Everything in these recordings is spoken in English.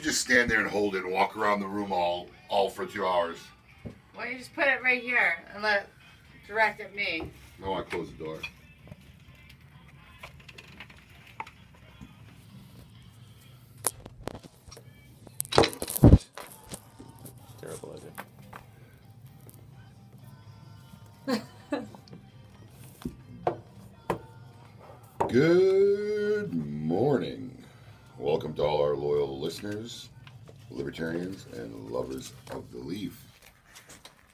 just stand there and hold it and walk around the room all for 2 hours? Why don't you just put it right here and let it direct at me? I want to close the door. Terrible idea. Good morning. Welcome to all our loyal listeners, libertarians, and lovers of the leaf.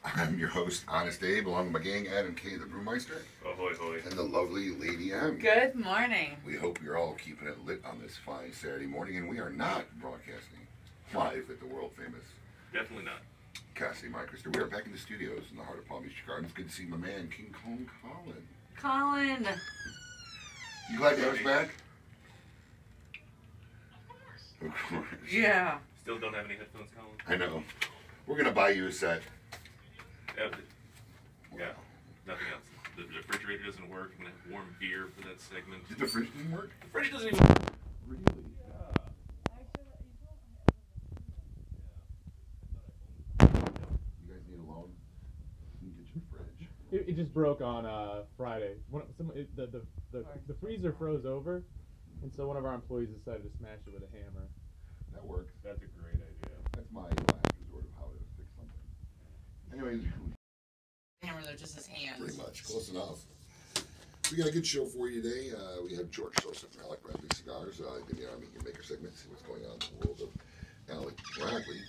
I'm your host, Honest Abe, along with my gang, Adam K., the Brewmeister. Ahoy, hoy. And the lovely Lady M. Good morning. We hope you're all keeping it lit on this fine Saturday morning, and we are not broadcasting live at the world famous Definitely not. Cassidy Microster. We are back in the studios in the heart of Palm Beach Gardens. Good to see my man, King Kong Colin. Colin. You glad to have us back? Of course. Yeah. Still don't have any headphones, Colin? I know. We're going to buy you a set. Yeah, nothing else. The refrigerator doesn't work. I'm going to have warm beer for that segment. Did the fridge didn't work? The fridge doesn't even work. Really? You guys need a loan? You can get your fridge. It just broke on Friday. The freezer froze over, and so one of our employees decided to smash it with a hammer. That works. That's a great idea. That's my last resort of how to fix something. Anyways, Hammer, they're just his hands. pretty much. Close enough. We got a good show for you today. We have George Sosa from Alec Cigars. Going to meet your maker segment, see what's going on in the world of Alec Bradley.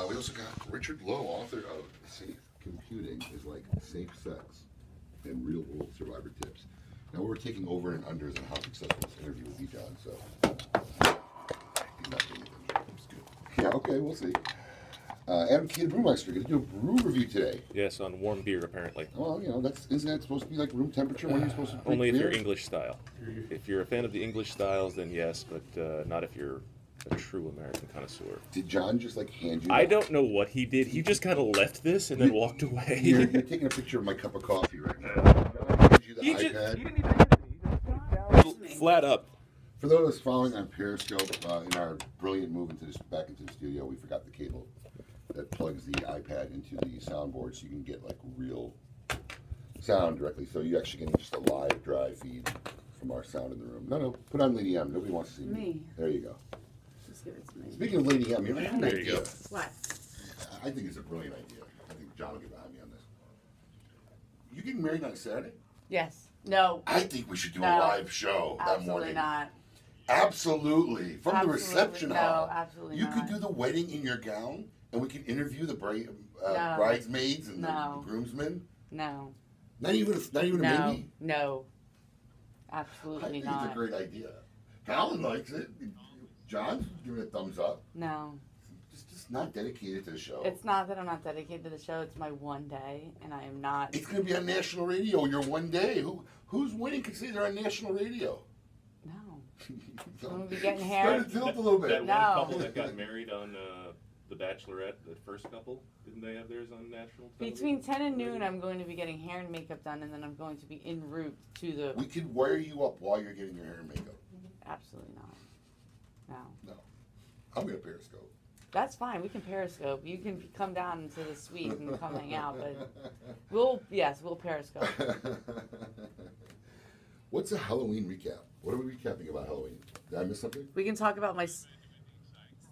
We also got Richard Lowe, author of Safe Computing is Like Safe Sex and Real World Survivor Tips. Now we're taking over and unders on how successful this interview will be, John, so he's not doing anything. It's good. Yeah, okay, we'll see. Adam K. the Brewmeister, going to do a brew review today. Yes, on warm beer, apparently. Well, you know, isn't that supposed to be like room temperature when you're supposed to drink Only if beer? you're English style. If you're a fan of the English styles, then yes, but not if you're a true American connoisseur. Did John just like hand you I that? don't know what he did. He just kind of left this and then walked away. You're taking a picture of my cup of coffee right now. John hands you the He iPad. didn't even hand it to me. Flat up. For those of us following on Periscope, in our brilliant move back into the studio, we forgot the cable that plugs the iPad into the soundboard so you can get like real sound directly. So you're actually getting just a live dry feed from our sound in the room. No, put on Lady M. Nobody wants to see me. There you go. Just give it to me. Speaking of Lady M, you know, I have an There you idea. go. What? I think it's a brilliant idea. I think John will get behind me on this. You getting married on a Saturday? Yes. No. I think we should do a No. live show that morning. Absolutely not. Absolutely. From the Absolutely. reception hall. No, absolutely You not. could do the wedding in your gown, and we can interview the No. bridesmaids and No. the groomsmen. No. Not even a No. maybe. No. I Absolutely think not. it's a great idea. Colin likes it. John's giving it a thumbs up. No. Just not dedicated to the show. It's not that I'm not dedicated to the show. It's my one day, and I am not. It's going to be on national radio. Your one day. Who's winning can say they're on national radio. No. So, I'm gonna be getting start hair. to tilt a little bit. That No. one couple that got married on The Bachelorette, the first couple, didn't they have theirs on national television? Between 10 and noon, I'm going to be getting hair and makeup done, and then I'm going to be en route to the. We could wire you up while you're getting your hair and makeup. Absolutely not. No. No. I'm going to Periscope. That's fine. We can Periscope. You can come down into the suite and come hang out, but we'll Periscope. What's a Halloween recap? What are we recapping about Halloween? Did I miss something? We can talk about my.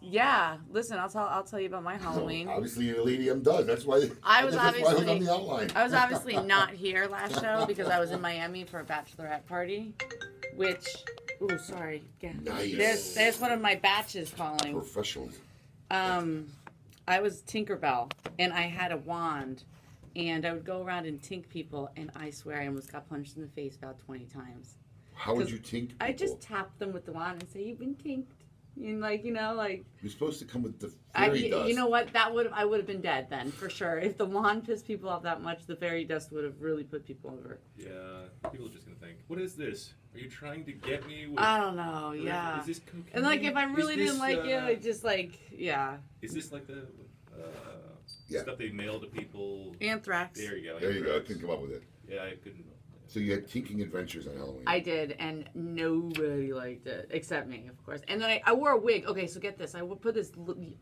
Yeah, listen. I'll tell you about my Halloween. Obviously, Lady M does. That's why. I was that's why I was on obviously- the outline. I was obviously not here last show because I was in Miami for a bachelorette party, which. Ooh, sorry. Yeah. Nice. There's one of my batches calling. Professionals. I was Tinkerbell, and I had a wand, and I would go around and tink people, and I swear I almost got punched in the face about 20 times. How would you tink people? I just tapped them with the wand and say, "You've been tinked." And like, You're supposed to come with the fairy dust. you know what? I would have been dead then for sure. If the wand pissed people off that much, the fairy dust would have really put people over. Yeah, people are just gonna think, "What is this? Are you trying to get me?" With, I don't know. Yeah. Is this cocaine? And like, if I really Is this, didn't like you, it just like, yeah. Is this like the Yeah. stuff they mail to people? Anthrax. There you go. There you go. I Anthrax. couldn't come up with it. Yeah, I couldn't. So you had tinking adventures on Halloween. I did, and nobody liked it except me, of course. And then I wore a wig. Okay, so get this: I would put this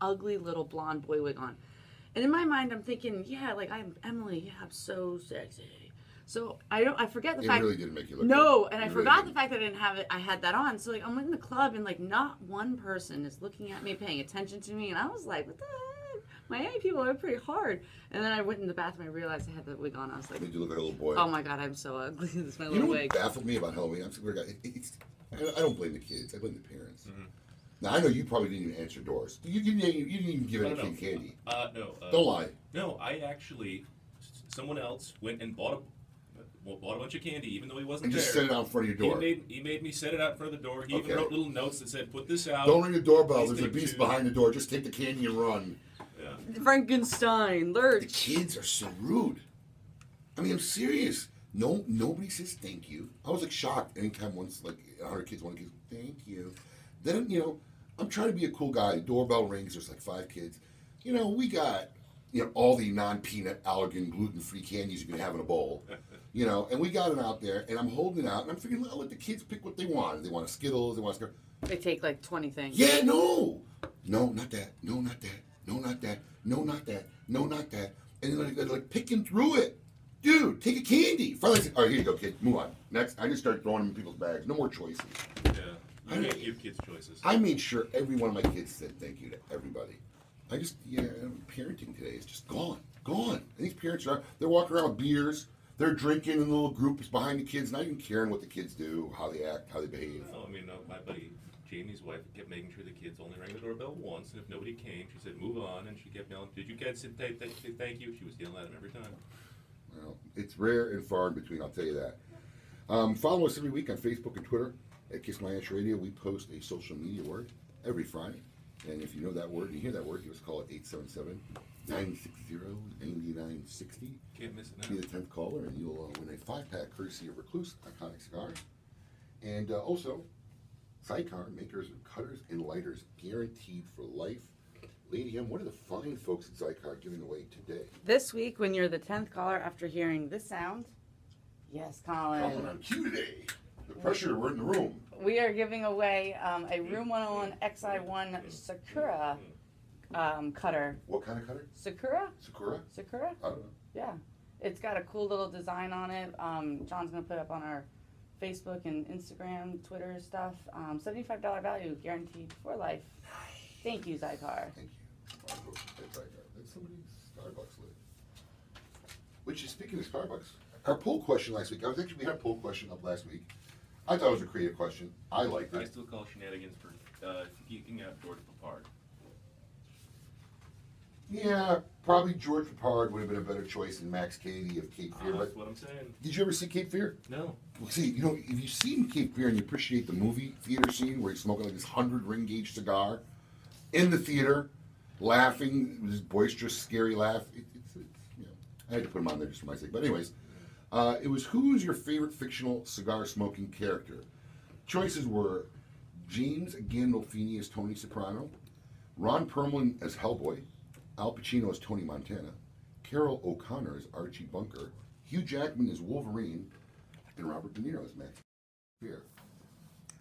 ugly little blonde boy wig on, and in my mind, I'm thinking, yeah, like I'm Emily. Yeah, I'm so sexy. So I forget the fact. It really didn't make you look No, good. and I It forgot really the fact that I didn't have it. I had that on. So like I'm in the club, and like not one person is looking at me, paying attention to me, and I was like, what the heck? Miami people are pretty hard. And then I went in the bathroom. I realized I had the wig on. I was like, made you look like a little boy. oh my god, I'm so ugly. This is my You little know what wig. baffled me about Halloween? I don't blame the kids. I blame the parents. Mm-hmm. Now I know you probably didn't even answer doors. You didn't even give any kid candy. No. Don't lie. No, I actually, someone else went and bought a bunch of candy, even though he wasn't And there. just set it out in front of your door. He made me set it out in front of the door. He Okay. even wrote little notes that said, "Put this out." Don't ring the doorbell. Please There's a take beast two. behind the door. Just take the candy and run. Yeah. Frankenstein, The Lurch. kids are so rude. I mean, I'm serious. No, nobody says thank you. I was like shocked anytime once like 100 kids, one kid, thank you. Then I'm trying to be a cool guy. Doorbell rings. There's like 5 kids. We got all the non-peanut, allergen, gluten-free candies you can have in a bowl. And we got it out there, and I'm holding it out, and I'm figuring, I'll let the kids pick what they want. They want Skittles, they want Skittles. They take like 20 things. Yeah, no, not that. No, not that. No, not that. No, not that. No, not that. And then they're like picking through it. Dude, take a candy. Finally, I said, all right, here you go, kid. Move on. Next, I just started throwing them in people's bags. No more choices. Yeah. You can't give kids choices. I made sure every one of my kids said thank you to everybody. Parenting today is just gone. And these parents they're walking around with beers. They're drinking in little groups behind the kids, not even caring what the kids do, how they act, how they behave. No, my buddy Jamie's wife kept making sure the kids only rang the doorbell once, and if nobody came, she said, "Move on," and she kept yelling, "Did you guys say thank you?" She was yelling at him every time. Well, it's rare and far in between, I'll tell you that. Follow us every week on Facebook and Twitter at Kiss My Ash Radio. We post a social media word every Friday. And if you know that word, you hear that word, give us a call at 877-960-9960. Can't miss it Be now. the 10th caller, and you'll win a 5-pack courtesy of Recluse Iconic Cigars. And also, Sidecar, makers of cutters and lighters, guaranteed for life. Lady M, what are the fine folks at Zycar giving away today? This week, when you're the 10th caller after hearing this sound, yes, Calling on cue today. The pressure, we're in the room. we are giving away a Room 101 XI1 Sakura cutter. What kind of cutter? Sakura? Sakura? Sakura? I don't know. Yeah. It's got a cool little design on it. John's going to put it up on our Facebook and Instagram, Twitter stuff. $75 value, guaranteed for life. Thank you, Zycar. Thank you. That's Zycar. That's somebody's Starbucks lid. Which is, speaking of Starbucks, our poll question last week, we had a poll question up last week. I thought it was a creative question. I liked I it. still call shenanigans for geeking out George Papard. Yeah, probably George Papard would have been a better choice than Max Cady of Cape Fear. But That's what I'm saying. did you ever see Cape Fear? No. Well, see, if you've seen Cape Fear and you appreciate the movie theater scene where he's smoking like this 100 ring gauge cigar in the theater, laughing, this boisterous, scary laugh. I had to put him on there just for my sake. But anyways, it was who's your favorite fictional cigar smoking character? Choices were James Gandolfini as Tony Soprano, Ron Perlman as Hellboy, Al Pacino as Tony Montana, Carol O'Connor as Archie Bunker, Hugh Jackman as Wolverine, and Robert De Niro as Max Fear.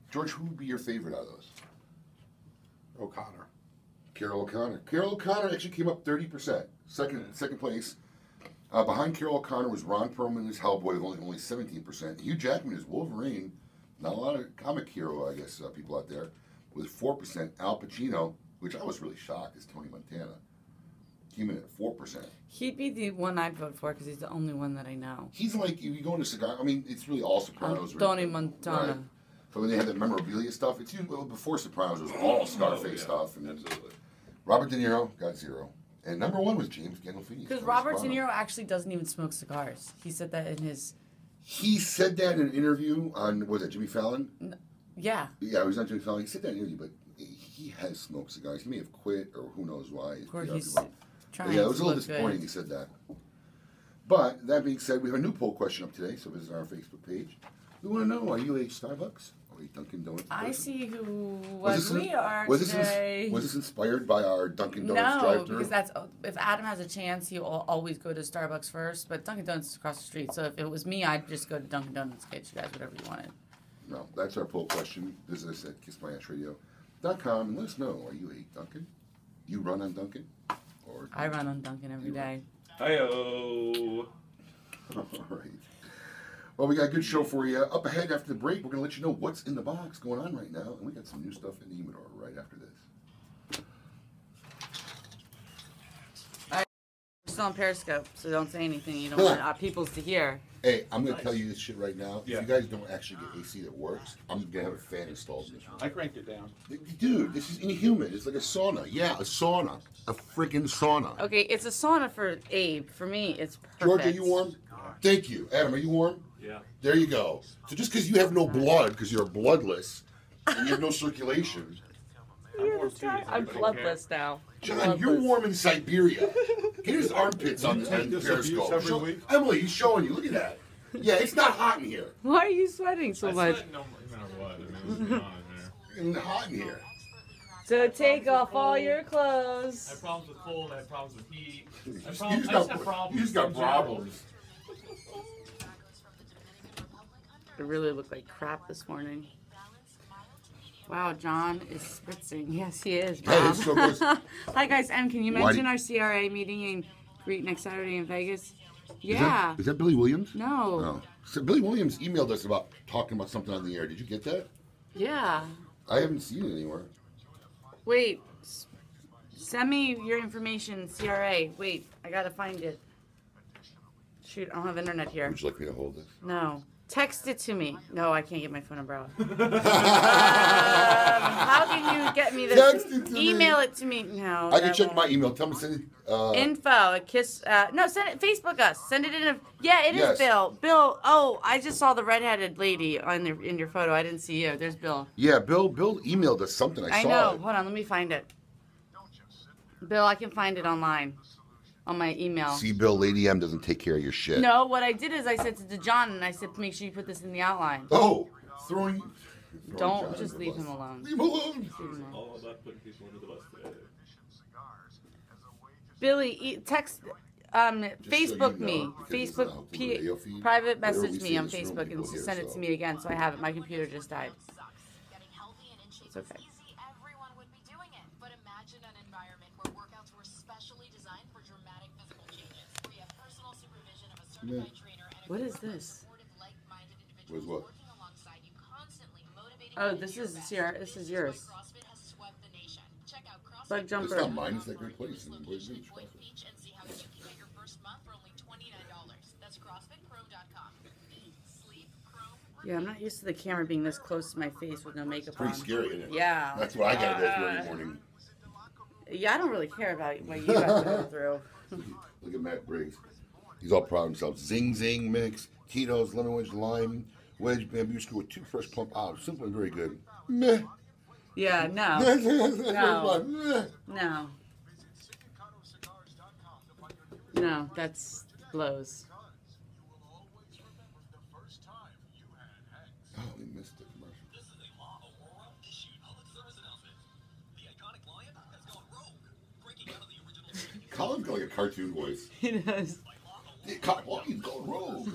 George, who would be your favorite out of those? O'Connor. Carol O'Connor. Carol O'Connor actually came up 30%. Second place. Behind Carol O'Connor was Ron Perlman as Hellboy with only 17%. Hugh Jackman as Wolverine. Not a lot of comic hero, I guess, people out there, with 4%. Al Pacino, which I was really shocked, as Tony Montana, came in at 4%. He'd be the one I'd vote for because he's the only one that I know. He's like, if you go into cigar, I mean, it's really all Sopranos. Tony Montana. Right. So when they had that memorabilia stuff, it's usually, before Sopranos, it was all Scarface stuff. And Absolutely. Robert De Niro got 0. And number 1 was James Gandolfini. Because Tony Robert De Soprano. Niro actually doesn't even smoke cigars. He said that in his... He said that in an interview on, was it Jimmy Fallon? Yeah. Yeah, it was on Jimmy Fallon. He said that in an interview, but he has smoked cigars. He may have quit, or who knows why. Of course, You know, he's people- trying yeah, it was to a little look disappointing good. he said that. But that being said, we have a new poll question up today, so visit our Facebook page. We want to know, are you a Starbucks Are you Dunkin' Donuts? I person? see who Was we are was today. was this inspired by our Dunkin' Donuts No, drive-thru? because that's if Adam has a chance, he'll always go to Starbucks first. But Dunkin' Donuts is across the street, so if it was me, I'd just go to Dunkin' Donuts, get you guys whatever you wanted. No, that's our poll question. Visit us at kissmyassradio.com and let us know. Are you a Dunkin'? You run on Dunkin'? Or I run on Dunkin' every day. Hi-oh. All right. Well, we got a good show for you. Up ahead after the break, we're going to let you know what's in the box going on right now. And we got some new stuff in the humidor right after this. We're still on Periscope, so don't say anything you don't want our peoples to hear. Hey, I'm going to tell you this shit right now. Yeah. If you guys don't actually get AC that works, I'm going to have a fan installed in this room. I cranked it down. Dude, this is inhuman. It's like a sauna. Yeah, a sauna. A freaking sauna. Okay, it's a sauna for Abe. For me, it's perfect. George, are you warm? Thank you. Adam, are you warm? Yeah. There you go. So just because you have no blood, because you're bloodless, and you have no circulation, I'm bloodless now. John, you're warm in Siberia. Get his armpits on the take this abuse Periscope. every week? Emily, he's showing you. Look at that. Yeah, it's not hot in here. Why are you sweating so much? No matter what. I mean, what's going on in there? It's hot in here. So take off all your clothes. I have problems with cold, I have problems with heat. You I just, have problems you just got in general. problems. I really look like crap this morning. Wow, John is spritzing. Yes, he is, Hey, Bob. so goes- Hi, guys. Can you Why mention do- our CRA meeting and greet next Saturday in Vegas? Yeah. Is that Billy Williams? No. No. So Billy Williams emailed us about talking about something on the air. Did you get that? Yeah. I haven't seen it anywhere. Wait. Send me your information, CRA. Wait, I gotta find it. Shoot, I don't have internet here. Would you like me to hold this? No. Text it to me. No, I can't get my phone number out. How can you get me this? Text it to me. Email it to me. No. I can that check won't. my email. Tell me, send it. Info at kiss. No, send it. Facebook us. Send it in a. Yeah, it is Yes. Bill. Bill. Oh, I just saw the redheaded lady in your photo. I didn't see you. There's Bill. Yeah, Bill emailed us something. I saw know. it. Hold on. Let me find it. Bill, I can find it online, on my email. See, Bill, Lady M doesn't take care of your shit. No, what I did is I said to John, and I said, make sure you put this in the outline. Oh, throwing Don't John just under leave the him bus. alone. Leave him alone. Leave him alone. All about putting people under the bus today. Billy, text, Facebook you know, me. because it's Facebook, out to the radio feed. private Whatever we message say me in on this room, Facebook people and hear, send it so. to me again so I have it. My computer just died. It's okay. Everyone would be doing it, but imagine an environment where workouts were specially designed for dramatic physical changes. We have personal supervision of a certified trainer and a What is group of this? supportive, like-minded individuals What is what? working alongside you, constantly motivating Oh, you to this do your is best. yours. This is yours. why CrossFit has swept the nation. Check out Bug CrossFit It's jumper. not mine. It's that great place in Boys location in Beach. Boynton Beach and see how you can get your first month for only $29. That's CrossFitPro.com. Eat, sleep, chrome, Yeah, I'm not used to the camera being this close to my face with no makeup Pretty on. scary, isn't it? Yeah. That's what I gotta go through every morning. Yeah, I don't really care about what you have to go through. Look at Matt Briggs. He's all proud of himself. Zing Zing mix, Tito's, lemon wedge, lime, wedge, bamboo screw with 2 fresh plump olives. Simple and very good. Meh. Yeah, no. That's No. Meh. No. No, that's blows. Oh, we missed the commercial. Colin's got like a cartoon voice. He does. Yeah, Colin's going rogue.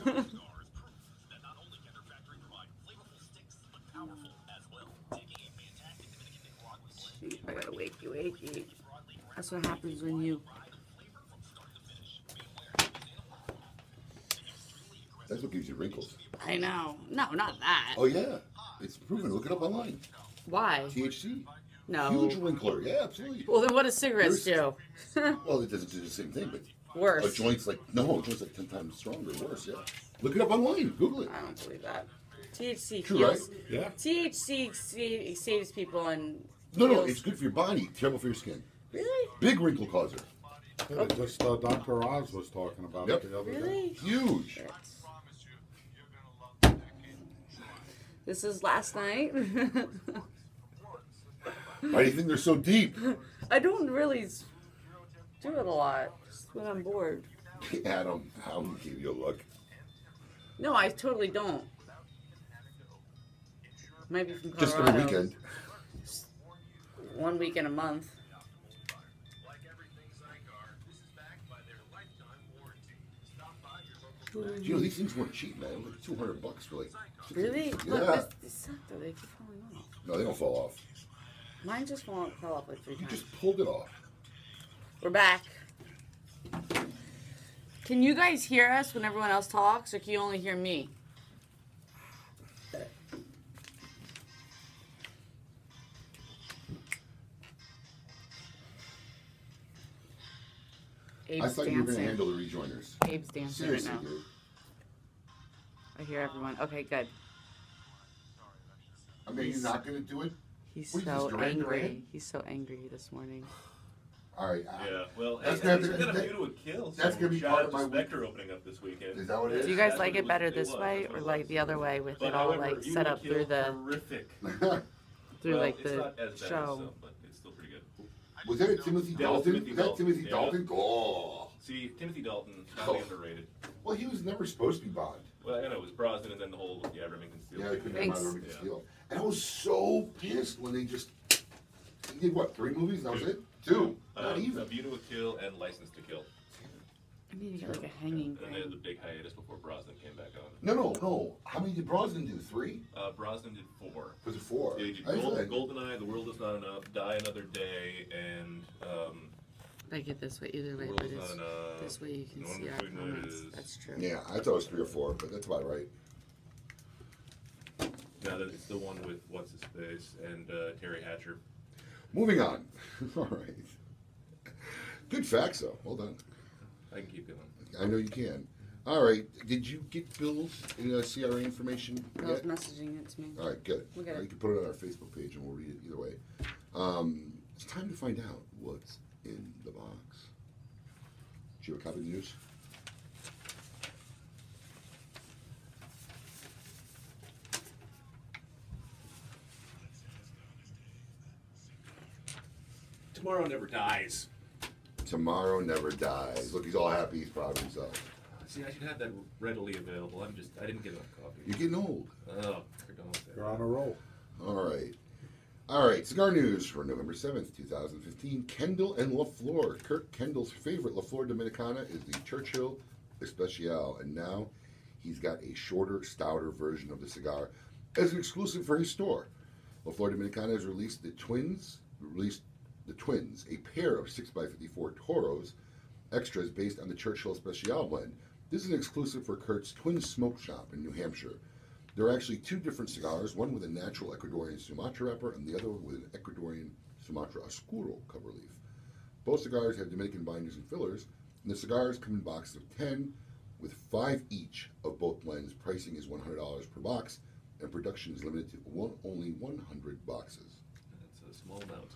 Shoot, I gotta wake you. That's what happens when you. That's what gives you wrinkles. I know. No, not that. Oh yeah, it's proven. Look it up online. Why? THC. No. Huge wrinkler. Yeah, absolutely. Well, then what do cigarettes do? Well, it doesn't do the same thing, but Worse. a joint's like 10 times stronger. Worse. Yeah. Look it up online. Google it. I don't believe that. THC True, heals. right? Yeah. THC saves people and. No, heals- it's good for your body. Terrible for your skin. Really? Big wrinkle causer. Yeah, just Dr. Oz was talking about Yep. it the other day. Really? Huge. This is last night. Why do you think they're so deep? I don't really do it a lot. Just when I'm bored. Adam, I'll give you a look. No, I totally don't. Might be from Just Colorado. every weekend. 1 week in a month. You know, these things weren't cheap, man. Like $200 for like. Really? Yeah. Look, this suck though. They keep falling off. No, they don't fall off. Mine just fell off like 3 You times. just pulled it off. We're back. Can you guys hear us when everyone else talks, or can you only hear me? Abe's I thought you were going to dancing. handle the rejoiners. Abe's dancing Seriously, right now. dude. I hear everyone. Okay, good. I mean, you're not going to do it? He's What is so this, Duran angry. Duran? He's so angry this morning. All right. Yeah, well, That's hey, gonna he's be- got a that- view to a kill. that's so gonna be shout part out of to my week. Spectre opening up this weekend. Is that what it is? Do you guys That's like what it better was- this was, way, that's or what it like was. the other way with But it all however, like View set to up Kill, through the horrific. through Well, like it's the not as bad as show? some, but it's still pretty good. Was that Timothy That was Dalton? Timothy That Dalton, Timothy yeah. Dalton? Oh. See, Timothy Dalton, highly Oh. underrated. Well, he was never supposed to be Bond. Well, I know it was Brosnan and then the whole Remington Steel. Yeah, they couldn't Thanks. have Remington Yeah. Steel. And I was so pissed when they just. He did what, 3 movies? That was it? 2. Not A even. View to a Kill and License to Kill. I need to get like a hanging And they had the thing. big hiatus before Brosnan came back on. No. How many did Brosnan do? 3? Brosnan did 4. Was it 4? Yeah, he did I thought that- Goldeneye, The World Is Not Enough, Die Another Day, and Like it this way, either The way, World but Is Not it's Enough. this way you can No One see our Between comments. Those. That's true. Yeah, I thought it was 3 or 4, but that's about right. No, it's the one with what's his face and Terry Hatcher. Moving on. All right. Good facts, though. Well done. I can keep going. I know you can. All right. Did you get Bill's CRA information Bill's yet? messaging it to me. All right, good. We'll get All right, it. you can put it on our Facebook page and we'll read it either way. It's time to find out what's in the box. Did you have a copy of the news? Tomorrow never dies. Tomorrow never dies. Look, he's all happy. He's proud of himself. See, I should have that readily available. I didn't get enough coffee. You're getting old. Oh, for God's sake. You're on a roll. All right. All right. Cigar news for November 7th, 2015. Kendall and LaFleur. Kurt Kendall's favorite LaFleur Dominicana is the Churchill Especial. And now he's got a shorter, stouter version of the cigar as an exclusive for his store. LaFleur Dominicana has released the Twins, a pair of 6x54 Toros extras based on the Churchill Especial blend. This is an exclusive for Kurt's Twin Smoke Shop in New Hampshire. There are actually 2 different cigars, one with a natural Ecuadorian Sumatra wrapper and the other with an Ecuadorian Sumatra Oscuro cover leaf. Both cigars have Dominican binders and fillers, and the cigars come in boxes of 10 with 5 each of both blends. Pricing is $100 per box, and production is limited to only 100 boxes. That's a small amount.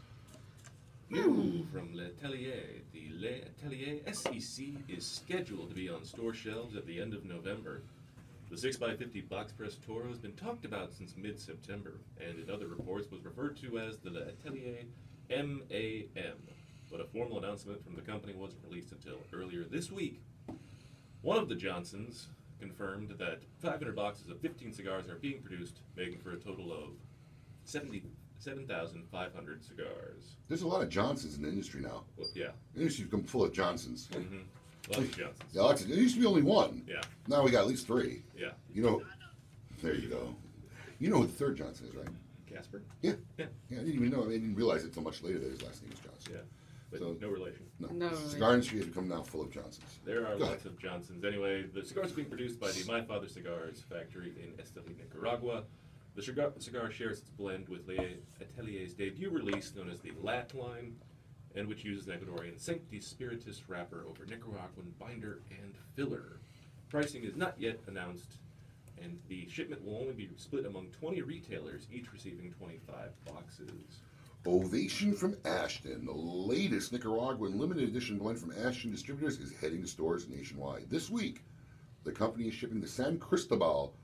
New from L'Atelier. The L'Atelier SEC is scheduled to be on store shelves at the end of November. The 6x50 box press Toro has been talked about since mid-September, and in other reports was referred to as the L'Atelier MAM, but a formal announcement from the company wasn't released until earlier this week. One of the Johnsons confirmed that 500 boxes of 15 cigars are being produced, making for a total of 7,500 cigars. There's a lot of Johnsons in the industry now. Well, yeah. The industry's become full of Johnsons. Mm-hmm. Lots of Johnsons. Yeah, there used to be only one. Yeah. Now we got at least 3. Yeah. You know, there you go. You know who the 3rd Johnson is, right? Casper? Yeah. Yeah. Yeah, I didn't even know. I didn't realize it until much later that his last name was Johnson. Yeah. But So- no relation. No. No The relation. cigar industry has become now full of Johnsons. There are Go lots of Johnsons. Anyway, the cigars are being produced by the My Father Cigars factory in Esteli, Nicaragua. The cigar shares its blend with L'Atelier's debut release, known as the Lat line, and which uses an Ecuadorian Sancti Spiritus wrapper over Nicaraguan binder and filler. Pricing is not yet announced, and the shipment will only be split among 20 retailers, each receiving 25 boxes. Ovation from Ashton. The latest Nicaraguan limited edition blend from Ashton Distributors is heading to stores nationwide. This week, the company is shipping the San Cristobal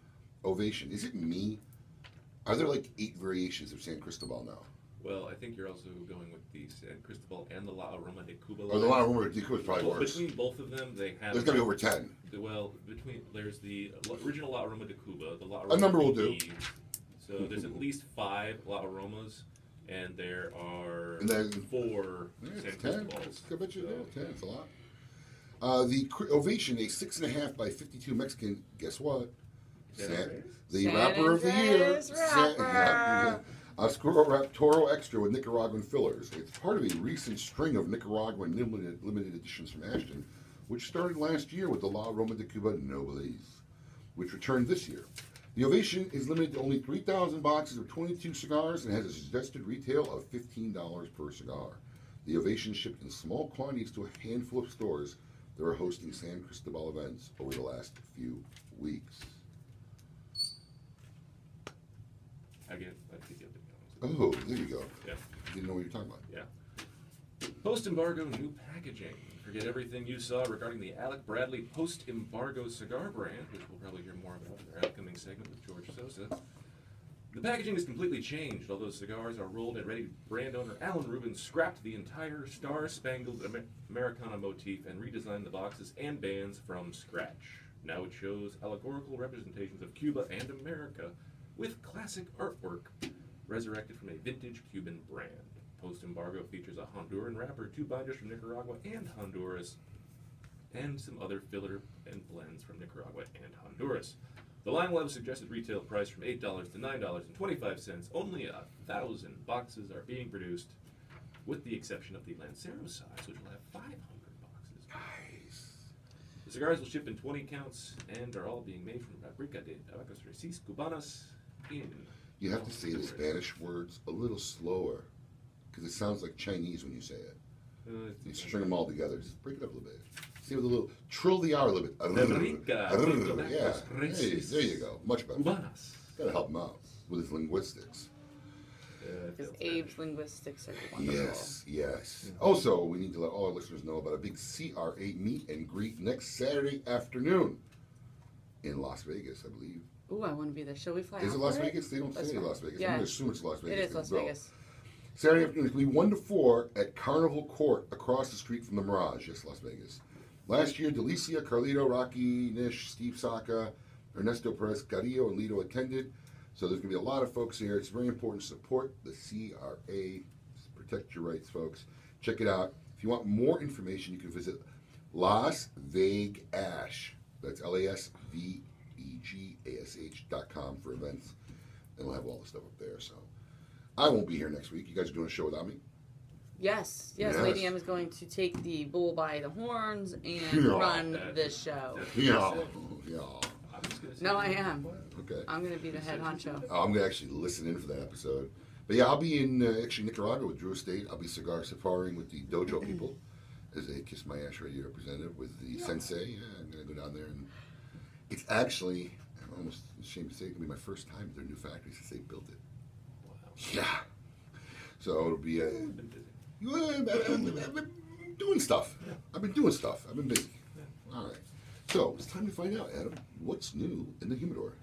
Ovation. Is it me? Are there like 8 variations of San Cristobal now? Well, I think you're also going with the San Cristobal and the La Aroma de Cuba. Or the La Aroma de Cuba is probably Well, worse. between both of them, they have. There's got to be over 10. Well, there's the original La Aroma de Cuba, the La Aroma A number will de do. So there's at least 5 La Aromas, and there are And then- 4 Yeah, San it's 10. Cristobal's. I bet you So- 10. It's a lot. The Ovation, a 6.5 by 52 Mexican. Guess what? San Andres? The San rapper of the year. Andres rapper. Oscuro Rap Toro Extra with Nicaraguan fillers. It's part of a recent string of Nicaraguan limited editions from Ashton, which started last year with the La Roma de Cuba Nobles, which returned this year. The Ovation is limited to only 3,000 boxes of 22 cigars and has a suggested retail of $15 per cigar. The Ovation shipped in small quantities to a handful of stores that are hosting San Cristobal events over the last few weeks. Again, that's the other thing. Oh, there you go. Yeah. Didn't know what you were talking about. Yeah. Post-embargo new packaging. Forget everything you saw regarding the Alec Bradley post-embargo cigar brand, which we'll probably hear more about in our upcoming segment with George Sosa. The packaging is completely changed. Although cigars are rolled and ready, brand owner Alan Rubin scrapped the entire star-spangled Americana motif and redesigned the boxes and bands from scratch. Now it shows allegorical representations of Cuba and America with classic artwork resurrected from a vintage Cuban brand. Post-embargo features a Honduran wrapper, 2 binders from Nicaragua and Honduras, and some other filler and blends from Nicaragua and Honduras. The line will have a suggested retail price from $8 to $9.25. Only 1,000 boxes are being produced, with the exception of the Lancero size, which will have 500 boxes. Nice. The cigars will ship in 20 counts and are all being made from Fabrica de Tabacos Recis Cubanas in You have to say the Spanish words a little slower, because it sounds like Chinese when you say it. You string them all together. Just break it up a little bit. Say it with a little, trill the R a little bit. Fabrica de Yeah. Tabacos Hey, Recis there you go. Much better. Cubanas. Gotta help him out with his linguistics. Because Abe's linguistics are wonderful. Yes, yes. Also, we need to let all our listeners know about a big CRA meet and greet next Saturday afternoon in Las Vegas, I believe. Ooh, I want to be there. Shall we fly Is out it Las for Vegas? They don't That's say fine. Las Vegas. Yeah. I'm going to assume it's Las Vegas. It is Las Well, Vegas. Saturday afternoon is going to be 1 to 4 at Carnival Court across the street from the Mirage. Yes, Las Vegas. Last year, Delicia, Carlito, Rocky, Nish, Steve Saka, Ernesto Perez Carrillo, and Lito attended. So there's going to be a lot of folks here. It's very important to support the CRA. Protect your rights, folks. Check it out. If you want more information, you can visit Las Vegas. That's LASVEGASH.com for events. And we'll have all the stuff up there. So I won't be here next week. You guys are doing a show without me? Yes. Yes. Lady M is going to take the bull by the horns and Yeah. run the show. Yeah. Yeah. I'm just gonna say No, I am. Okay. I'm going to be the head honcho. I'm going to actually listen in for that episode. But yeah, I'll be in actually Nicaragua with Drew Estate. I'll be cigar safaring with the Dojo people as a Kiss My Ash Radio representative with the Sensei. Yeah, I'm going to go down there. And it's actually, I'm almost ashamed to say, it's going to be my first time at their new factory since they built it. Wow. Yeah. So it'll be a... Been busy. I've been doing stuff. I've been doing stuff. I've been busy. All right. So it's time to find out, Adam, what's new in the humidor?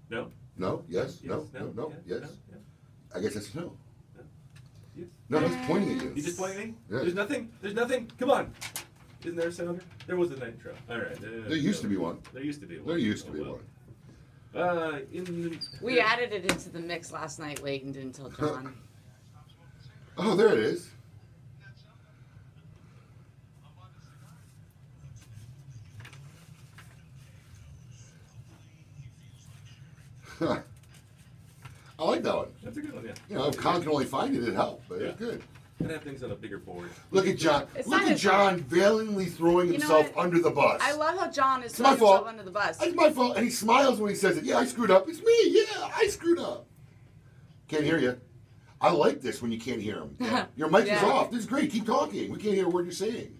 No? No? Yes? Yes, No? No? No? yeah, Yes? no, yeah. I guess that's no. Yes. No, I was pointing at you. You just pointing at me? Yeah. There's nothing? There's nothing? Come on. Isn't there a sounder? There was a nitro. All right. There used to be one. There used to be one. There used to Oh, be well. one. We added it into the mix last night late and didn't tell John. Oh, there it is. I like that one. That's a good one, yeah. You know, if Con can only find it, it helped, but it's Yeah. good. Gotta have things on a bigger board. Look at John. It's Look not at his John valiantly throwing You know himself what? under the bus. I love how John is It's my throwing himself fault. under the bus. It's my fault. And he smiles when he says it. Yeah, I screwed up. It's me. Yeah, I screwed up. Can't hear you. I like this when you can't hear him. Your mic is Yeah. off. This is great. Keep talking. We can't hear a word you're saying.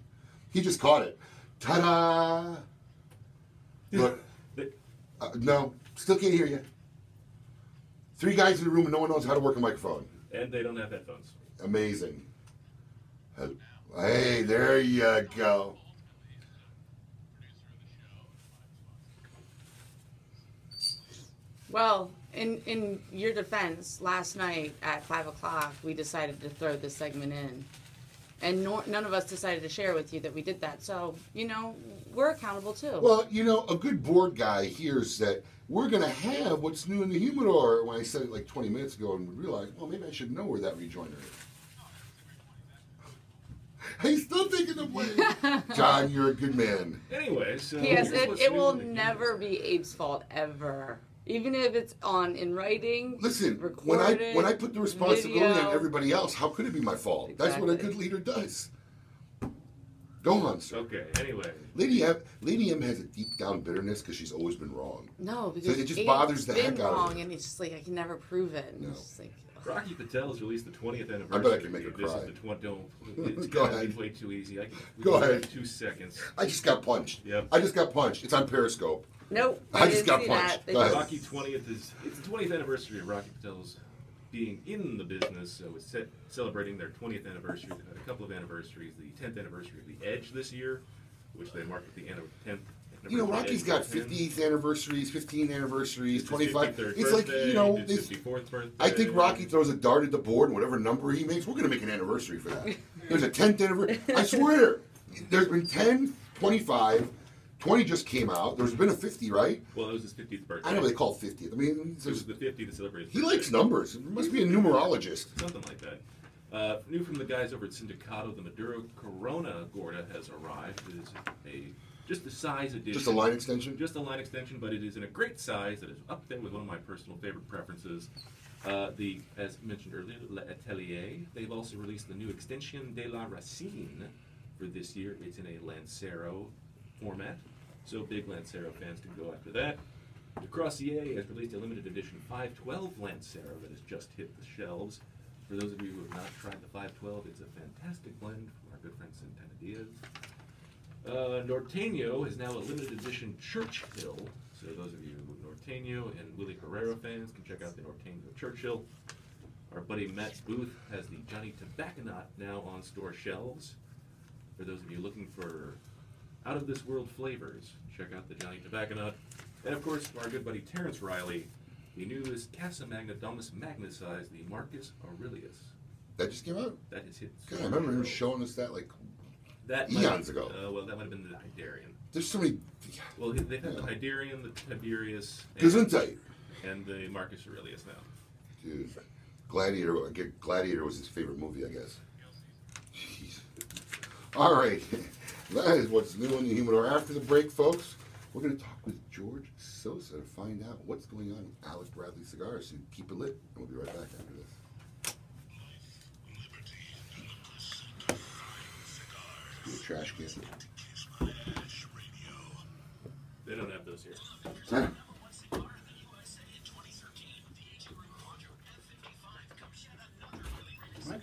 He just caught it. Ta-da! Look. No, still can't hear you. 3 guys in the room and no one knows how to work a microphone. And they don't have headphones. Amazing. Hey, there you go. Well, in your defense, last night at 5 o'clock, we decided to throw this segment in. And none of us decided to share with you that we did that. So, you know, we're accountable too. Well, you know, a good board guy hears that we're going to have what's new in the humidor. When I said it like 20 minutes ago and realized, well, maybe I should know where that rejoiner is. He's still taking the blame. John, you're a good man. Anyway, so Yes, here's what's it new will in the never be Abe's fault ever. Even if it's in writing. Listen, recorded, when I put the responsibility video. on everybody else, how could it be my fault? That's what a Exactly. good leader does. Go on, sir. Okay, anyway. Lady M has a deep down bitterness because she's always been wrong. No, because it just Abe's bothers the been heck out of wrong, her. and it's just like I can never prove it. And No. it's just like, Rocky Patel has released the 20th anniversary. I bet I can make her This cry. is the don't. It's Go gonna be ahead. way too easy. We Go can do it ahead. in 2 seconds. I just got punched. Yep. I just got punched. It's on Periscope. nope. I just didn't got see punched. that. They Go ahead. just- Rocky 20th it's the 20th anniversary of Rocky Patel's being in the business, so it's celebrating their 20th anniversary. They've had a couple of anniversaries. The 10th anniversary of the Edge this year, which they marked at the end of 10th. You know, Rocky's got Edge 10. 50th anniversaries, 15 anniversaries, It's his 25. 53rd It's like, birthday, you know, it's his 54th birthday. I think Rocky throws a dart at the board, and whatever number he makes, we're going to make an anniversary for that. There's a 10th anniversary. I swear, there's been 10, 25, 20 just came out. There's been a 50, right? Well, it was his 50th birthday. I know they call it 50th. I mean, It was the 50th to celebrate his he birthday. likes numbers. He must be a numerologist. Something like that. New from the guys over at Sindicato, the Maduro Corona Gorda has arrived. It is just the size edition. Just a line extension? Just a line extension, but it is in a great size that is up there with one of my personal favorite preferences. As mentioned earlier, L'Atelier. They've also released the new Extension de la Racine for this year. It's in a Lancero format, so big Lancero fans can go after that. The Crossier has released a limited edition 512 Lancero that has just hit the shelves. For those of you who have not tried the 512, it's a fantastic blend from our good friend Santana Diaz. Norteño is now a limited edition Churchill. So those of you Norteño and Willie Herrera fans can check out the Norteño Churchill. Our buddy Matt's booth has the Johnny Tobacconut now on store shelves. For those of you looking for out-of-this-world flavors, check out the Johnny Tobacconut. And of course, our good buddy Terrence Riley, the newest Casa Magna Domus Magna size, the Marcus Aurelius. That just came out? That is hit. God, I remember him showing us that like That eons ago. Well, that might have been the Hydarian. There's so many. Well, they've had the Hydarian, the Tiberius, Gesundheit. and the Marcus Aurelius now. Dude, Gladiator was his favorite movie, I guess. Jeez. All right, that is what's new in the humidor. After the break, folks, we're going to talk with George Sosa to find out what's going on with Alec Bradley Cigars. So keep it lit, and we'll be right back after this. Do a trash can. They don't have those here. Huh?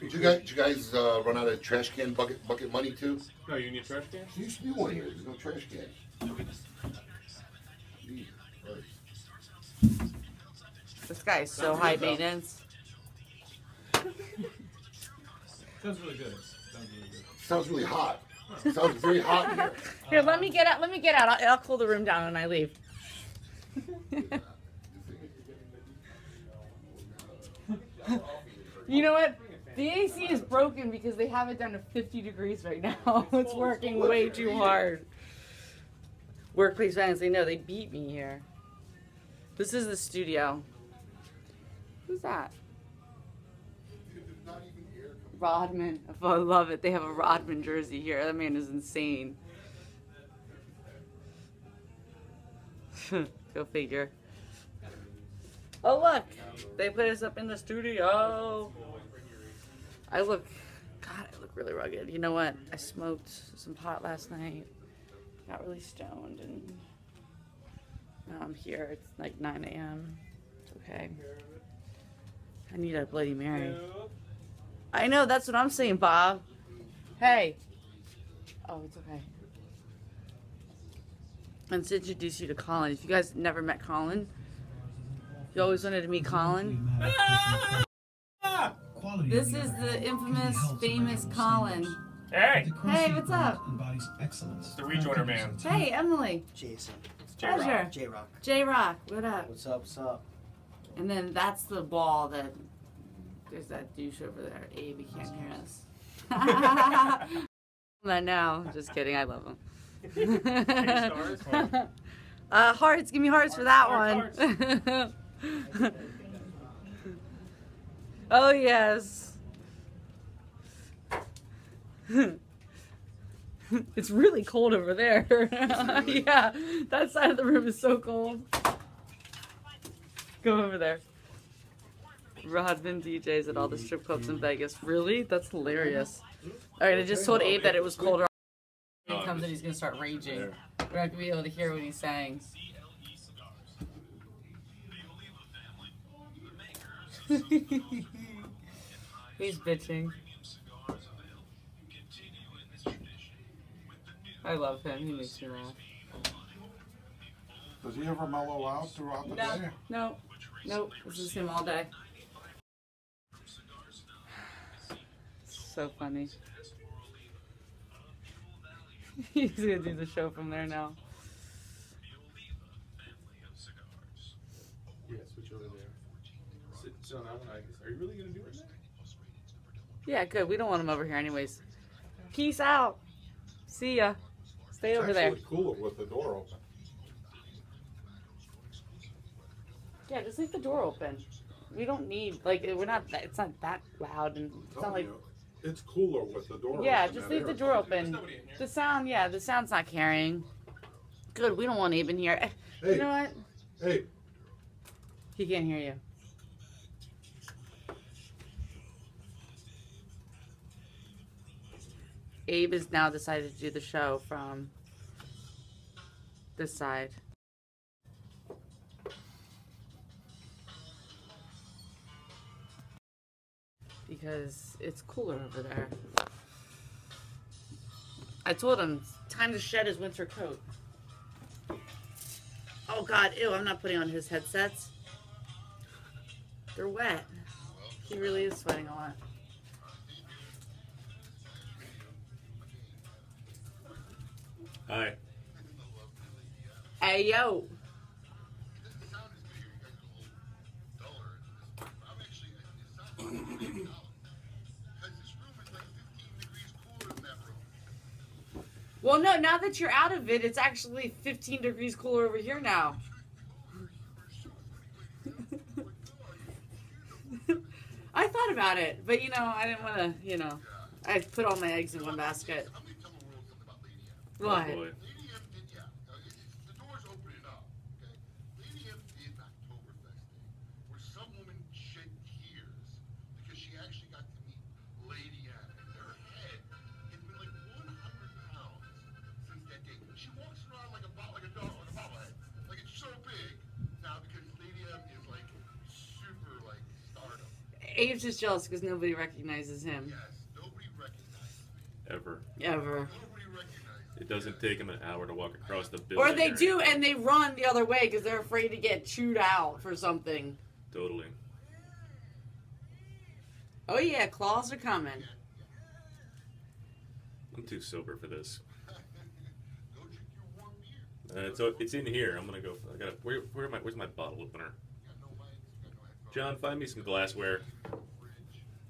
Did you guys run out of trash can bucket money too? No, you need trash cans? There used to be one here. There's no trash can. Jesus Christ. This guy is so high maintenance. Sounds really good. Sounds really good. Sounds really hot. Sounds very hot in here. Here, let me get out. Let me get out. I'll cool the room down when I leave. You know what? The AC is broken because they have it down to 50 degrees right now. It's working way too hard. Workplace fans, they know they beat me here. This is the studio. Who's that? Rodman. Oh, I love it. They have a Rodman jersey here. That man is insane. Go figure. Oh, look. They put us up in the studio. I look really rugged. You know what? I smoked some pot last night. Got really stoned, and now I'm here. It's like 9 a.m. It's okay. I need a Bloody Mary. I know, that's what I'm saying, Bob. Hey. Oh, it's okay. Let's introduce you to Colin. If you guys never met Colin, you always wanted to meet Colin. This is the infamous, famous Colin. Hey! Hey, what's up? It's the rejoiner man. Hey, Emily. Jason. Pleasure. J-Rock. J-Rock, what up? What's up, what's up? And then that's the ball that, there's that douche over there. Abe, he can't hear us. Not now. Just kidding, I love him. Hearts. Give me hearts for that Hearts, one. Oh, yes. It's really cold over there. Yeah, that side of the room is so cold. Go over there. Rodman DJs at all the strip clubs in Vegas. Really? That's hilarious. Alright, I just told Abe that it was colder. He comes and he's gonna start raging. We're not gonna be able to hear what he's saying. He's bitching. I love him. He makes me laugh. Does he ever mellow out throughout the day? No. Nope. This is him all day. So funny. He's gonna do the show from there now. Yeah, switch over there. Sit on that one. Are you really gonna do it now? Yeah, good. We don't want him over here anyways. Peace out. See ya. Stay over there. It's actually cooler with the door open. Yeah, just leave the door open. We don't need, like, we're not, it's not that loud and it's not like, It's cooler with the door yeah, open. just than leave the air. door open. The sound, yeah, the sound's not carrying. Good, we don't want Abe in here. Hey. You know what? Hey, He can't hear you. Abe has now decided to do the show from this side. Because it's cooler over there. I told him it's time to shed his winter coat. Oh God, ew, I'm not putting on his headsets. They're wet. He really is sweating a lot. Hi. Hey, yo. Well, no, now that you're out of it, it's actually 15 degrees cooler over here now. I thought about it, but, you know, I didn't want to, you know, I put all my eggs in one basket. What? Oh boy. Abe's just jealous because nobody recognizes him. Ever. Ever. It doesn't take him an hour to walk across the building. Or they do, anything. and they run the other way because they're afraid to get chewed out for something. Totally. Oh yeah, claws are coming. I'm too sober for this. It's in here. I'm gonna go. Where's my bottle opener? John, find me some glassware.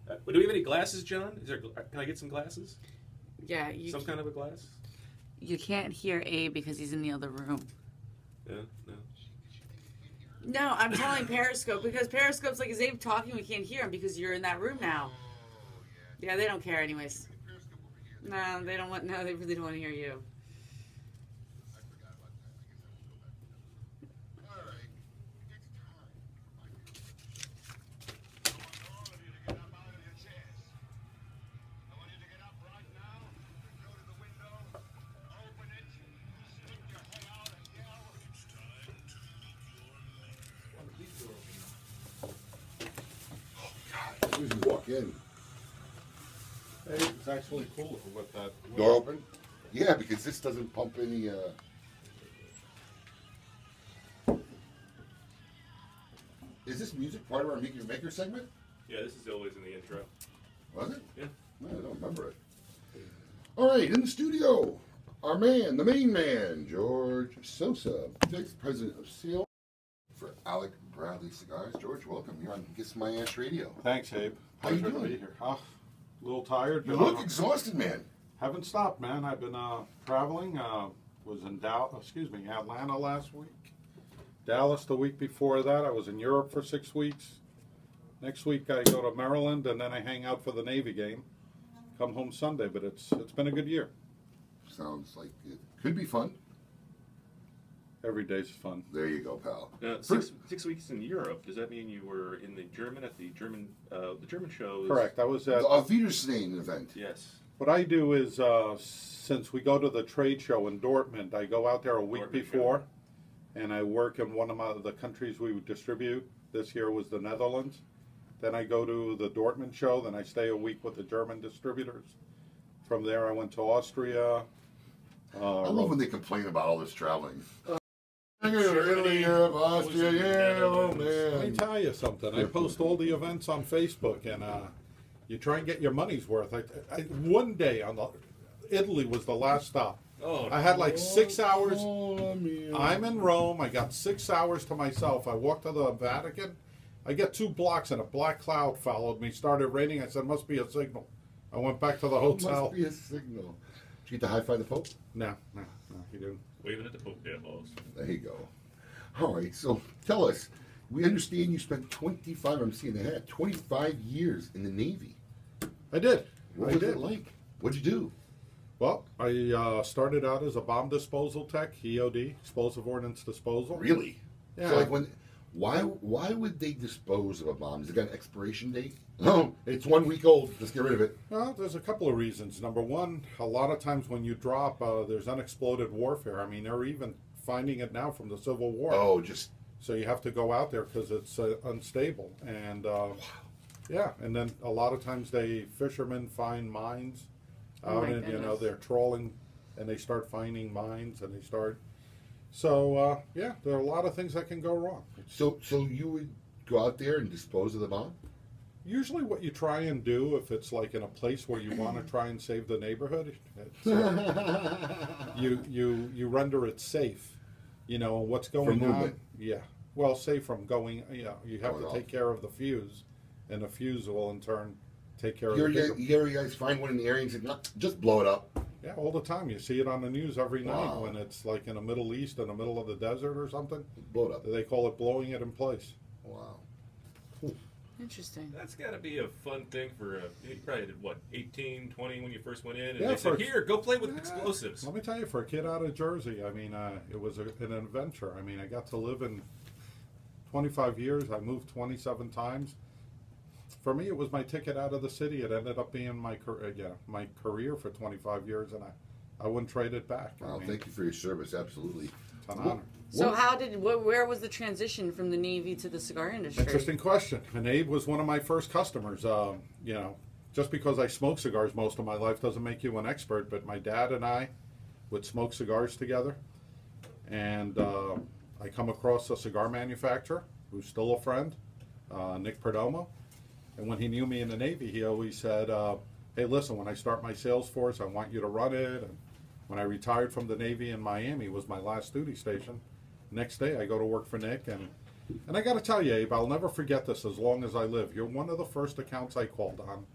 Do we have any glasses, John? Can I get some glasses? Yeah, Some kind of a glass? you can't hear Abe because he's in the other room. Yeah, no. No, I'm telling Periscope because Periscope's like, is Abe talking? We can't hear him because you're in that room now. Yeah, they don't care anyways. No, they don't want. No, they really don't want to hear you. As soon as you walk in. hey, it's actually cooler with that Door open? Yeah, because this doesn't pump any, Is this music part of our Meet Your Maker segment? Yeah, this is always in the intro. Was it? Yeah. No, I don't remember it. All right, in the studio, our man, the main man, George Sosa, Vice President of Sales for Alec Bradley Cigars. George, welcome. You're on Kiss My Ass Radio. Thanks, Abe. How you Pleasure to doing? be here. A little tired. You but look exhausted, man. haven't stopped, man. I've been traveling. Was in Atlanta last week. Dallas the week before that. I was in Europe for 6 weeks. Next week I go to Maryland, and then I hang out for the Navy game. Come home Sunday, but it's been a good year. Sounds like it could be fun. Every day's fun. There you go, pal. Six weeks in Europe. Does that mean you were in the German shows? Correct. I was at The Wiedersehen event. Yes. What I do is, since we go to the trade show in Dortmund, I go out there a week before, and I work in one of the countries we would distribute. This year was the Netherlands. Then I go to the Dortmund show. Then I stay a week with the German distributors. From there, I went to Austria. I love when they complain about all this traveling. Germany, Europe, Austria, yeah, oh Let me man. tell you something. I post all the events on Facebook, and you try and get your money's worth. One day Italy was the last stop. Oh, I had like 6 hours. Oh, man. I'm in Rome. I got 6 hours to myself. I walked to the Vatican. I get 2 blocks, and a black cloud followed me. Started raining. I said, "Must be a signal." I went back to the hotel. Must be a signal. Did you get to high-five the Pope? No, he didn't. waving at the Pope there, boss. There you go. All right, so tell us. We understand you spent 25, I'm seeing ahead, 25 years in the Navy. I did. What was it like? What'd you do? Well, I started out as a bomb disposal tech, EOD, explosive ordnance disposal. Really? Yeah. So like why would they dispose of a bomb? Has it got an expiration date? No, it's 1 week old. Let's get rid of it. Well, there's a couple of reasons. Number one, a lot of times when you drop, there's unexploded warfare. I mean, they're even finding it now from the Civil War. Oh, just... So you have to go out there because it's unstable. And, yeah, and then a lot of times fishermen find mines out and, you know, they're trawling and they start finding mines and they start... So, yeah, there are a lot of things that can go wrong. So you would go out there and dispose of the bomb? Usually what you try and do, if it's like in a place where you want to try and save the neighborhood, you render it safe. You know, what's going on. Yeah. Well, safe from going, you know, you have to take care of the fuse, and the fuse will in turn take care of the bigger. You guys find one in the area and say, "No, just blow it up." Yeah, all the time. You see it on the news every night when it's like in the Middle East, in the middle of the desert or something. Blow it up. They call it blowing it in place. Wow. Interesting. That's got to be a fun thing for, you probably did, what, 18, 20 when you first went in? And Yeah, they said, here, go play with explosives. Let me tell you, for a kid out of Jersey, I mean, it was an adventure. I mean, I got to live in 25 years. I moved 27 times. For me, it was my ticket out of the city. It ended up being my career for 25 years, and I wouldn't trade it back. Wow, I mean, thank you for your service. Absolutely. it's an honor. So where was the transition from the Navy to the cigar industry? Interesting question. And Abe was one of my first customers. You know, just because I smoke cigars most of my life doesn't make you an expert, but my dad and I would smoke cigars together. And I come across a cigar manufacturer who's still a friend, Nick Perdomo. And when he knew me in the Navy, he always said, hey, listen, when I start my sales force, I want you to run it. And when I retired from the Navy in Miami, was my last duty station. Next day, I go to work for Nick. And I got to tell you, Abe, I'll never forget this as long as I live. You're one of the first accounts I called on.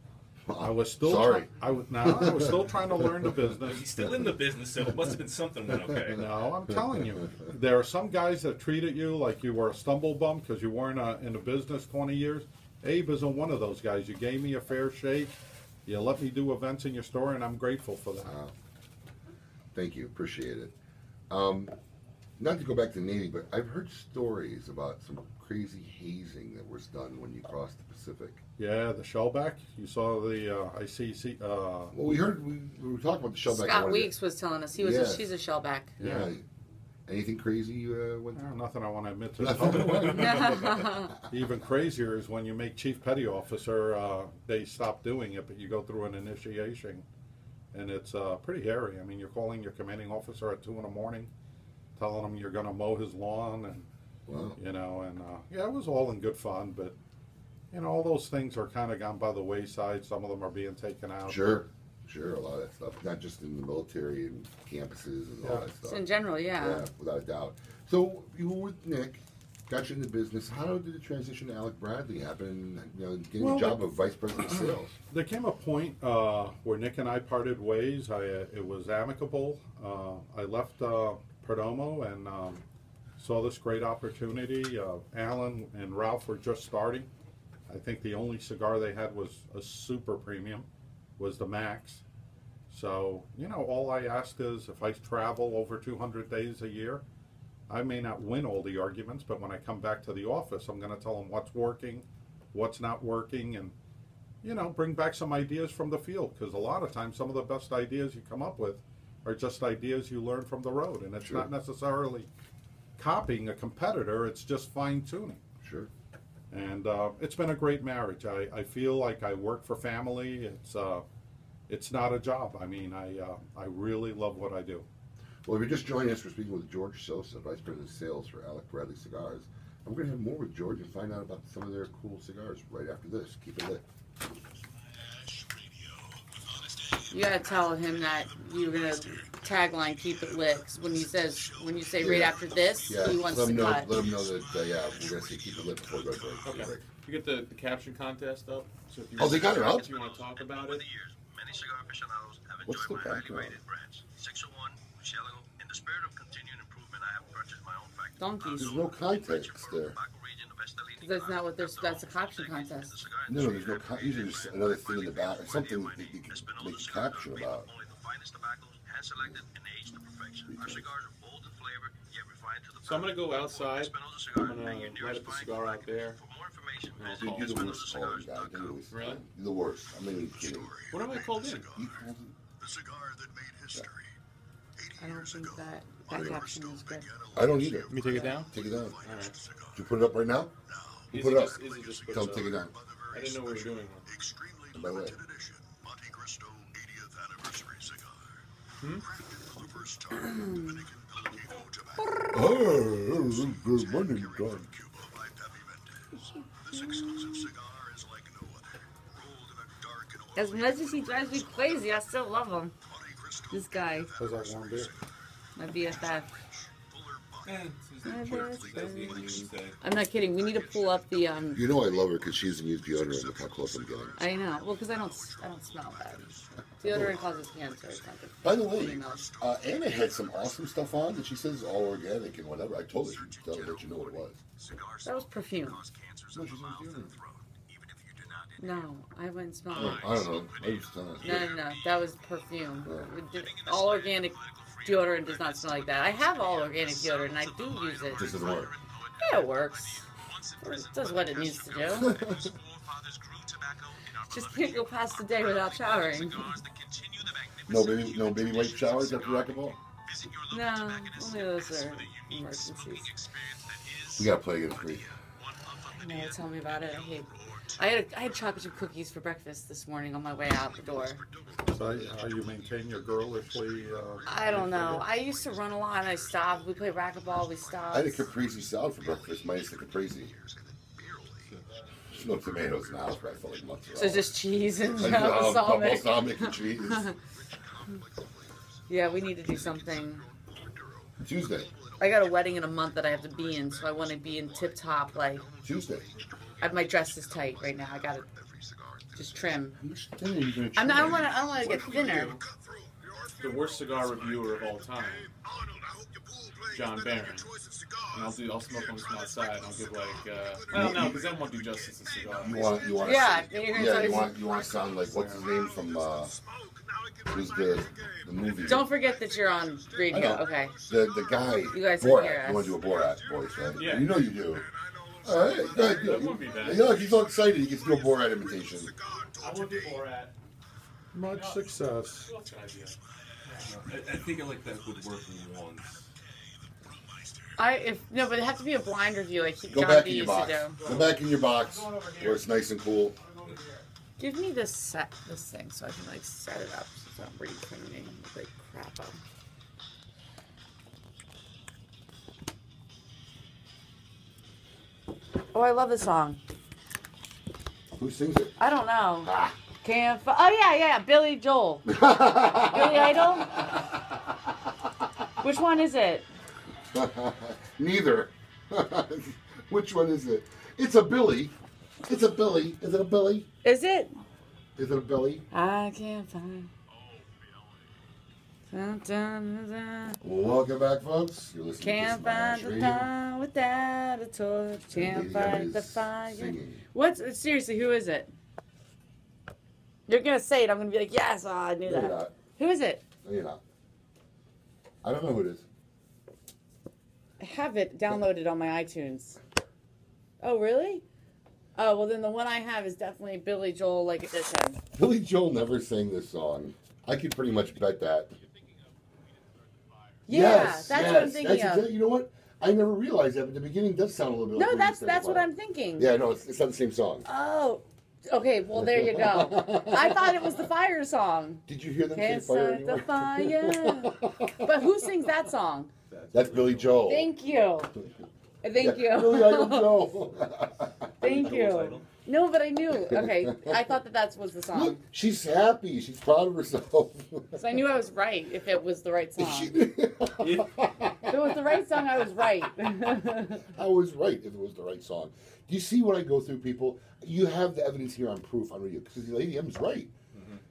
I was still I was still trying to learn the business. He's still in the business, so it must have been something went okay. No, I'm telling you. There are some guys that treated you like you were a stumble bum because you weren't in the business 20 years. Abe isn't one of those guys. You gave me a fair shake. You let me do events in your store, and I'm grateful for that. Thank you. Appreciate it. Not to go back to the Navy, but I've heard stories about some crazy hazing that was done when you crossed the Pacific. Yeah, the shellback. You saw the ICC. Well, we were talking about the shellback. Scott Weeks was telling us she's a shellback. Yeah. Anything crazy you went through? Nothing I want to admit to the public. Even crazier is when you make Chief Petty Officer, they stop doing it, but you go through an initiation, and it's pretty hairy. I mean, you're calling your commanding officer at 2 in the morning, telling him you're going to mow his lawn, and you know, and yeah, it was all in good fun, but you know, all those things are kind of gone by the wayside. Some of them are being taken out. Sure, a lot of that stuff, not just in the military and campuses and all that stuff. So in general, yeah. Yeah, without a doubt. So you were with Nick. got you in the business. How did the transition to Alec Bradley happen? You know, getting Well, the job of vice president of sales. There came a point where Nick and I parted ways. It was amicable. I left Perdomo and saw this great opportunity. Alan and Ralph were just starting. I think the only cigar they had was a super premium, was the Max. So, you know, all I asked is if I travel over 200 days a year, I may not win all the arguments, but when I come back to the office, I'm going to tell them what's working, what's not working, and, you know, bring back some ideas from the field. Because a lot of times, some of the best ideas you come up with are just ideas you learn from the road. And it's Sure. not necessarily copying a competitor, it's just fine-tuning. Sure. And it's been a great marriage. I feel like I work for family. It's not a job. I mean, I really love what I do. Well, if you're just joining us, we're speaking with George Sosa, Vice President of Sales for Alec Bradley Cigars. And we're going to have more with George and find out about some of their cool cigars right after this. Keep it lit. You gotta tell him that you're gonna tagline "Keep it lit." 'Cause when you say right after this, Yeah, he wants let to them know, cut. let them know that, yeah, we're going to say keep it lit before we go to break. Okay. Break. You get the caption contest up. So if you Oh, they got it up? If you want to talk about it. Many cigar aficionados have What's enjoyed the my highly background? rated brands. 601, Murcielago. In the spirit of continuing improvement, I have purchased my own factory. Donkeys. There's no context there. That's not what there's. That's a caption contest. No, there's no usually there's another thing in the back, something that you can make a caption about. Only the finest tobaccos, hand selected and aged to perfection. Our cigars are bold in flavor, yet refined to the So I'm gonna go outside. I'm gonna light up the cigar out there. For more information, and I'll Dude, call. you're the worst calling guy. You're Really? the worst. I'm not even kidding. What am I called in? You called him? the cigar that made history. I don't think that caption is good. I don't either. Let me take it down. Take it down. All right. Did you put it up right now? You put it up. Tell him take it down. I didn't know we were doing one. Extremely By the way. limited edition Monte Cristo 80th anniversary cigar. Hmm? For the first time, Dominican Pellegrino tobacco. Oh, good morning, From Don. Cuba by Pappy Mendez. This exclusive cigar is like no other. Rolled in a dark and As oily much as he drives me crazy, I still love him. Monte Cristo This guy, How's that warm beer? my BFF. Yeah, My best that's the English say. I'm not kidding. We need to pull up the You know I love her because she doesn't use deodorant. Look how close I'm getting. I know. Well, because I don't smell bad. Deodorant causes cancer. It's not good. By the way, Females. Anna had some awesome stuff on that she says is all organic and whatever. I told her she'd tell her let you know what it was. That was perfume. No, she's not deodorant. No, I wouldn't smell Oh, it. I don't know. I was telling her. No. That was perfume. All organic deodorant does not smell like that. I have all organic deodorant and I do use it. This doesn't work. Yeah, it works. It does what it needs to do. Just can't go past the day without showering. No baby wipe showers after racquetball. No, only those are emergencies. We gotta play against Greece. No, tell me about it. I had chocolate chip cookies for breakfast this morning on my way out the door. So how you maintain your girlishly? I don't know. I used to run a lot. I stopped. We played racquetball. We I stopped. had a caprese salad for breakfast, minus the caprese. Smoked tomatoes now, but I felt like mozzarella. So it's just cheese and balsamic balsamic. and cheese. Yeah, we need to do something. Tuesday. I got a wedding in a month that I have to be in, so I want to be in tip top. Like, Tuesday. my dress is tight right now. I gotta just trim. How much thinner are you gonna I don't try? want to get thinner. The worst cigar reviewer of all time, John Barron. And I'll smoke on from outside. I'll give well, no, because then won't do justice to cigar. You want Yeah, you're gonna tell me- you want to sound like what's his name from who's the movie? Don't forget that you're on I radio. know. Okay. The guy. You guys can Borat. hear us. You want to do a Borat voice, right? Yeah. You know you do. All right, go ahead. That won't be bad. You know, he's all excited. He gets to do a Borat imitation. I will do Borat. Much success. I think I like that would work once. But it'd have to be a blind review like Go John back B in your used to box. do. Go back in your box where it's nice and cool. Give me this thing so I can like set it up so it's not reading from me like crap up. Oh, I love this song. Who sings it? I don't know. Ah. Oh yeah, Billy Joel. Billy Idol. Which one is it? Neither. Which one is it? It's a Billy. It's a Billy. Is it a Billy? Is it? Is it a Billy? I can't find. Dun, dun, dun, dun. Welcome back, folks. You're listening Can't to find Smash the Radio. fire without a torch. Can't Lady fight is the fire. singing. What's seriously? Who is it? You're gonna say it. I'm gonna be like, yes, oh, I knew No, you're that. not. Who is it? No, you're not. I don't know who it is. I have it downloaded on my iTunes. Oh, really? Oh, well, then the one I have is definitely Billy Joel, like edition. Billy Joel never sang this song. I could pretty much bet that. Yeah, Yes, that's yes, what I'm thinking that's of. Exactly, you know what? I never realized that, but the beginning does sound a little bit. No, like that's what I'm thinking. Yeah, no, it's not the same song. Oh, okay. Well, there you go. I thought it was the fire song. Did you hear them Can't say fire? start the fire. But who sings that song? That's Billy Joel. Thank you. Thank you. Billy Joel. Thank Joel's you. idol. No, but I knew. Okay, I thought that was the Look, song. she's happy. She's proud of herself. So I knew I was right if it was the right song. She- If it was the right song, I was right. I was right if it was the right song. Do you see what I go through, people? You have the evidence here on proof on radio because the Lady M's right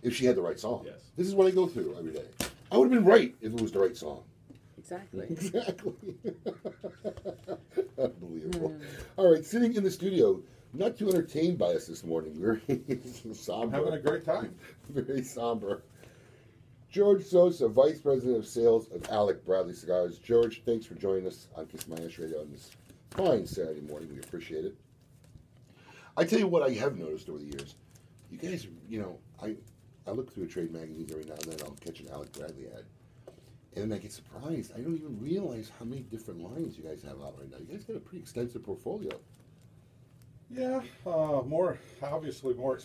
if she had the right song. Yes. This is what I go through every day. I would have been right if it was the right song. Exactly. Exactly. Unbelievable. All right, sitting in the studio, not too entertained by us this morning. Very I'm somber. having a great time. Very somber. George Sosa, Vice President of Sales of Alec Bradley Cigars. George, thanks for joining us on Kiss My Ash Radio on this fine Saturday morning. We appreciate it. I tell you what I have noticed over the years. You guys, you know, I look through a trade magazine every now and then. I'll catch an Alec Bradley ad. And then I get surprised. I don't even realize how many different lines you guys have out right now. You guys got a pretty extensive portfolio. Yeah, obviously more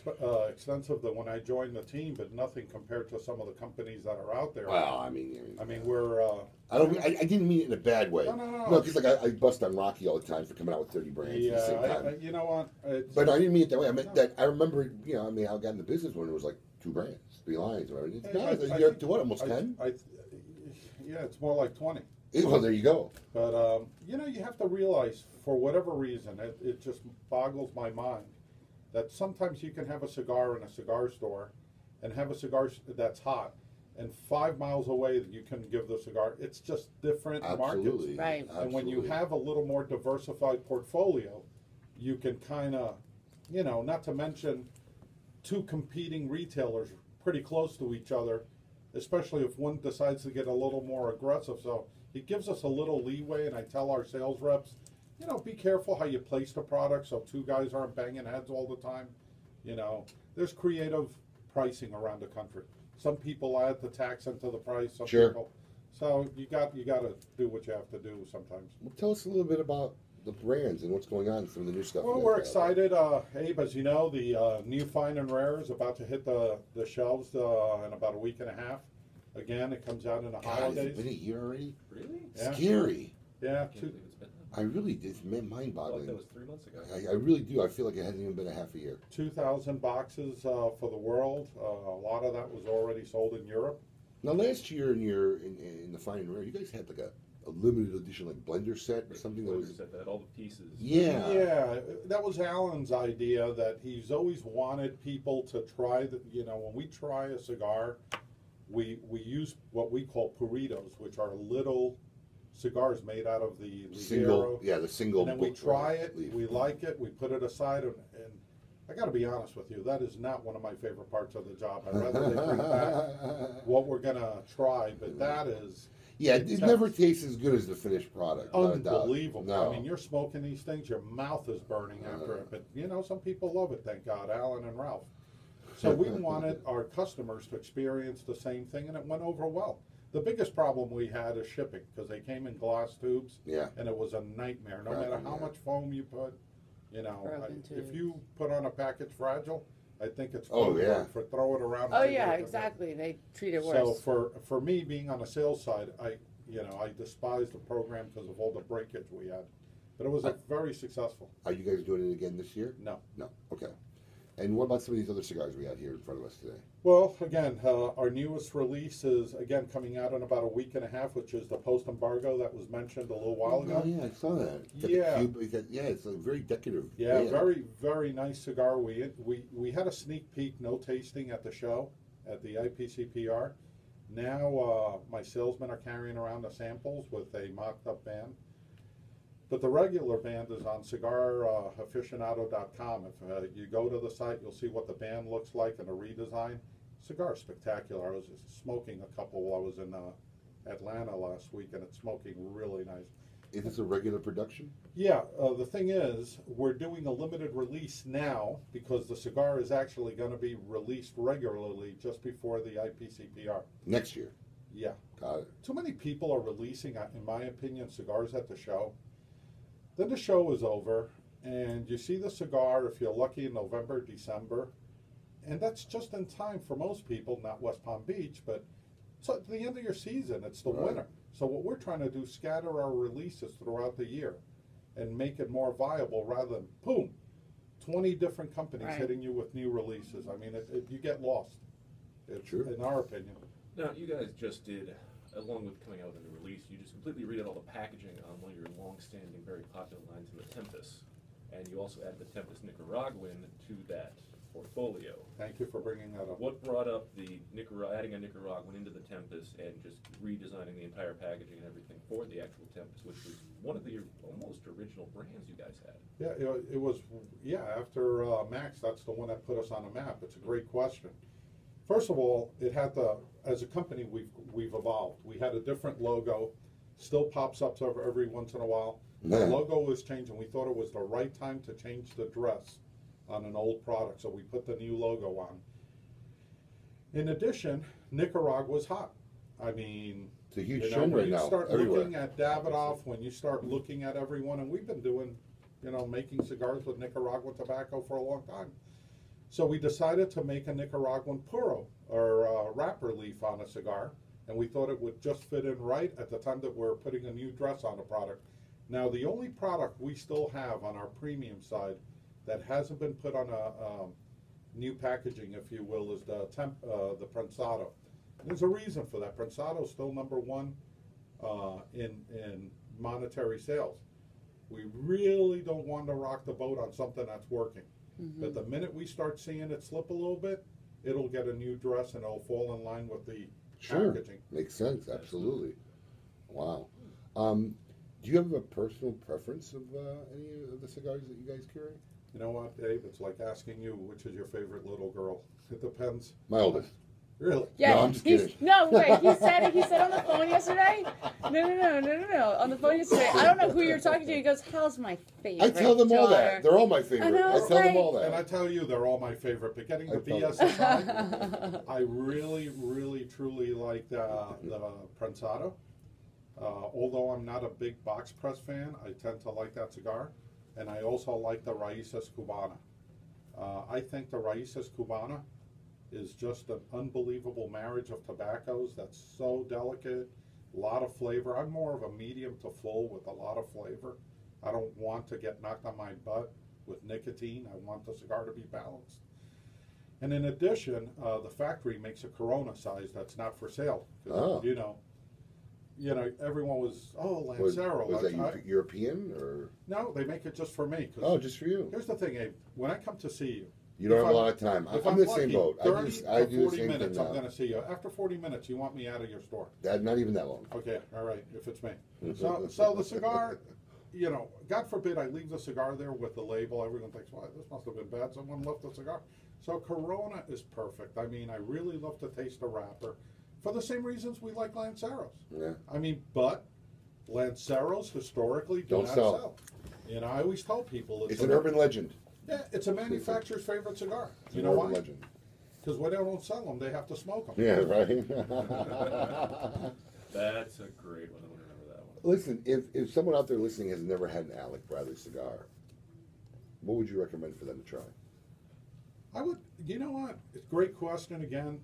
extensive than when I joined the team, but nothing compared to some of the companies that are out there. Well, I mean, we're. I didn't mean it in a bad way. No. No, because like I bust on Rocky all the time for coming out with 30 brands at the same time. you know what? But I didn't mean it that way. I meant that I remember, you know, I mean, I got in the business when it was like 2 brands, 3 lines, or whatever. You're up to what, almost 10? Yeah, it's more like 20. Well, there you go. But, you know, you have to realize, for whatever reason, it just boggles my mind that sometimes you can have a cigar in a cigar store and have a cigar that's hot, and 5 miles away you can give the cigar. It's just different Absolutely. markets. Right. Absolutely. And when you have a little more diversified portfolio, you can kind of, you know, not to mention 2 competing retailers pretty close to each other, especially if one decides to get a little more aggressive. So it gives us a little leeway, and I tell our sales reps, you know, be careful how you place the product so 2 guys aren't banging heads all the time. You know, there's creative pricing around the country. Some people add the tax into the price. Some Sure. people. So you got to do what you have to do sometimes. Well, tell us a little bit about the brands and what's going on, some of the new stuff. Well, you we're guys got. excited. Abe, as you know, the new Fine and Rare is about to hit the shelves in about a week and a half. Again, it comes out in the God, has holidays. it been a year already? Really? Yeah. Scary. Yeah, Can't believe it's been that I really, it's I thought mind-boggling. that was 3 months ago. I really do. I feel like it hasn't even been a half a year. 2,000 boxes for the world. A lot of that was already sold in Europe. Now, last year in the Fine and Rare, you guys had like a limited edition like blender set or something that Like was. you said, that all the pieces. Yeah. Yeah, that was Alan's idea, that he's always wanted people to try the, you know, when we try a cigar, we use what we call puritos, which are little cigars made out of the Single, Ligero. yeah, the single. And then we book try it, leaf. we like it, we put it aside, and I got to be honest with you, that is not one of my favorite parts of the job. I'd rather they bring back what we're going to try, but that is Yeah, it never tastes as good as the finished product. without a doubt. unbelievable. No. I mean, you're smoking these things, your mouth is burning after it, but you know, some people love it, thank God, Alan and Ralph. So we wanted our customers to experience the same thing, and it went over well. The biggest problem we had is shipping, because they came in glass tubes, Yeah. and it was a nightmare. No matter how much foam you put, you know, Broken if tubes. you put on a package fragile, I think it's Oh, good yeah. for throw it around. Oh and yeah, take it. exactly. They treat it So worse. for me being on the sales side, I despise the program because of all the breakage we had, but it was very successful. Are you guys doing it again this year? No, No. Okay. And what about some of these other cigars we had here in front of us today? Well, again, our newest release is, again, coming out in about a week and a half, which is the post-embargo that was mentioned a little while ago. Oh, yeah, I saw that. Yeah. It's a very decorative. Yeah, band. very, very nice cigar. We had a sneak peek, no tasting at the show, at the IPCPR. Now my salesmen are carrying around the samples with a mocked-up band. But the regular band is on cigaraficionado.com. If you go to the site, you'll see what the band looks like and a redesign. Cigar's spectacular. I was smoking a couple while I was in Atlanta last week, and it's smoking really nice. Is this a regular production? Yeah, the thing is, we're doing a limited release now because the cigar is actually going to be released regularly just before the IPCPR. Next year. Yeah. Got it. Too many people are releasing, in my opinion, cigars at the show. Then the show is over, and you see the cigar, if you're lucky, in November, December. And that's just in time for most people, not West Palm Beach, but it's at the end of your season. It's the winter. So what we're trying to do is scatter our releases throughout the year and make it more viable rather than, boom, 20 different companies hitting you with new releases. I mean, you get lost, in our opinion. Now, you guys just did, along with coming out with a new release, you just completely redid all the packaging on one of your long-standing, very popular lines in the Tempest. And you also added the Tempest Nicaraguan to that portfolio. Thank you for bringing that up. What brought up the adding a Nicaraguan into the Tempest and just redesigning the entire packaging and everything for the actual Tempest, which was one of the almost original brands you guys had? Yeah, it was, after Max, that's the one that put us on the map. It's a great question. First of all, it had as a company, we've evolved. We had a different logo, still pops up every once in a while. Yeah. The logo was changing. We thought it was the right time to change the dress on an old product, so we put the new logo on. In addition, Nicaragua's hot. I mean, it's a huge trend right now. When you start everywhere. looking at Davidoff, when you start looking at everyone, and we've been doing, making cigars with Nicaraguan tobacco for a long time. So we decided to make a Nicaraguan puro, or wrapper leaf on a cigar, and we thought it would just fit in right at the time that we're putting a new dress on the product. Now, the only product we still have on our premium side that hasn't been put on a new packaging, if you will, is the Prensado. And there's a reason for that. Prensado is still #1 in monetary sales. We really don't want to rock the boat on something that's working. But the minute we start seeing it slip a little bit, it'll get a new dress and it'll fall in line with the packaging. Makes sense, absolutely. Wow. Do you have a personal preference of any of the cigars that you guys carry? You know what, Dave? It's like asking you, which is your favorite little girl? It depends. My oldest. Really? Yeah, No, I'm just kidding. No, wait, he said on the phone yesterday. No. On the phone yesterday, I don't know who you're talking to. He goes, "How's my favorite?" I tell them all daughter?" that. They're all my favorite. I know, I tell them all that. And I tell you, they're all my favorite. But getting the I tell BS aside, I really, really, truly like the Prensado. Although I'm not a big box press fan, I tend to like that cigar. And I also like the Raíces Cubana. I think the Raíces Cubana is just an unbelievable marriage of tobaccos that's so delicate, a lot of flavor. I'm more of a medium to full with a lot of flavor. I don't want to get knocked on my butt with nicotine. I want the cigar to be balanced. And in addition, the factory makes a Corona size that's not for sale. Oh. Everyone was, Lancero. Was that European or? No, they make it just for me. Oh, just for you. Here's the thing, Abe. When I come to see you, You don't have a lot of time. I'm the same boat. I 30 do to the 40 same minutes, thing I'm now. going to see you. After 40 minutes, you want me out of your store. Not even that long. Okay, all right, if it's me. So the cigar, God forbid I leave the cigar there with the label. Everyone thinks, well, this must have been bad. Someone left the cigar. So Corona is perfect. I mean, I really love to taste the wrapper for the same reasons we like Lanceros. Yeah. I mean, but Lanceros historically do Don't not sell. I always tell people It's an urban legend. Yeah, it's a manufacturer's favorite cigar. It's You an know urban why? legend. Because when they don't sell them, they have to smoke them. Yeah, right. That's a great one. I want to remember that one. Listen, if someone out there listening has never had an Alec Bradley cigar, what would you recommend for them to try? I would, you know what? It's a great question again.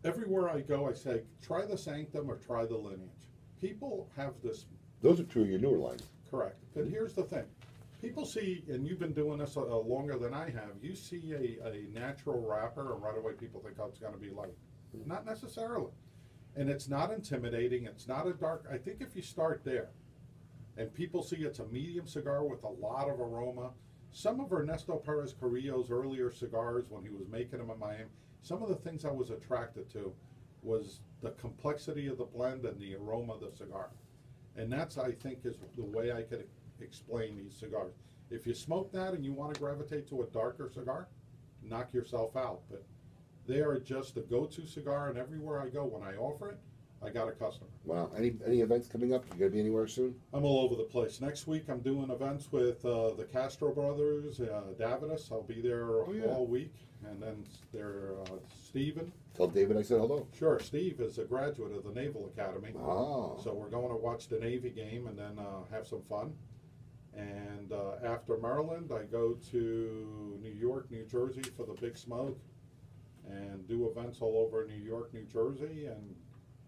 Everywhere I go, I say, try the Sanctum or try the Lineage. People have this, Those are two of your newer lines. correct. But here's the thing. People see, and you've been doing this longer than I have, you see a natural wrapper, and right away people think, oh, it's going to be light. Not necessarily. And it's not intimidating. It's not a dark. I think if you start there, and people see it's a medium cigar with a lot of aroma, some of Ernesto Perez Carrillo's earlier cigars when he was making them in Miami, some of the things I was attracted to was the complexity of the blend and the aroma of the cigar. And that's, I think, is the way I could explain these cigars. If you smoke that and you want to gravitate to a darker cigar, knock yourself out. But they are just the go-to cigar, and everywhere I go, when I offer it, I got a customer. Wow. Any events coming up? You gonna be anywhere soon? I'm all over the place. Next week, I'm doing events with the Castro brothers, Davidas. I'll be there all week. And then Steven. Tell David I said hello. Sure. Steve is a graduate of the Naval Academy. Oh. So we're going to watch the Navy game and then have some fun. And after Maryland, I go to New York, New Jersey for the Big Smoke and do events all over New York, New Jersey, and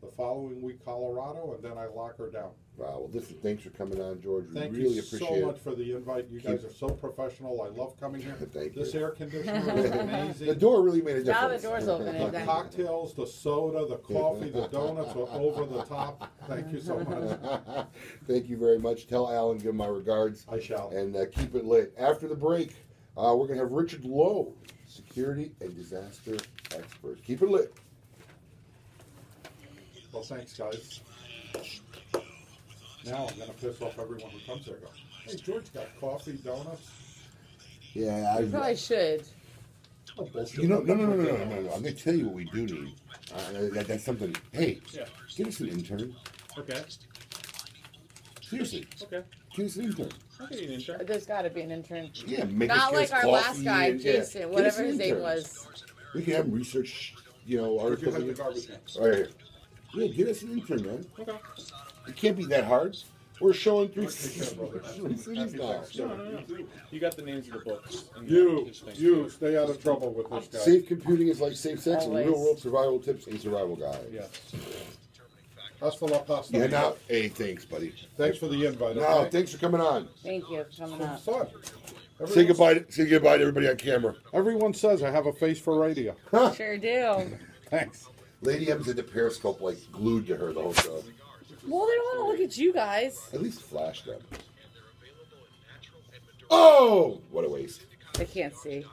the following week, Colorado, and then I lock her down. Wow. Well, listen, thanks for coming on, George. We Thank really you appreciate so much it. for the invite. You guys are so professional. I love coming here. Thank This you. air conditioner is amazing. The door really made a Now difference. the door's open. The cocktails, the soda, the coffee, the donuts are over the top. Thank you so much. Thank you very much. Tell Alan, give him my regards. I shall. And keep it lit. After the break, we're going to have Richard Lowe, security and disaster expert. Keep it lit. Well, thanks, guys. Now I'm going to piss off everyone who comes here. Go, hey, George got coffee, donuts. Yeah, You probably should. Oh, bullshit. You know, no. I'm going to tell you what we do need. That's something. Hey, Yeah. get us an intern. Okay. Seriously, Okay. get us an intern. Okay, an intern. There's got to be an intern. Yeah, make Not us like our coffee last guy, and, Jason, get us whatever an his name intern. was. We can have him research, Where'd articles. you have the garbage cans? Right here. Yeah, get us an intern, man. Okay. It can't be that hard. We're showing three Take care, brother. cities now. No. You got the names of the books. and You his things. stay out of trouble with this guy. Safe computing is like safe sex and Always. real world survival tips and survival guides. Yes. Hasta la pasta. Yeah, now, hey, thanks, buddy. Thanks for the invite. No, okay? thanks for coming on. Thank you for coming up. Fun. Say goodbye. Say goodbye to everybody on camera. Everyone says I have a face for radio. Sure do. Thanks. Lady M's had the Periscope like glued to her the whole show. Well, they don't want to look at you guys. At least flash them. Oh, what a waste. They can't see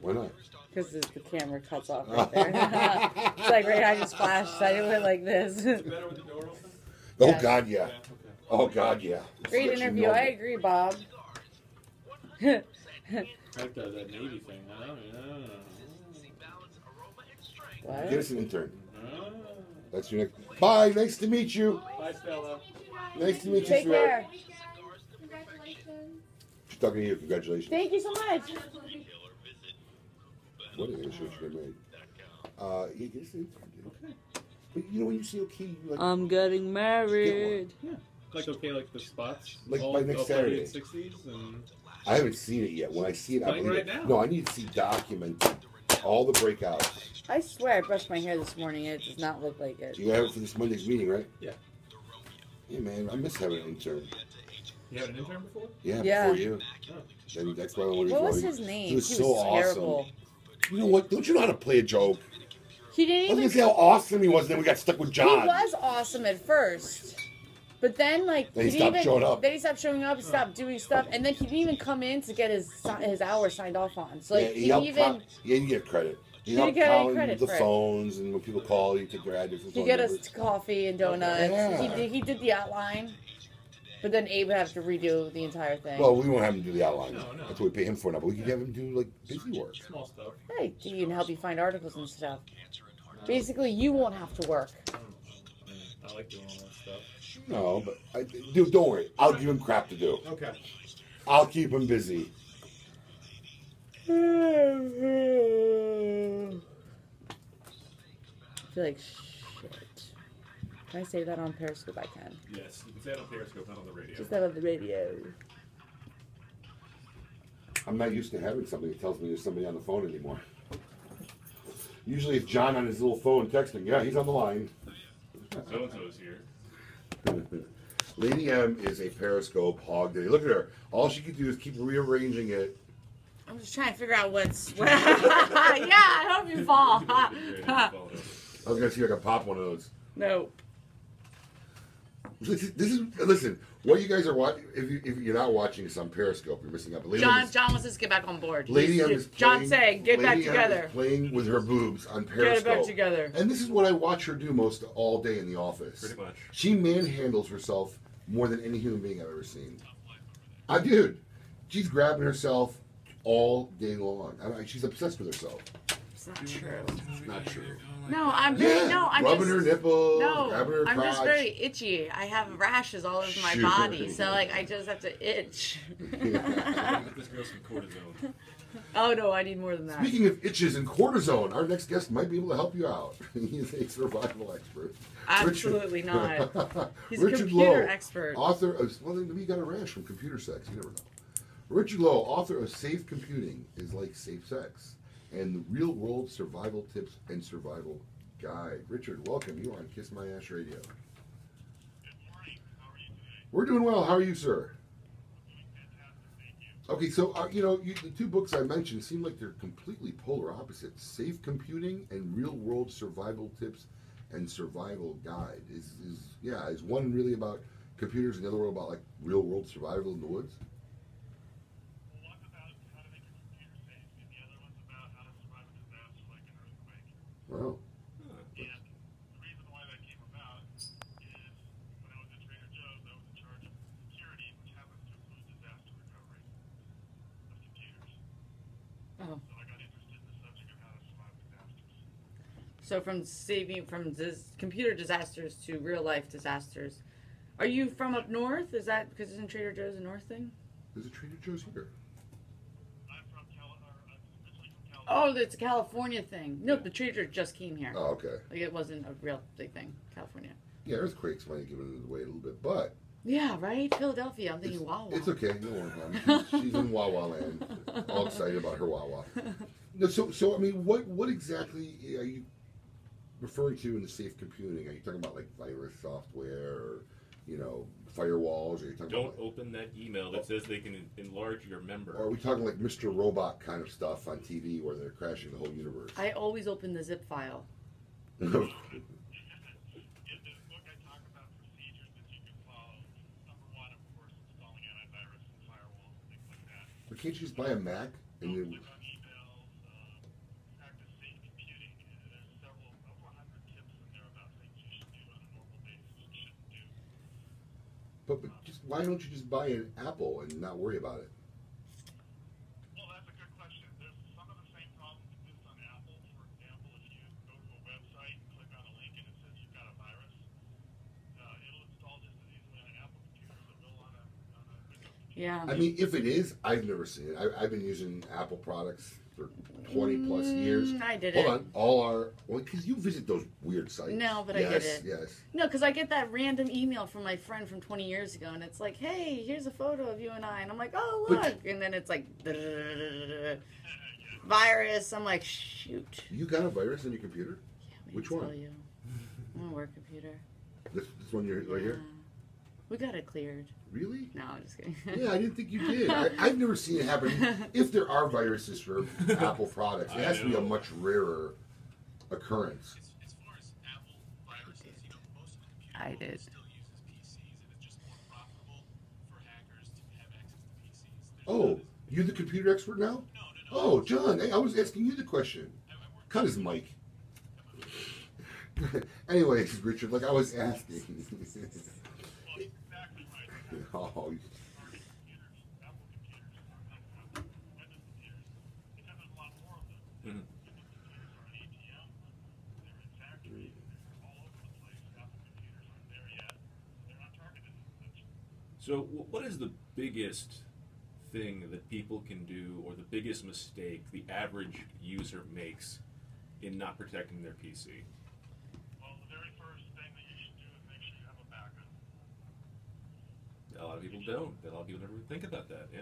Why not? because the camera cuts off right there. It's like right, I just flashed. I went like this. Better with the door open? Oh Yes. God, yeah. Oh God, yeah. Great Let you interview. know. I agree, Bob. Like that Navy thing. Huh? What? Get us an intern. Yeah. That's your next. Bye. Nice to meet you. Bye, Stella. Nice to meet you, Take sweetheart. care. Congratulations. She's talking to you. Congratulations. Thank you so much. What is this? What you made? Yeah, get us an intern, dude. But you know when you see okay, like I'm getting married. Yeah. Like, okay, like the spots. Like all, by next all Saturday. 60s and... I haven't seen it yet. When I see it, I Playing believe right it. now. No, I need to see documented all the breakouts. I swear I brushed my hair this morning and it does not look like it. You have it for this Monday's meeting, right? Yeah. Yeah, man. I miss having an intern. You had an intern before? Yeah, Yeah. before you. Then that's why I wanted What to was his name? He was so terrible. awesome. You know what? Don't you know how to play a joke? He I didn't was even. gonna say how awesome he was, and then we got stuck with He John. was awesome at first, but then like Then he didn't stopped showing up. Then he stopped showing up. He stopped doing stuff, and then he didn't even come in to get his hour signed off on. So like Yeah, he he helped didn't even. yeah, you get credit. He didn't helped get any count credit the for it. phones, and when people call, you take their address and He phone get numbers. us coffee and donuts. Yeah. He did the outline, but then Abe would have to redo the entire thing. Well, we won't have him do the outline. No. That's what we pay him for now. But we can have him do like busy work. Small stuff. Hey, he can help you find articles and stuff. Basically, you won't have to work. I like doing all that stuff. No, but dude, don't worry. I'll give him crap to do. Okay. I'll keep him busy. I feel like shit. Can I say that on Periscope? I can. Yes, you can say it on Periscope, not on the radio. Just that on the radio. I'm not used to having somebody that tells me there's somebody on the phone anymore. Usually it's John on his little phone texting. Yeah, he's on the line. So-and-so's here. Lady M is a Periscope hog day. Look at her. All she can do is keep rearranging it. I'm just trying to figure out what's. Yeah, I hope you fall. I was gonna see if I could pop one of those. Nope. This is listen. What you guys are watching? If you're not watching this on Periscope, you're missing out. But John wants us to get back on board. Lady M is John saying, get back Lady M together. is playing with her boobs on Periscope. Get it back together. And this is what I watch her do most all day in the office. Pretty much. She manhandles herself more than any human being I've ever seen. Dude, she's grabbing herself all day long. She's obsessed with herself. It's not true. It's not true. No, I'm very, I'm rubbing just, her nipple, no, grabbing her I'm crotch. just very itchy. I have rashes all over my body, so like I just have to itch. Get this girl some cortisone. Oh no, I need more than that. Speaking of itches and cortisone, our next guest might be able to help you out. He's a survival expert. Absolutely not. He's a Richard computer Lowe, expert. author of, well, maybe he got a rash from computer sex. You never know. Richard Lowe, author of Safe Computing is Like Safe Sex and the Real World Survival Tips and Survival Guide. Richard, welcome. You are on Kiss My Ash Radio. Good morning. How are you today? We're doing well. How are you, sir? I'm doing fantastic. Thank you. Okay, so the two books I mentioned seem like they're completely polar opposites. Safe Computing and Real World Survival Tips and Survival Guide. Is one really about computers and the other one about like real world survival in the woods? Well, one's about how to make your computer safe, and the other one's about how to survive a disaster like an earthquake. Wow. And the reason why that came about is when I was at Trader Joe's, I was in charge of security, which happens to include disaster recovery of computers. Oh. So I got interested in the subject of how to survive disasters. So from computer disasters to real life disasters. Are you from up north? Is that because isn't Trader Joe's a north thing? There's a Trader Joe's here. I'm originally from California. Oh, it's a California thing. No, the Trader just came here. Oh, okay. Like it wasn't a real big thing, California. Yeah, earthquakes might have given it away a little bit, but Yeah, right? Philadelphia. I'm thinking Wawa. it's okay. No worries, Mom. She's in Wawa land, all excited about her Wawa. No, so I mean, what exactly are you referring to in the safe computing? Are you talking about like virus software, or firewalls? Or are you talking Don't about, open that email that says they can enlarge your member. or are we talking like Mr. Robot kind of stuff on TV where they're crashing the whole universe? I always open the zip file. In this book, I talk about procedures that you can follow. Number one, of course, installing antivirus and firewalls and things like that. But can't you just buy a Mac and Don't then? click on emails. Practice safe computing. There's over 100 tips in there about things you should do on a normal basis and shouldn't do. But just why don't you just buy an Apple and not worry about it? Well, that's a good question. There's some of the same problems exist on Apple. For example, if you go to a website and click on a link and it says you've got a virus, it'll install just as easily on an Apple computer as it will on a Windows computer. Yeah. I mean, if it is, I've never seen it. I've been using Apple products for 20 plus years. I did Hold it. on, because you visit those weird sites. No, but I get it. Yes. No, because I get that random email from my friend from 20 years ago, and it's like, hey, here's a photo of you and I. And I'm like, oh, look. And then it's like, virus. I'm like, shoot. You got a virus on your computer? Yeah, let me Which tell one? You. I'm a work computer. This one you're right here? We got it cleared. Really? No, I'm just kidding. Yeah, I didn't think you did. I've never seen it happen. If there are viruses for Apple products, it has to be a much rarer occurrence. As far as Apple viruses, most of the computer I did. still uses PCs, and it's just more profitable for hackers to have access to PCs. Oh, you're the computer expert now? No. Oh, John, hey, I was asking you the question. Cut his mic. Anyways, Richard, like I was asking. Well, exactly right. Oh, Apple computers, Windows computers, because there's a lot more of them. Mhm. Windows computers are an ATM, they're in factories, they're all over the place. Apple computers aren't there yet. They're not targeted as such. So, what is the biggest thing that people can do, or the biggest mistake the average user makes in not protecting their PC? Well, the very first thing that you should do is make sure you have a backup. A lot of people don't. A lot of people never think about that. Yeah.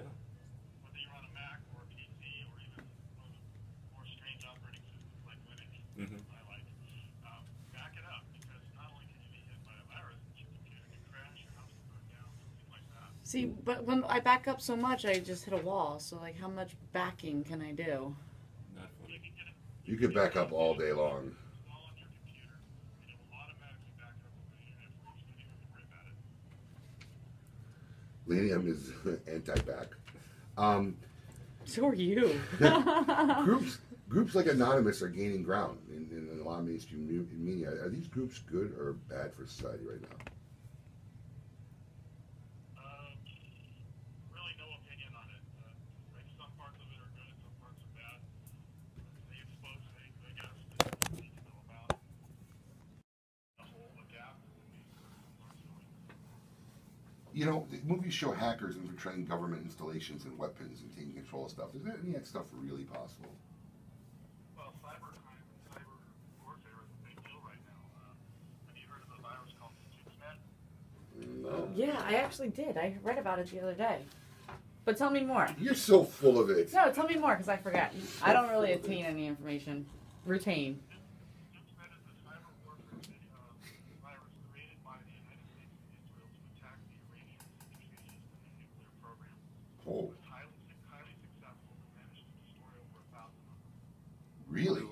Whether you're on a Mac or a PC or even one of the more strange operating systems like Linux, Mhm. I like, back it up, because not only can you be hit by a virus, but your computer can crash, your house can burn See, but when I back up so much, I just hit a wall. So, like, how much backing can I do? Not funny. You could back up all day long. Install on your computer, and it will automatically back up the internet for you, so you don't have to worry about it. Lanium is anti-back. So are you. Groups like Anonymous are gaining ground in a lot of mainstream media. Are these groups good or bad for society right now? Really no opinion on it. Like some parts of it are good, some parts are bad. They expose things, I guess, that you need to know about. The whole adapt to these You know, the movies show hackers infiltrating government installations and weapons and taking control of stuff. Is any of that stuff really possible? Well, cybercrime and cyber warfare is a big deal right now. Have you heard of a virus called Stuxnet? No. Yeah, I actually did. I read about it the other day. But tell me more. You're so full of it. No, tell me more, because I forgot. I don't really attain any information. Retain. Stuxnet is a cyber warfare virus created by the United States and Israel to attack the Iranians and Israelis in their nuclear program. Oh, It was highly successful and managed to destroy over 1,000 of them. really?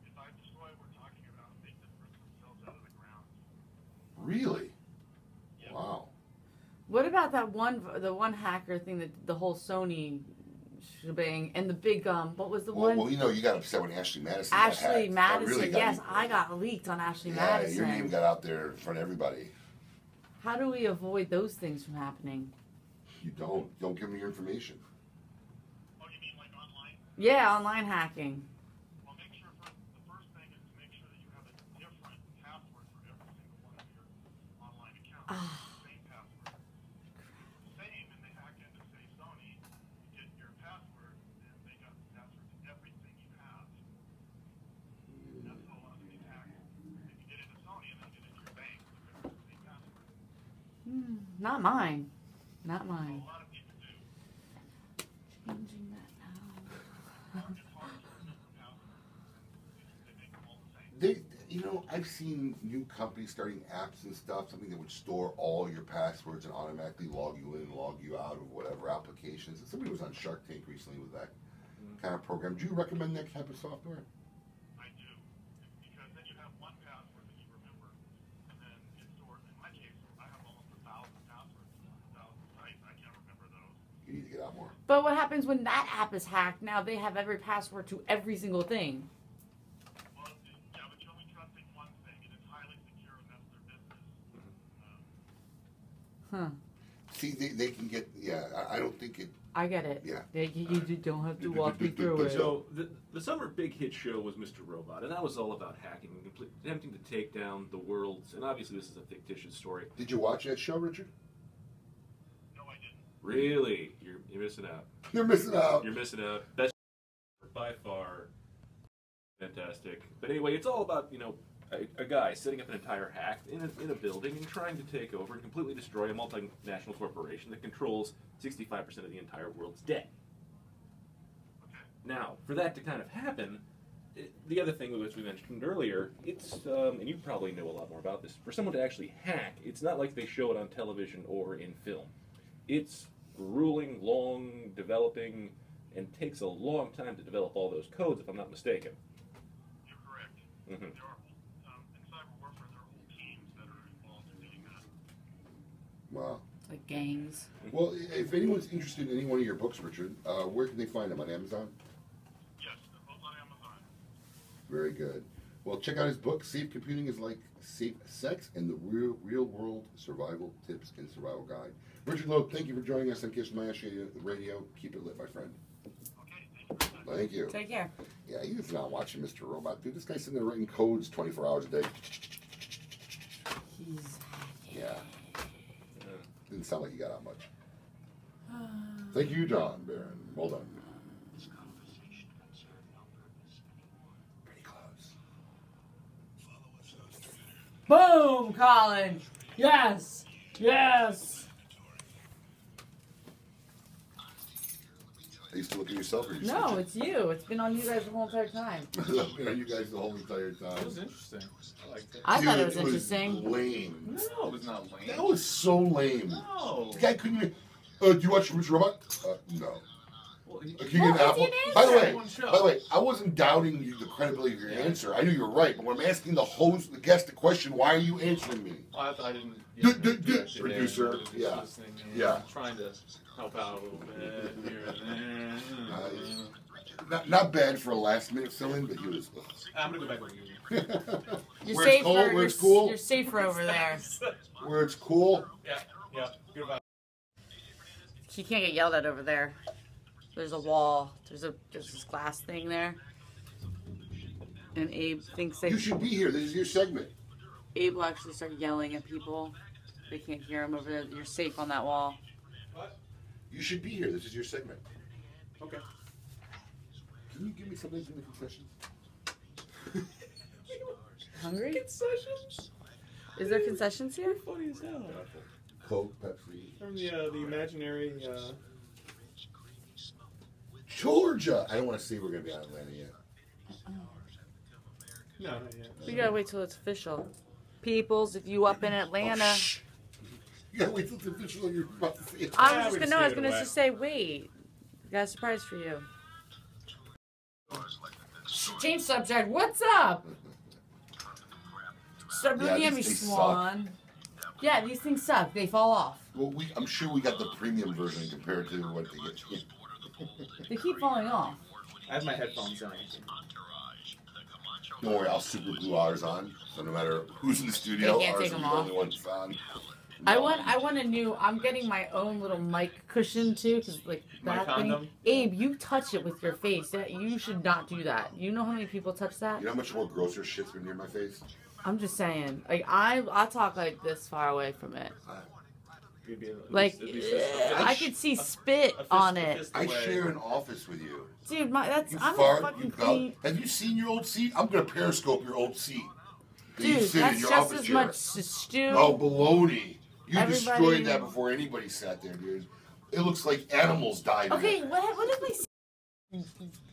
If I destroy what we're talking about, make them rip themselves out of the ground. Really? Yep. Wow. What about the one hacker thing, that the whole Sony shebang, and the big, what was the one? Well, you know, you got upset when Ashley Madison got Ashley hacked. That Madison. really got Yes, you. I got leaked on Ashley Yeah, Madison. your name got out there in front of everybody. How do we avoid those things from happening? You don't give me your information. Oh, you mean like online? Yeah, online hacking. Well, make sure the first thing is to make sure that you have a different password for every single one of your online accounts. Same password. Same, and they hack into, say, Sony, get your password, and they got the password to everything you have. That's how a lot of these hack. If you get into Sony and then get into your bank, they're the same password. Not mine. Not mine. A lot of people do. Changing that now. It's hard to remember passwords. They make them all the same. You know, I've seen new companies starting apps and stuff, something that would store all your passwords and automatically log you in, log you out of whatever applications. And somebody was on Shark Tank recently with that kind of program. Do you recommend that type of software? I do. Because then you have one password that you remember, and then it's stored. In my case, I have almost 1,000 passwords, 1,000 sites. I can't remember those. You need to get out more. But what happens when that app is hacked? Now they have every password to every single thing. Well, yeah, but you're only trusting one thing, and it's highly secure, and that's their business. Huh. See, they can get, I don't think it, I get it. Yeah. You don't have to walk me through it. So the summer big hit show was Mr. Robot, and that was all about hacking and attempting to take down the world's. And obviously, this is a fictitious story. did you watch that show, Richard? No, I didn't. Really, you're missing out. You're missing out. You're missing out. Best by far. Fantastic. But anyway, it's all about a guy setting up an entire hack in a building and trying to take over and completely destroy a multinational corporation that controls 65% of the entire world's debt. Now, for that to kind of happen, the other thing which we mentioned earlier, it's, and you probably know a lot more about this, for someone to actually hack, it's not like they show it on television or in film. It's grueling, long, developing, and takes a long time to develop all those codes, if I'm not mistaken. You're correct. Mm-hmm. There are, in cyber warfare, there are whole teams that are involved in doing that. Wow. Like gangs. Well, if anyone's interested in any one of your books, Richard, where can they find them? On Amazon? Yes, they're both on Amazon. Very good. Well, check out his book, Safe Computing is Like Safe Sex, and the Real World Survival Tips and Survival Guide. Richard Lowe, thank you for joining us on Kiss My Ash Radio. Keep it lit, my friend. Okay, thank you very much. Thank you. Take care. Yeah, he's not watching Mr. Robot. Dude, this guy's sitting there writing codes 24 hours a day. He's Yeah. Didn't sound like he got out much. Thank you, John Barron. Well done. Pretty close. Boom, Colin. Yes. Yes. I used to look at yourself or you No, it's you. It's been on you guys the whole entire time. It's been on you guys the whole entire That time. was interesting. I liked it. I thought it Dude, was interesting. lame. No, it was not lame. That was so lame. No. The guy couldn't even. Do you watch Rich Robot? No. Well, Can you get an What was apple? the By the way, Everyone show. by the way, I wasn't doubting you, the credibility of your answer. I knew you were right, but when I'm asking the host, the guest, the question, why are you answering me? I didn't. Producer, Just yeah. listening, Yeah. I'm trying to help out a little bit here and there. Not bad for a last minute fill-in, but he was. I'm gonna go back with you. You're Where it's cold, safer. where it's cool. You're safer over there. Where it's cool. Yeah. Goodbye. She can't get yelled at over there. There's a wall. There's this glass thing there. And Abe thinks that You should be here. This is your segment. Abe will actually start yelling at people. They can't hear him over there. You're safe on that wall. You should be here. This is your segment. Okay. Can you give me something from the concessions? Hungry? Concessions? Is there concessions here? Funny as hell. Coke, Pepsi. From the imaginary. Georgia. I don't want to say we're going to be on Atlanta yet. No, not yet. We gotta wait till it's official. Peoples, if you up in Atlanta. Oh, shh. You gotta wait till it's official. You're about to say it. I Yeah, was we just just gonna, gave it away. just say, wait. Got a surprise for you. Change subject. What's up? Stop Yeah, looking at me, these things Swan. Yeah, these things suck. They fall off. Well, I'm sure we got the premium version compared to what they get. They keep falling off. I have my headphones on. Don't worry, I'll super glue ours on. So no matter who's in the studio, They can't ours take is them the off. only one that's on. I want a new. I'm getting my own little mic cushion too, because like My that condom? thing. Abe, you touch it with your face. You should not do that. You know how many people touch that? You know how much more grosser shit's been near my face? I'm just saying. Like I talk like this far away from it. You'd be at Like least a I could see spit on it, I share an office with you. dude. That's You I'm fart, a fucking you clean. go. Have you seen your old seat? I'm gonna periscope your old seat. That you Dude, sit in that's your just office as chair. much stew. No, baloney. You Everybody- destroyed that before anybody sat there, dude. It looks like animals died. in Okay, it. what if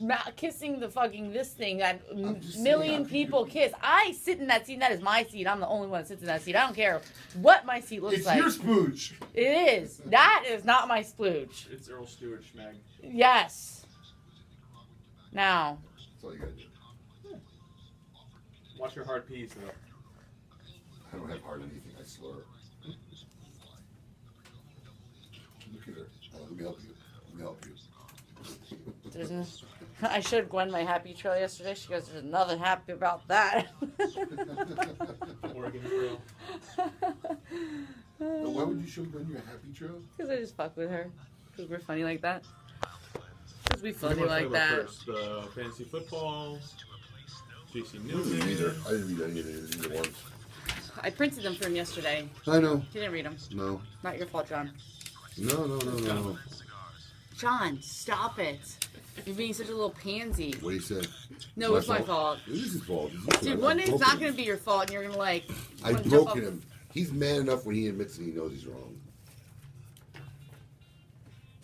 I kissing the fucking this thing that I'm just saying, million how people could kiss? I sit in that seat. That is my seat. I'm the only one that sits in that seat. I don't care what my seat looks It's like. your spooge. It is. That is not my splooge. It's Earl Stewart schmag. Yes. Now. That's all you gotta do. Watch your hard P's though. I don't have hard anything. I slur. Look at her. Let me help you. Let me help you. There's no, I showed Gwen my happy trail yesterday. She goes, "There's nothing happy about that." Oregon Trail. But why would you show Gwen your happy trail? Because I just fuck with her. Because we're funny like that. Because we What funny do you wanna like talk about that. First, fantasy football. JC I didn't News. read either. I didn't read any of the ones. I printed them for him yesterday. I know. You didn't read them. No. Not your fault, John. No. John, stop it. You're being such a little pansy. What do you say? No, it's my fault. It is his fault. Dude, one day it's not going to be your fault, and you're going to like. I've wanna jump broken up- him. He's man enough when he admits that he knows he's wrong.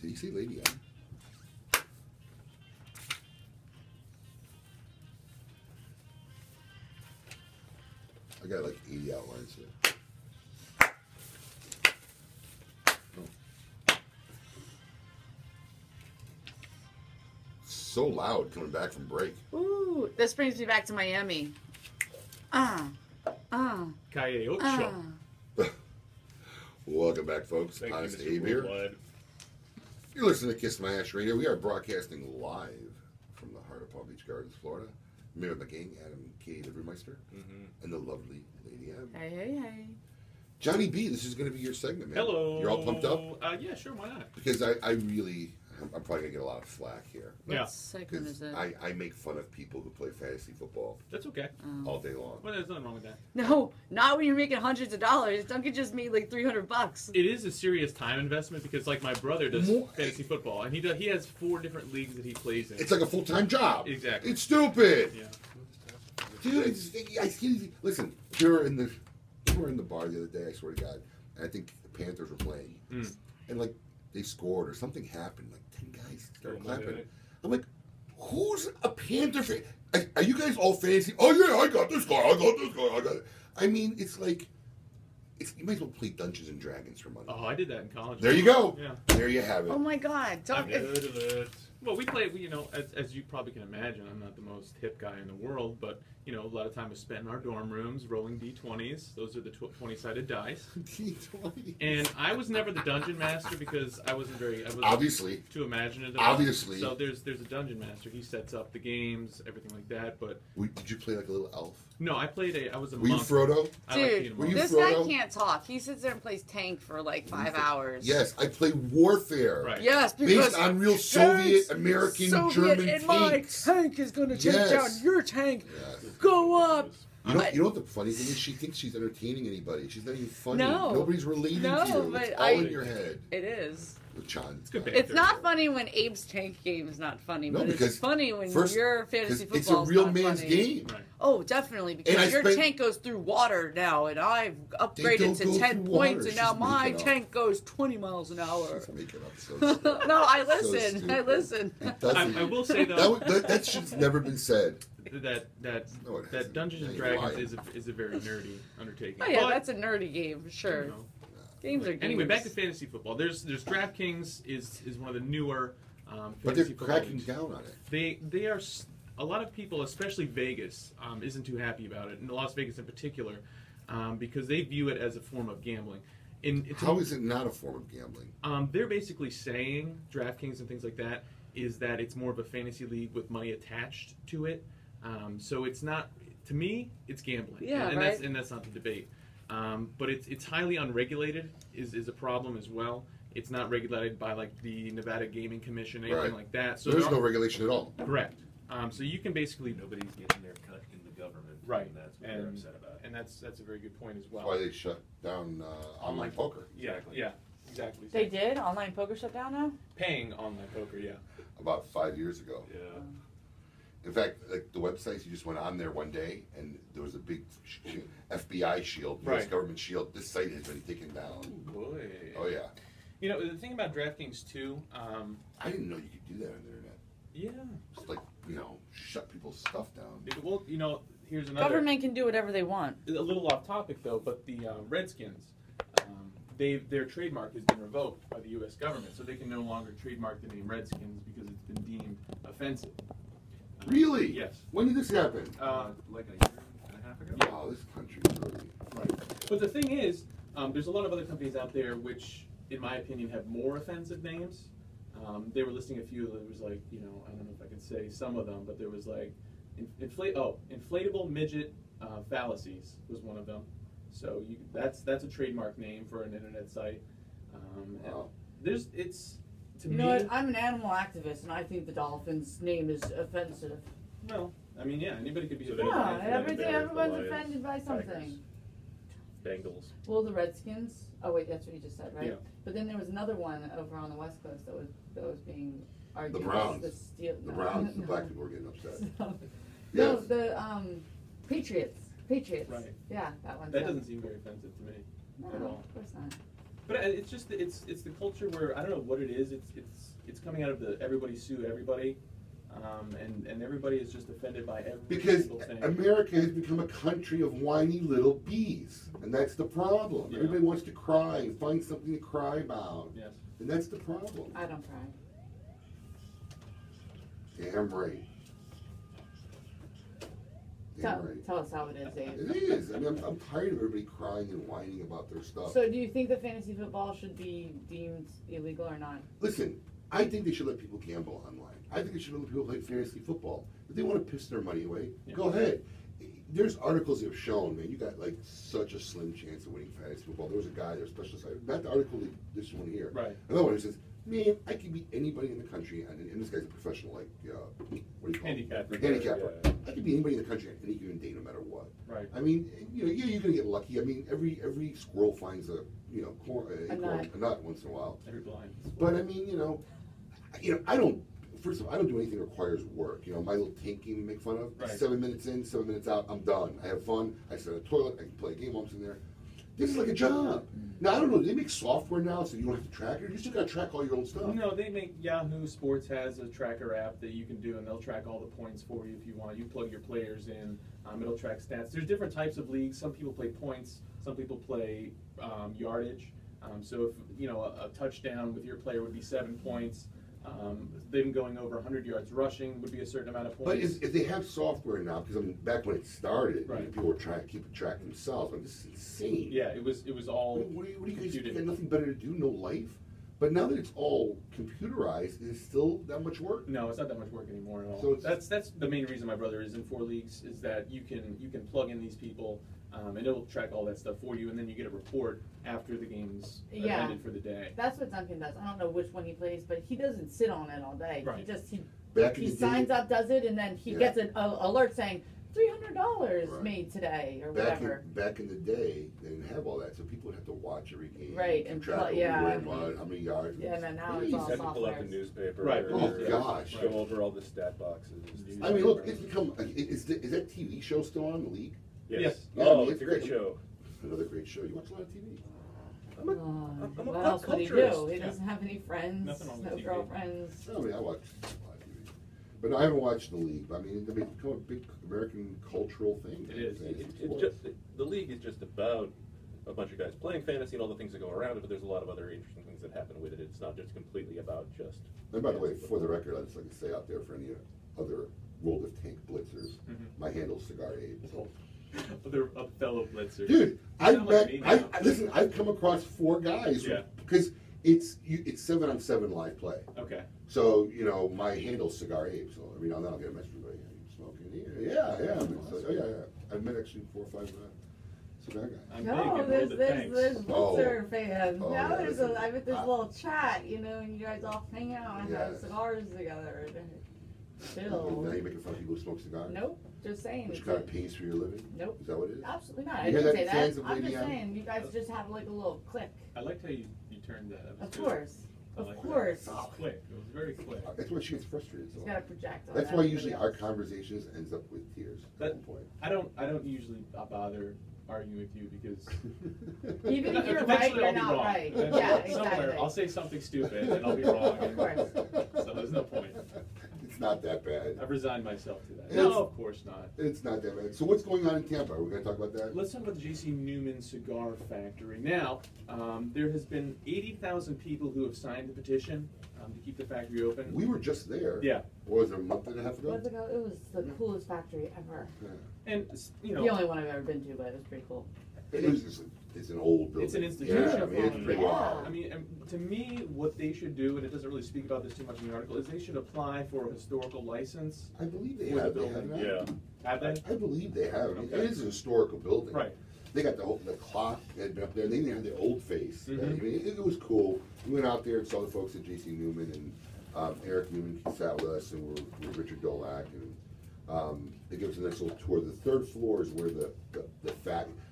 Did he say Lady M? I got like 80 outlines here. Oh. So loud coming back from break. Ooh, this brings me back to Miami. Calle Ocho. Welcome back, folks. Thank you, Honest Mr. Abe here. Worldwide. You're listening to Kiss My Ash Radio. We are broadcasting live from the heart of Palm Beach Gardens, Florida. Mayor McGing, Adam K. Livermeister, and the lovely Lady M. Hey. Johnny B, this is going to be your segment, man. Hello. You're all pumped up? Yeah, sure, why not? Because I'm probably going to get a lot of flack here. What Yeah. segment is Because it? I make fun of people who play fantasy football That's okay. all day long. Well, there's nothing wrong with that. No, not when you're making hundreds of dollars. Duncan just made like $300. It is a serious time investment because, like, my brother does More- fantasy football, and he has 4 different leagues that he plays in. It's like a full-time job. Exactly. It's stupid. Yeah. Dude, listen, we were in the bar the other day, I swear to God, and I think the Panthers were playing. And, like, they scored or something happened. Like, 10 guys started Oh, Monday clapping. night. I'm like, who's a Panther fan? Are you guys all fancy? Oh yeah, I got this guy. I got this guy. I got it. I mean, it's like, you might as well play Dungeons and Dragons for money. Oh, I did that in college. There you go. Yeah. There you have it. Oh my God! I'm good at it. Well, we play. You know, as you probably can imagine, I'm not the most hip guy in the world, but you know, a lot of time was spent in our dorm rooms rolling d20s. Those are the 20-sided dice. D20. And I was never the dungeon master because I was Obviously. too imaginative. Obviously. So there's a dungeon master. He sets up the games, everything like that. But Did you play like a little elf? no, I was a Were you monk. Frodo? I like being a Dude, Were you monk. this guy Frodo? can't talk. He sits there and plays tank for like 5 hours. Yes, I play Warfare. Right. Yes, because Based on real Soviet, American, German and tanks. my tank is going to take Yes. down your tank. Yes. Go up. You know what the funny thing is? She thinks she's entertaining anybody. She's not even funny. No. Nobody's relating No, to you. but It's all in your head. It is. With John. It's good. It's not funny when Abe's tank game is not funny, No, but because it's funny when first- your fantasy 'cause football it's a real not man's funny. game. Right. Oh, definitely, And because I your spent- tank goes through water now, and I've don't upgraded to go 10 through points, water. and now She's my making up. tank goes 20 miles an hour. She's making up so stupid. No, I So listen. I stupid. listen. It doesn't. I will say though That shit's never been said. that No, it that hasn't. Dungeons and Now you're Dragons lying. is a very nerdy undertaking. Oh yeah, But, that's a nerdy game for sure. you know, Games are games. anyway, back to fantasy football. There's DraftKings is one of the newer But they're fantasy football cracking leagues. down on it. They are a lot of people, especially Vegas, isn't too happy about it, and Las Vegas in particular, because they view it as a form of gambling. How is it not a form of gambling? They're basically saying DraftKings and things like that is that it's more of a fantasy league with money attached to it. So it's not, to me, it's gambling. Yeah, and right. that's not the debate. But it's highly unregulated is a problem as well. It's not regulated by like the Nevada Gaming Commission, anything Right. like that. So There's there no are- regulation at all. correct. So you can basically Nobody's getting their cut in the government. right, And that's what they're upset about. and that's a very good point as well. That's why they shut down online poker Yeah, yeah, exactly. They did online poker shut down now. Paying online poker, yeah. about 5 years ago. Yeah. In fact, like the websites, you just went on there one day and there was a big FBI shield, U.S. Right. government shield. This site has been taken down. Boy. Oh yeah, You know, the thing about DraftKings too, I didn't know you could do that on the internet. yeah. Just like shut people's stuff down. Well, you know, here's another. Government can do whatever they want. A little off topic though, but the Redskins, their trademark has been revoked by the U.S. government, so they can no longer trademark the name Redskins because it's been deemed offensive. Really? Yes. When did this happen? Like a year and a half ago? Wow, this country is really. Right. But the thing is, there's a lot of other companies out there which, in my opinion, have more offensive names. They were listing a few. There was like, I don't know if I can say some of them, but there was like, inflatable midget fallacies was one of them. So that's a trademark name for an internet site. Wow. To You me, know what? I'm an animal activist, and I think the dolphin's name is offensive. well, I mean, yeah, anybody could be So a they- Yeah, Bears, everyone's Lions, offended by something. Tigers. Bengals. Well, the Redskins. Oh wait, that's what you just said, right? Yeah. But then there was another one over on the West Coast that was being argued. The Browns. The steel, The no, Browns, the no. black people were getting upset. No, Yes. the Patriots. Patriots. Right. Yeah, that one. That too. doesn't seem very offensive to me No, at all. of course not. But it's just it's the culture where I don't know what it is. It's coming out of the everybody sue everybody, and everybody is just offended by every Because single thing. America has become a country of whiny little bees, and that's the problem. Yeah. Everybody wants to cry and find something to cry about, Yes. and that's the problem. I don't cry. Damn right. Damn right. Tell us how it is, Dave. It is. I mean, I'm tired of everybody crying and whining about their stuff. So, do you think that fantasy football should be deemed illegal or not? Listen, I think they should let people gamble online. I think they should let people play fantasy football. If they want to piss their money away, Yeah. go ahead. There's articles that have shown, man, you got like such a slim chance of winning fantasy football. There was a guy, there's a specialist, not the article, this one here. Right. Another one who says, man, I could beat anybody in the country, and this guy's a professional, like, what do you call Handicapper. him? Handicapper. Yeah. I could beat anybody in the country on any given day, no matter what. Right. I mean, yeah, you're gonna get lucky. I mean, every squirrel finds a nut once in a while. Every blind. But I mean, I don't. First of all, I don't do anything that requires work. My little tank game you make fun of. Right. 7 minutes in, 7 minutes out, I'm done. I have fun. I sit in a toilet. I can play a game once in there. This is like a job. Now I don't know. Do they make software now so you don't have to track it? You still got to track all your own stuff. No, they make Yahoo Sports has a tracker app that you can do, and they'll track all the points for you if you want. You plug your players in, it'll track stats. There's different types of leagues. Some people play points. Some people play yardage. So if a touchdown with your player would be 7 points. Them going over 100 yards rushing would be a certain amount of But points. if they have software now, because back when it started, Right. people were trying to keep track themselves. This is insane. Yeah, it was all. What do you guys computed. got nothing better to do? No life? But now that it's all computerized, is it still that much work? No, it's not that much work anymore at all. So it's- that's the main reason my brother is in 4 leagues, is that you can plug in these people, and it'll track all that stuff for you, and then you get a report after the game's Yeah. ended for the day. That's what Duncan does. I don't know which one he plays, but he doesn't sit on it all day. Right. Back in he the signs day, up, does it, and then he Yeah. gets an alert saying $300 Right. made today or back whatever. back in the day, they didn't have all that, so people would have to watch every game, Right, keep and track of yeah. where what, how many yards. Yeah, no, now it's Jeez. all You have to pull out the softwares. newspaper. Right. or- Oh, gosh. Go over all the stat boxes. I mean, look, it's become. Is that TV show still on the league? Yes. Yeah, I Oh, mean, it's a great show. Another great show. You watch a lot of TV. I'm a What pop else would he do? culturist. He Yeah. doesn't have any friends, Nothing wrong with no TV. girlfriends. I mean, I watch a lot of TV, but no, I haven't watched the league. I mean, it's become a big American cultural thing. It is. Fantasy It's sports. just the league is just about a bunch of guys playing fantasy and all the things that go around it, but there's a lot of other interesting things that happen with it. It's not just completely about just. And by the way, fantasy for the football. record, I'd just like to say out there for any other World of Tank blitzers, my handle's Cigar Abe. So. Other fellow blitzers. Dude, You I've sound like me met. now. Listen, I've come across 4 guys. Yeah. Because it's 7-on-7 live play. Okay. So my handle's Cigar Abe. So every now and then I'll get a message like, "Are you smoking?" Yeah. It's like, oh yeah. I've met actually 4 or 5 cigar guys. I'm No, big in there's World of there's Tanks. Blitzer fans. Oh, Now yeah, there's listen, I bet there's I- a little chat, and you guys all hang out and Yeah. have cigars together. Now Chill. you're making fun of people who smoke cigars. Nope, just saying. Which it's kind a- of pays for your living? Nope. Is that what it is? Absolutely not. You I hear didn't that, say fans that. of I'm Lady just M? saying, you guys just have like a little click. I liked how you turned that. That was Of good. course. I Of like that. course. It was quick. It was very quick. That's why she gets frustrated. He's So. got to project on That's why everybody usually else. our conversations ends up with tears That- at one point. I don't usually bother arguing with you because Even if you're right, eventually you're I'll be not wrong. right. Eventually, Yeah, somewhere exactly. I'll say something stupid and I'll be wrong. Of course. So there's no point. It's not that bad. I've resigned myself to that. It's- No, of course not. It's not that bad. So what's going on in Tampa? Are we going to talk about that? Let's talk about the J.C. Newman Cigar Factory. Now, there has been 80,000 people who have signed the petition to keep the factory open. We were just there. Yeah. What was it, a month and a half ago? Months ago, it was the coolest factory ever. Yeah. And, you The know, only one I've ever been to, but it was pretty cool. It's an old building. It's an institution. Yeah, I mean, it's pretty Yeah. wild. I mean, and to me, what they should do, and it doesn't really speak about this too much in the article, is they should apply for a historical license. I believe they With have. the They have building, that. Yeah. Have they? I believe they have. I mean, Okay. it is a historical building. Right. They got the clock that had been up there. They had the old face. Mhm. I mean, it was cool. We went out there and saw the folks at J.C. Newman, and Eric Newman sat with us, and we're with Richard Dolak, and they gave us a nice little tour. The 3rd floor is where the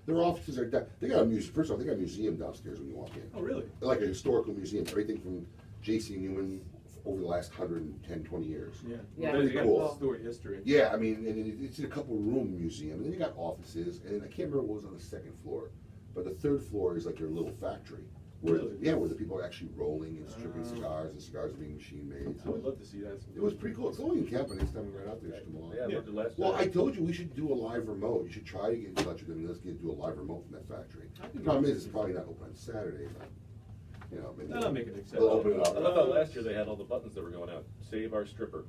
their offices are down. They got a museum. First of all, they got a museum downstairs when you walk in. Oh, really? Like a historical museum. Everything from J.C. Newman over the last 110, 20 years. Yeah. Yeah. They got Cool. a storied history. Yeah, I mean, and it's in a couple room museum, and then you got offices, and I can't remember what was on the 2nd floor, but the 3rd floor is like their little factory. Where, Really? Yeah, where the people are actually rolling and stripping Ah. cigars, and cigars are being machine made. I would love to see that. It was pretty cool. It's only in Tampa. Next time we run out there, you should come along. Yeah, I loved it last Well, I time. told you we should do a live remote. You should try to get in touch with them and let's do a live remote from that factory. I can The do problem that. is it's probably not open on Saturday, but maybe That'll make it they'll acceptable. open it I up. thought last year they had all the buttons that were going out. Save our stripper.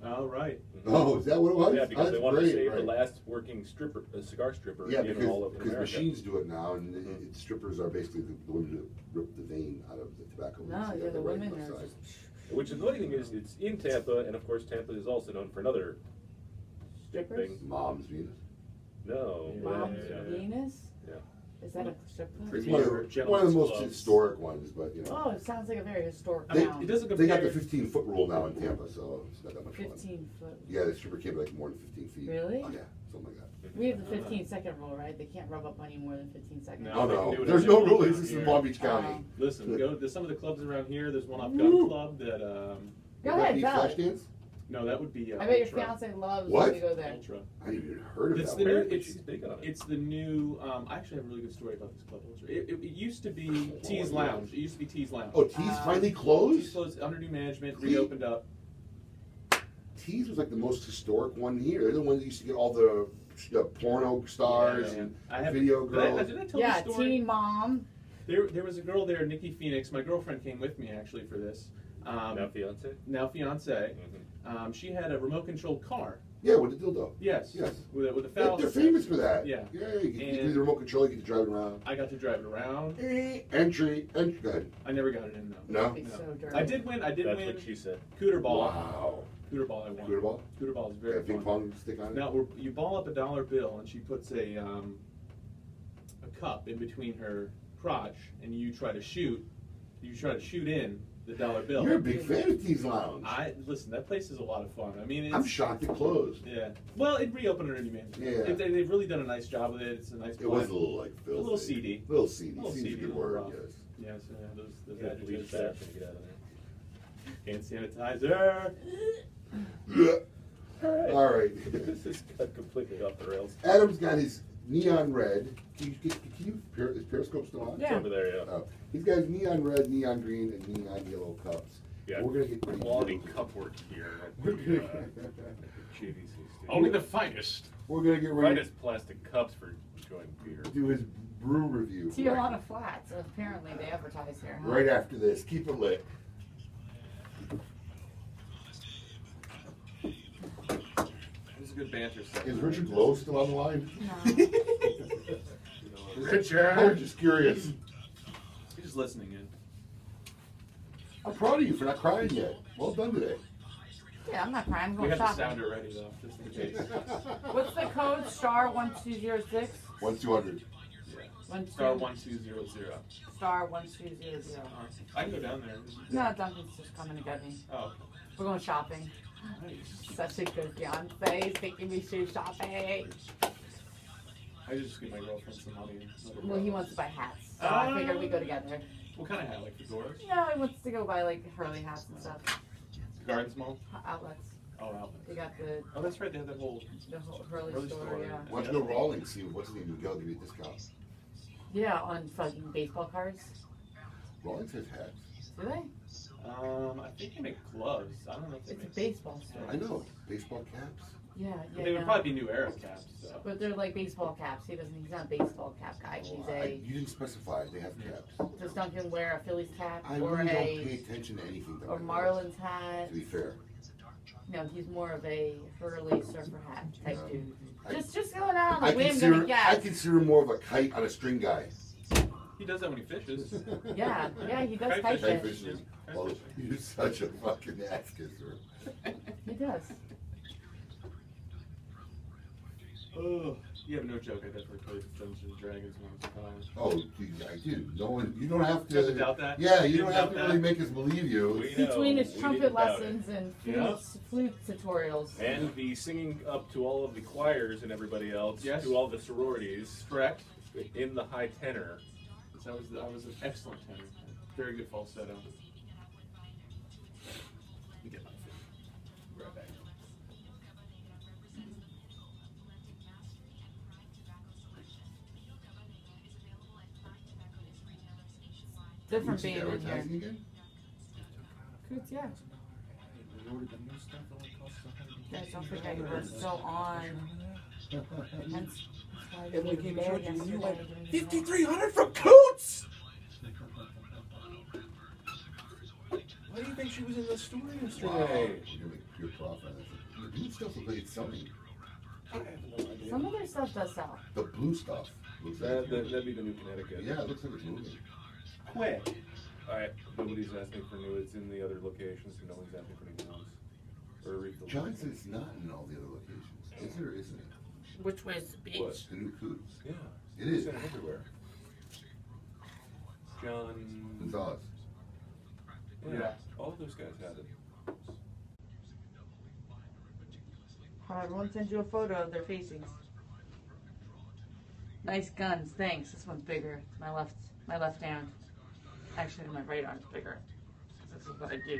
All right. Oh, is that what it was? Yeah, because Oh, they that's wanted to great, save the right. last working cigar stripper Yeah, in all of because America. machines do it now, and Mhm. strippers are basically the women who rip the vein out of the tobacco. No, leaves and yeah, got the right women left are side. just. Which is the funny thing is, it's in Tampa, and of course Tampa is also known for another Strippers? thing. Mom's Venus. No. Mom's yeah. Venus? Yeah. Is that a strip club? It's Yeah, one of, or one of gentlemen's the most clubs. historic ones, but Oh, it sounds like a very historic I mean, town. it doesn't they compare. got the 15-foot rule now in Tampa, so it's not that much fun. 15 foot. Yeah, the stripper can't be like more than 15 feet. Really? Oh, yeah, something like that. We have the 15-second rule, right? They can't rub up on you more than 15 seconds. No. Oh they can no, do it there's if no they rule. want This is in here. Palm Beach County. Listen, go to some of the clubs around here. There's one off Woo. Gun Club that. Go Got ahead, any tell flash it. dance? No, that would be. I bet your Ultra. fiance loves What? when we go there. Ultra. I didn't even heard of It's that. the new. Apparently It's she's big on it. It's the new. I actually have a really good story about this club. Ultra. It used to be T's yeah. Lounge. It used to be T's Lounge. Oh, T's finally T's closed? closed under new management, Really? reopened up. T's was like the most historic one here. They're the ones that used to get all the porno stars Yeah, and I have, video girls. Did I tell Yeah, the story? Teen Mom. There was a girl there, Nikki Phoenix. My girlfriend came with me actually for this. Now fiance? Now fiance. Mm-hmm. She had a remote controlled car. Yeah, with the dildo. Yes. Yes. With a They're, foul. they're famous for that. Yeah. Yeah, you get And- the remote control, you get to drive it around. I got to drive it around. Entry. Go ahead. I never got it in though. No? It's No. so dirty. I did win. I did That's win. what she said. Cooter ball. Wow. Cooter ball. I won. Cooter ball? Cooter ball is Yeah, very ping fun. pong stick on it? Now you ball up a dollar bill, and she puts a cup in between her crotch, and you try to shoot. You try to shoot in the dollar bill. You're a big fan of T's Lounge. Listen. That place is a lot of fun. I mean, it's, I'm shocked it closed. Yeah. Well, it reopened under new management. Yeah. They've really done a nice job with it. It's a nice. It was place. a little like filthy. A little seedy. Little seedy. A little Seems a seedy, good a little word, rough. yes. Yes, yeah, those You gotta bleach adjectives that there. after you get out of there. Hand sanitizer. All right. This is got completely off the rails. Adam's got his neon red. Is Periscope still on? It's Yeah. over there, yeah. Oh. He's got his neon red, neon green, and neon yellow cups. Yeah. We're gonna get Quality cup work here. We're At the, gonna, GVC studio. Only the finest. we're gonna get ready Finest plastic cups for enjoying beer. to do his brew review Tijuana Flats. Apparently they advertise there. Huh? right after this. Keep it lit. It was a good banter set. Is Richard Lowe still on the line? No. Richard, I'm just curious. He's just listening in. I'm proud of you for not crying yet. Well done today. Yeah, I'm not crying. I'm We going have the shopping. sounder ready though, just in case. What's the code? Star 1206. 1-200. Star 1200. Star 1200. I can go down there. No, Duncan's just coming to get me. Oh, We're going shopping. nice. Such a good fiance. He's taking me shoe shopping. I just give my girlfriend some money. And let her Well, go. he wants to buy hats. So I figured we'd go together. What kind of hat? Like fedoras? No, he wants to go buy like Hurley hats and stuff. Garden small? Outlets. Oh, outlets. They got the Oh, that's right. They have that whole. Hurley Hurley store, store, yeah. Why don't you go Rawlings, see what's his name, Miguel, give you a discount. Yeah, on fucking baseball cards. Rawlings has hats. Do they? I think they make gloves. I don't know if they It's a make. baseball store. I know. Baseball caps. Yeah, yeah. They would no. probably be New Era caps. So. But they're like baseball caps. He's not a baseball cap guy. He's You didn't specify. They have caps. Does Duncan wear a Phillies cap I or really don't pay a attention to anything. that or I wear, Marlins hat? To be fair. No, he's more of a Hurley surfer hat type No. dude. I- Just going out on I a whim, consider, gonna I guess. consider him more of a kite on a string guy. He does that when he fishes. Yeah, he does Kite kite fishing. fish. Kite fishing. Kite Well, fishing. you're such a fucking ass kisser. He does. Oh, you have no joke. I definitely played Dungeons and Dragons when I was in college. Oh, dude, I do. No one. You don't have You have to. to doubt that? Yeah, you You don't doubt have to that? really make us believe you. We know. Between his We trumpet didn't doubt lessons and Yeah. flute tutorials. And the singing up to all of the choirs and everybody else, Yes. to all the sororities, Correct. in the high tenor. So I was an excellent tenor. Very good falsetto. Let me get my food. Right back. Different Who's being in here. advertising again? Coots, yeah. Guys, don't forget you were still on. Hence why you were there yesterday. 5,300 from Coots! Why do you think she was in the store Wow. yesterday? You're gonna make pure profit. The blue stuff looks like it's selling. I have no idea. Some of their stuff does sell. The blue stuff looks like. That'd be the new Connecticut. Yeah, it looks like it's moving. Quick. Nobody's asking for new. It's in the other locations. No one's asking for new ones. Or refill. John said it's not in all the other locations. Is there or isn't it? Which way is the beach? What? The new Coots. Yeah. It is. It's in everywhere. John. Gonzalez. Yeah. All of those guys had it. Everyone sends you a photo of their facings. Nice guns, thanks. This one's bigger. My left hand. Actually, my right arm's bigger. This is what I do,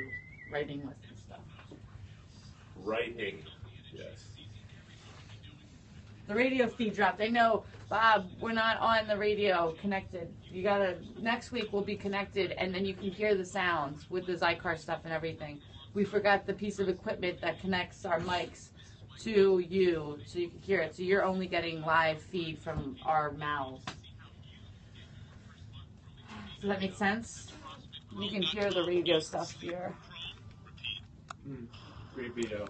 writing with and stuff. Writing. Yes. The radio feed dropped. I know, Bob, we're not on the radio connected. You gotta, next week we'll be connected and then you can hear the sounds with the Zycar stuff and everything. We forgot the piece of equipment that connects our mics to you so you can hear it. So you're only getting live feed from our mouths. Does that make sense? You can hear the radio stuff here. Great video.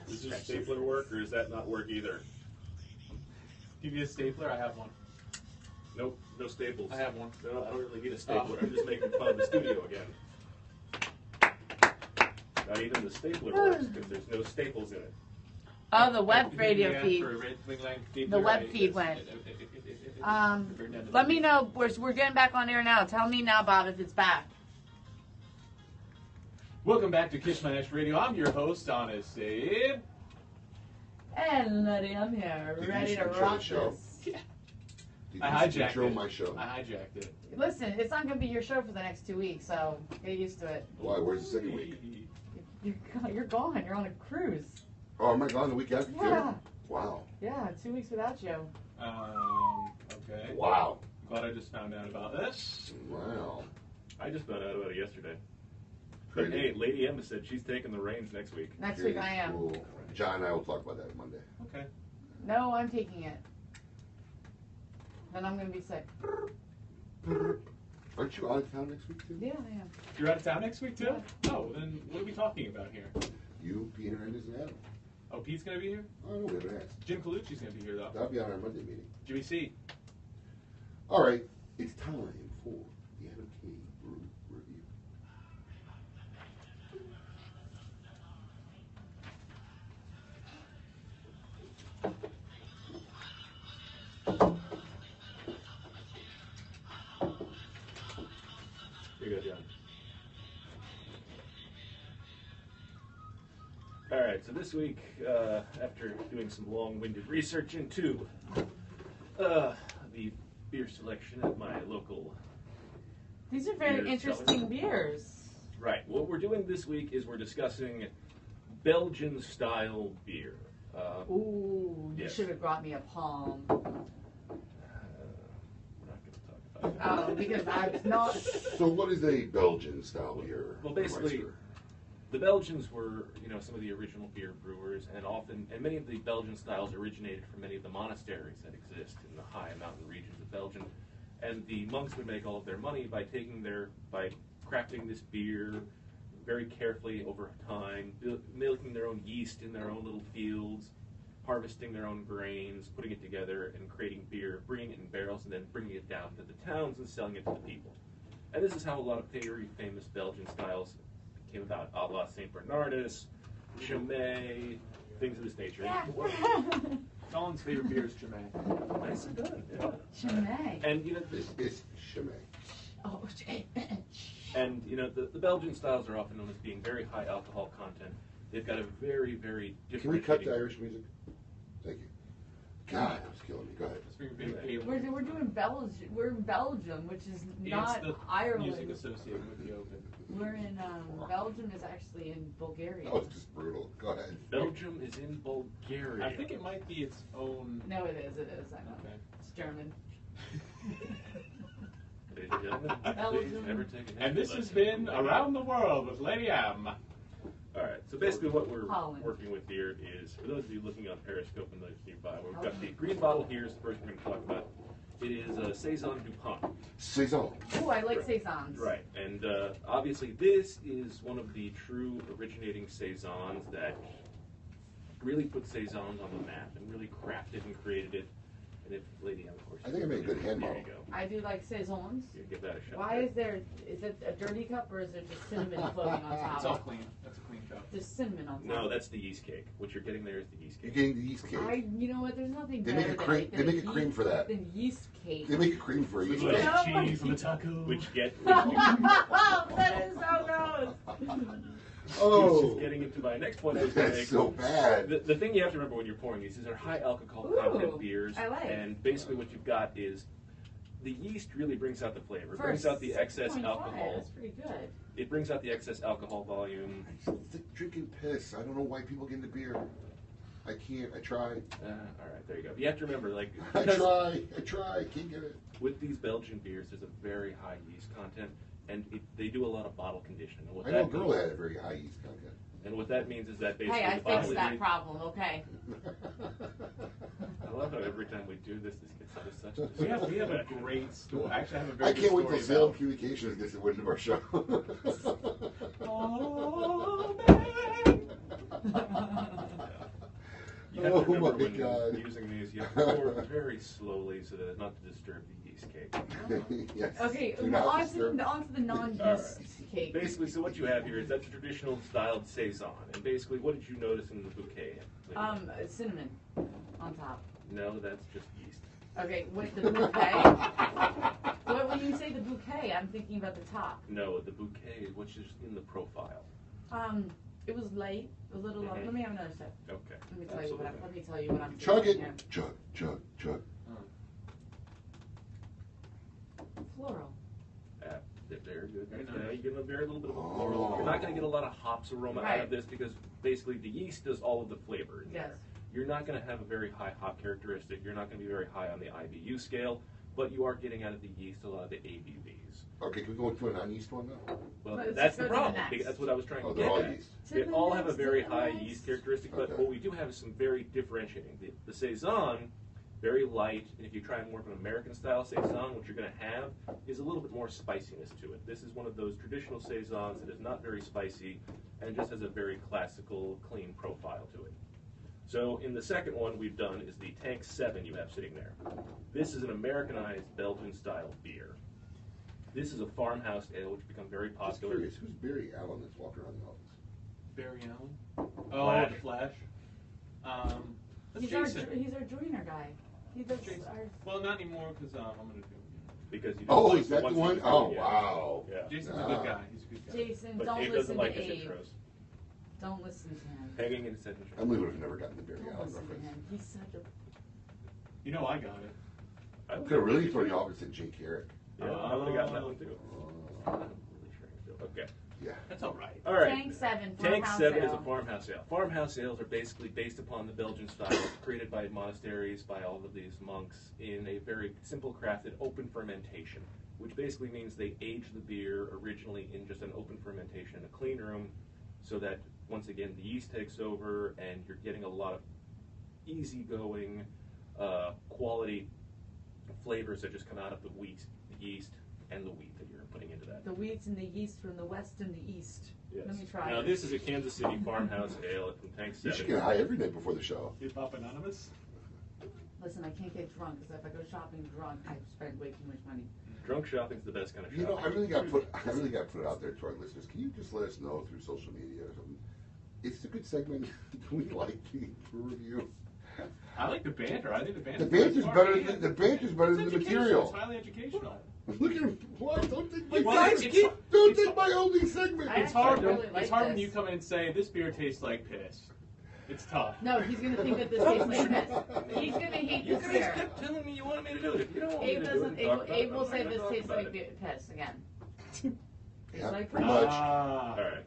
Does this stapler work, or does that not work either? Give you a stapler? I have one. Nope, no staples. I have one. No, I don't really need a stapler. I'm just making fun of the studio again. Not even the stapler works because there's no staples in it. Oh, the web radio Yeah, feed. for a red wing line stapler, The web right? feed went. Let me know. We're getting back on air now. Tell me now, Bob, if it's back. Welcome back to Kiss My Ash Radio. I'm your host, Honest Abe. And Letty, I'm here, Did you ready to control rock the show? this. Did I you hijacked control it. my show? I hijacked it. Listen, it's not going to be your show for the next 2 weeks, so get used to it. Why? Where's the second week? You're gone. You're on a cruise. Oh, am I gone the week after? too? Yeah. Wow. Yeah, 2 weeks without you. Okay. Wow. Glad I just found out about this. Wow. I just found out about it yesterday. But Pretty- hey, Lady Emma said she's taking the reins next week. Next week I am. Cool. John and I will talk about that Monday. Okay. No, I'm taking it. Then I'm going to be sick. Aren't you out of town next week too? Yeah, I am. You're out of town next week, too? Oh, then what are we talking about here? You, Peter, and Adam. Oh, Pete's going to be here? Oh, no, we haven't asked. Jim Colucci's going to be here, though. That'll be on our Monday meeting. Jimmy C. All right, it's time for the Adam K. Brew Review. Here you go, John. All right, so this week, after doing some long-winded research into the beer selection at my local... These are very Beer interesting cellar. beers. Right, what we're doing this week is we're discussing Belgian-style beer. Ooh, you yes. should have brought me a palm. We're not going to talk about that. Oh, because I'm not. So, what is a Belgian style beer? Well, basically, Meister? the Belgians were, some of the original beer brewers, and many of the Belgian styles originated from many of the monasteries that exist in the high mountain regions of Belgium. And the monks would make all of their money by crafting this beer very carefully over time, milking their own yeast in their own little fields, harvesting their own grains, putting it together and creating beer, bringing it in barrels, and then bringing it down to the towns and selling it to the people. And this is how a lot of very famous Belgian styles came about, a la St. Bernardus, Chimay, things of this nature. Colin's favorite beer is Chimay. Nicely done. Yeah. Chimay. And It's Chimay. Oh, and the Belgian styles are often known as being very high alcohol content. They've got a very, very Can we cut differentiating. the Irish music? Thank you. God, that was killing me. Go ahead. That's for your big Gaelic. we're doing Belgium. We're in Belgium, which is not It's the Ireland. music associated with the Open. We're in Belgium is actually in Bulgaria. That was just brutal. Go ahead. Belgium is in Bulgaria. I think it might be its own. No, it is. It is. I know. Okay. It's German. Ladies and gentlemen, please Belgium. never take a And this has history been lesson. Around the World with Lady M. All right, so basically what we're Holland. working with here is, for those of you looking on Periscope and those nearby, we've got the green bottle here is the first we're going to talk about. It is a Saison DuPont. Saison. Oh, I like saisons. Right, and obviously this is one of the true originating Saisons that really put Saisons on the map and really crafted and created it. And if Lady M, of course, I think I made a good hand there model. you go. I do like saisons. You give that a shot. Why is it a dirty cup or is it just cinnamon floating on top? It's all clean. That's a clean cup. Just cinnamon on top. No, that's the yeast cake. What you're getting there is the yeast You're cake. getting the yeast cake. You know what? There's nothing They better make a than cream- than they make a cream yeast- for that. Than yeast cake. They make a cream for a yeast Like cake. No. cheese on the taco. Which get That is so gross. Which Oh, is getting into my next point I was going to that's make. so bad. The thing you have to remember when you're pouring these are high alcohol Ooh, content beers. I like. And basically what you've got is the yeast really brings out the flavor. It brings out the excess 6.5, alcohol. That's pretty good. It brings out the excess alcohol volume. It's like drinking piss. I don't know why people get into beer. I can't. I try. All right, there you go. You have to remember, like, I try. Can't get it. with these Belgian beers, there's a very high yeast content, and they do a lot of bottle conditioning. And what I know a that girl means- that had a very high yeast content. And what that means is that basically Hey, I the bottle fixed is that made- problem. Okay. I love how every time we do this gets into such a We have a great story. Actually, I have a very I good can't wait story till Salem about. Communications gets the wind of our show. Oh, man. You have to Oh remember my when God. using these, you have to pour very slowly so that as not to disturb the yeast cake. Yes. Okay, Do not on disturb. to the non-yeast cake. Basically, so what you have here is that's a traditional styled saison. And basically, what did you notice in the bouquet? Cinnamon on top. No, that's just yeast. Okay, wait, the bouquet? When you say the bouquet, I'm thinking about the top. No, the bouquet, which is in the profile. It was light, a little. Mhm. Let me have another sip. Okay. Let me tell you Absolutely. let me tell you what I'm Chug it. tasting here. Chug. Floral. They're very good. Very Now nice. you get a very little bit of a floral. You're not going to get a lot of hops aroma out Right. of this because basically the yeast does all of the flavor in Yes. there. You're not going to have a very high hop characteristic. You're not going to be very high on the IBU scale, but you are getting out of the yeast a lot of the ABVs. Okay, can we go into a non-yeast one now? Well, Let's that's go the to the problem. next. Because that's what I was trying Oh, to they're get all at. yeast. They To the all have a next, very to the high next. yeast characteristic, but Okay. what we do have is some very differentiating. The saison, very light, and if you try more of an American style saison, what you're going to have is a little bit more spiciness to it. This is one of those traditional saisons that is not very spicy and just has a very classical, clean profile to it. So in the second one we've done is the Tank 7 you have sitting there. This is an Americanized Belgian style beer. This is a farmhouse ale which become very Just popular. curious, who's Barry Allen that's walking around the office? Barry Allen. Oh, Flash. the Flash. That's He's our Jason. joiner guy. He does Jason. our. Well, not anymore because I'm gonna do. Because you don't Oh, like is that the ones one? you Oh, do, yeah. wow. Yeah. Jason's a Ah. good guy. He's a good guy. Jason, But don't Abe listen doesn't to like his Abe. intros. Don't listen to him. Hanging in his head. intro. Emily would have never gotten the Barry Don't Allen listen to reference. him. He's such a. You know I got it. I Could have really thrown you off and said Jake Herrick. Yeah, I would have gotten that Oh. one too. I'm really trying to do. Okay. Yeah. That's all right. All right. Tank 7. Tank farmhouse 7 is ale. a farmhouse ale. Farmhouse ales are basically based upon the Belgian style created by monasteries, by all of these monks, in a very simple crafted open fermentation, which basically means they age the beer originally in just an open fermentation in a clean room so that, once again, the yeast takes over and you're getting a lot of easygoing, quality flavors that just come out of the wheat, the yeast, and the wheat that you're putting into that. The wheats and the yeast from the west and the east. Yes. Let me try Now it. this is a Kansas City farmhouse ale from Tank You should 7. get high every night before the show. Hip Hop Anonymous. Listen, I can't get drunk because if I go shopping drunk, I spend way too much money. Drunk shopping's the best kind of You know, shopping. I really got to put it out there to our listeners. Can you just let us know through social media or something? It's a good segment. Do we like the review? I like the banter. I think the banter. The banter's better than the material. It's highly educational. Look at him. What? Don't take my Well, segment. it's- Don't take my only segment. I It's hard. actually really It's like hard when this. you come in and say this beer tastes like piss. It's tough. No, he's gonna think that this tastes like this. He's gonna hate You this guys beer. kept telling me you wanted me to do it. If you don't want me Abe to do doesn't. it, talk about Abe it, will I'm say not gonna this talk tastes about like it. piss again. Yeah, like pretty piss. much. Ah. All right.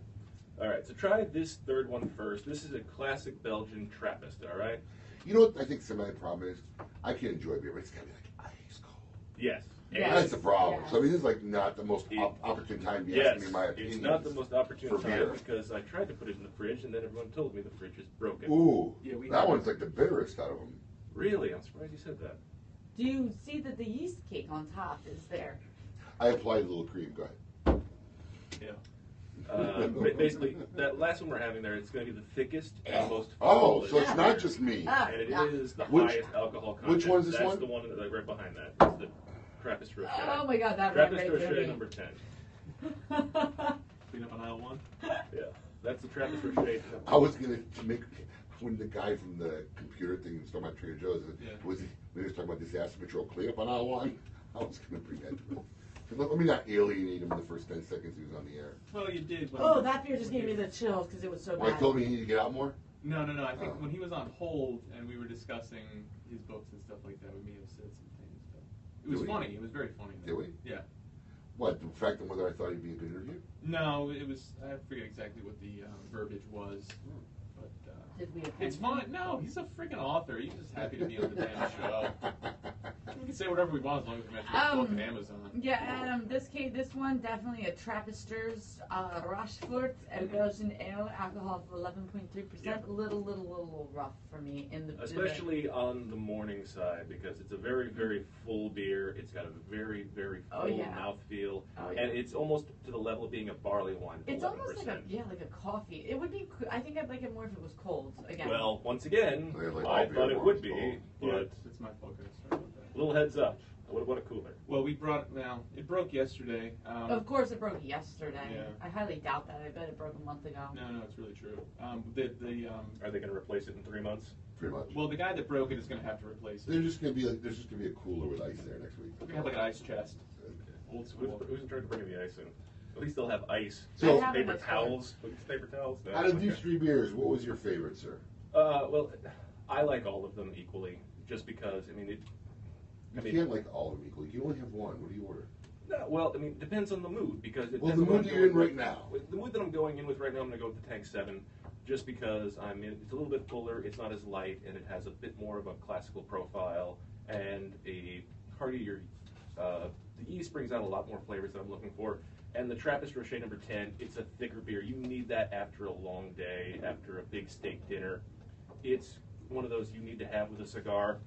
All right, so try this third one first. This is a classic Belgian Trappist, all right? You know what I think some of the problem is? I can enjoy beer, but it's got to be like ice cold. Yes. Yes. That's the problem. Yes. So I mean, this is like not the most It- opportune time to Yes, ask me my opinion. it's not the most opportune for time beer. because I tried to put it in the fridge and then everyone told me the fridge is broken. Ooh, Yeah, we that have- one's like the bitterest out of them. Really? I'm surprised you said that. Do you see that the yeast cake on top is there? I applied a little cream. Go ahead. Yeah. Basically, that last one we're having there, it's going to be the thickest and most Oh, fullest, so it's not just me. Ah, and it yeah. is the Which- highest alcohol content. which one's this That's one? the one like, right behind that. It's the Trappist Rochet. Oh my God, that red Trappist right Rochet there. number 10. Clean up on aisle 1. Yeah, that's the Trappist Rochet. I was gonna make when the guy from the computer thing in Stormont Trader Joe's Yeah. was we was talking about disaster patrol cleanup on aisle 1. I was gonna bring that to him. Let me not alienate him in the first 10 seconds he was on the air. Well, you did. when- Oh, that beer just gave me the chills because it was so Well, I bad. told him he needed to get out more. No. I think Oh. when he was on hold and we were discussing his books and stuff like that, we may have said some things. It was Did we? funny. It was very funny. Did we? Yeah. What, the fact that whether I thought he'd be a good interview? No, it was. I forget exactly what the verbiage was, but Did we? it's fine. No, he's a freaking author. He's just happy to be on the damn show. We can say whatever we want as long as we mention his book on Amazon. Yeah, this one definitely a Trappister's Rochefort and Belgian ale, alcohol of 11.3%. Yeah. Little rough for me in the Especially on the morning side, because it's a very, very full beer. It's got a very, very full mouthfeel, and it's almost to the level of being a barley wine. It's 11%. almost like a coffee. It would be. I think I'd like it more if it was cold. Again. Well, once again, Yeah, like I all thought beer it would wines, be, cold. but It's my fault, guys. Sorry about that. little heads up. I would have bought a cooler. Well, we brought now. It broke yesterday. Of course, it broke yesterday. Yeah. I highly doubt that. I bet it broke a month ago. No, it's really true. Are they going to replace it in 3 months? Pretty much. Well, the guy that broke it is going to have to replace it. There's just gonna be a cooler with ice there next week. We're going to have like an ice chest. Old school. Who's in charge of bringing the ice in? At least they'll have ice. So- I have Paper an ice towels. Look at paper towels. No, Out of okay. these 3 beers, what was your favorite, sir? Well, I like all of them equally, just because, I mean, You can't like all of them equally. You only have one. What do you order? no, well, I mean, it depends on the mood, because it Well, depends the on mood what you're in I'm right going now. with. The mood that I'm going in with right now, I'm going to go with the Tank 7, just because it's a little bit fuller, it's not as light, and it has a bit more of a classical profile, and a heartier, the yeast brings out a lot more flavors that I'm looking for. And the Trappist Rocher number 10, it's a thicker beer. You need that after a long day, after a big steak dinner. It's one of those you need to have with a cigar.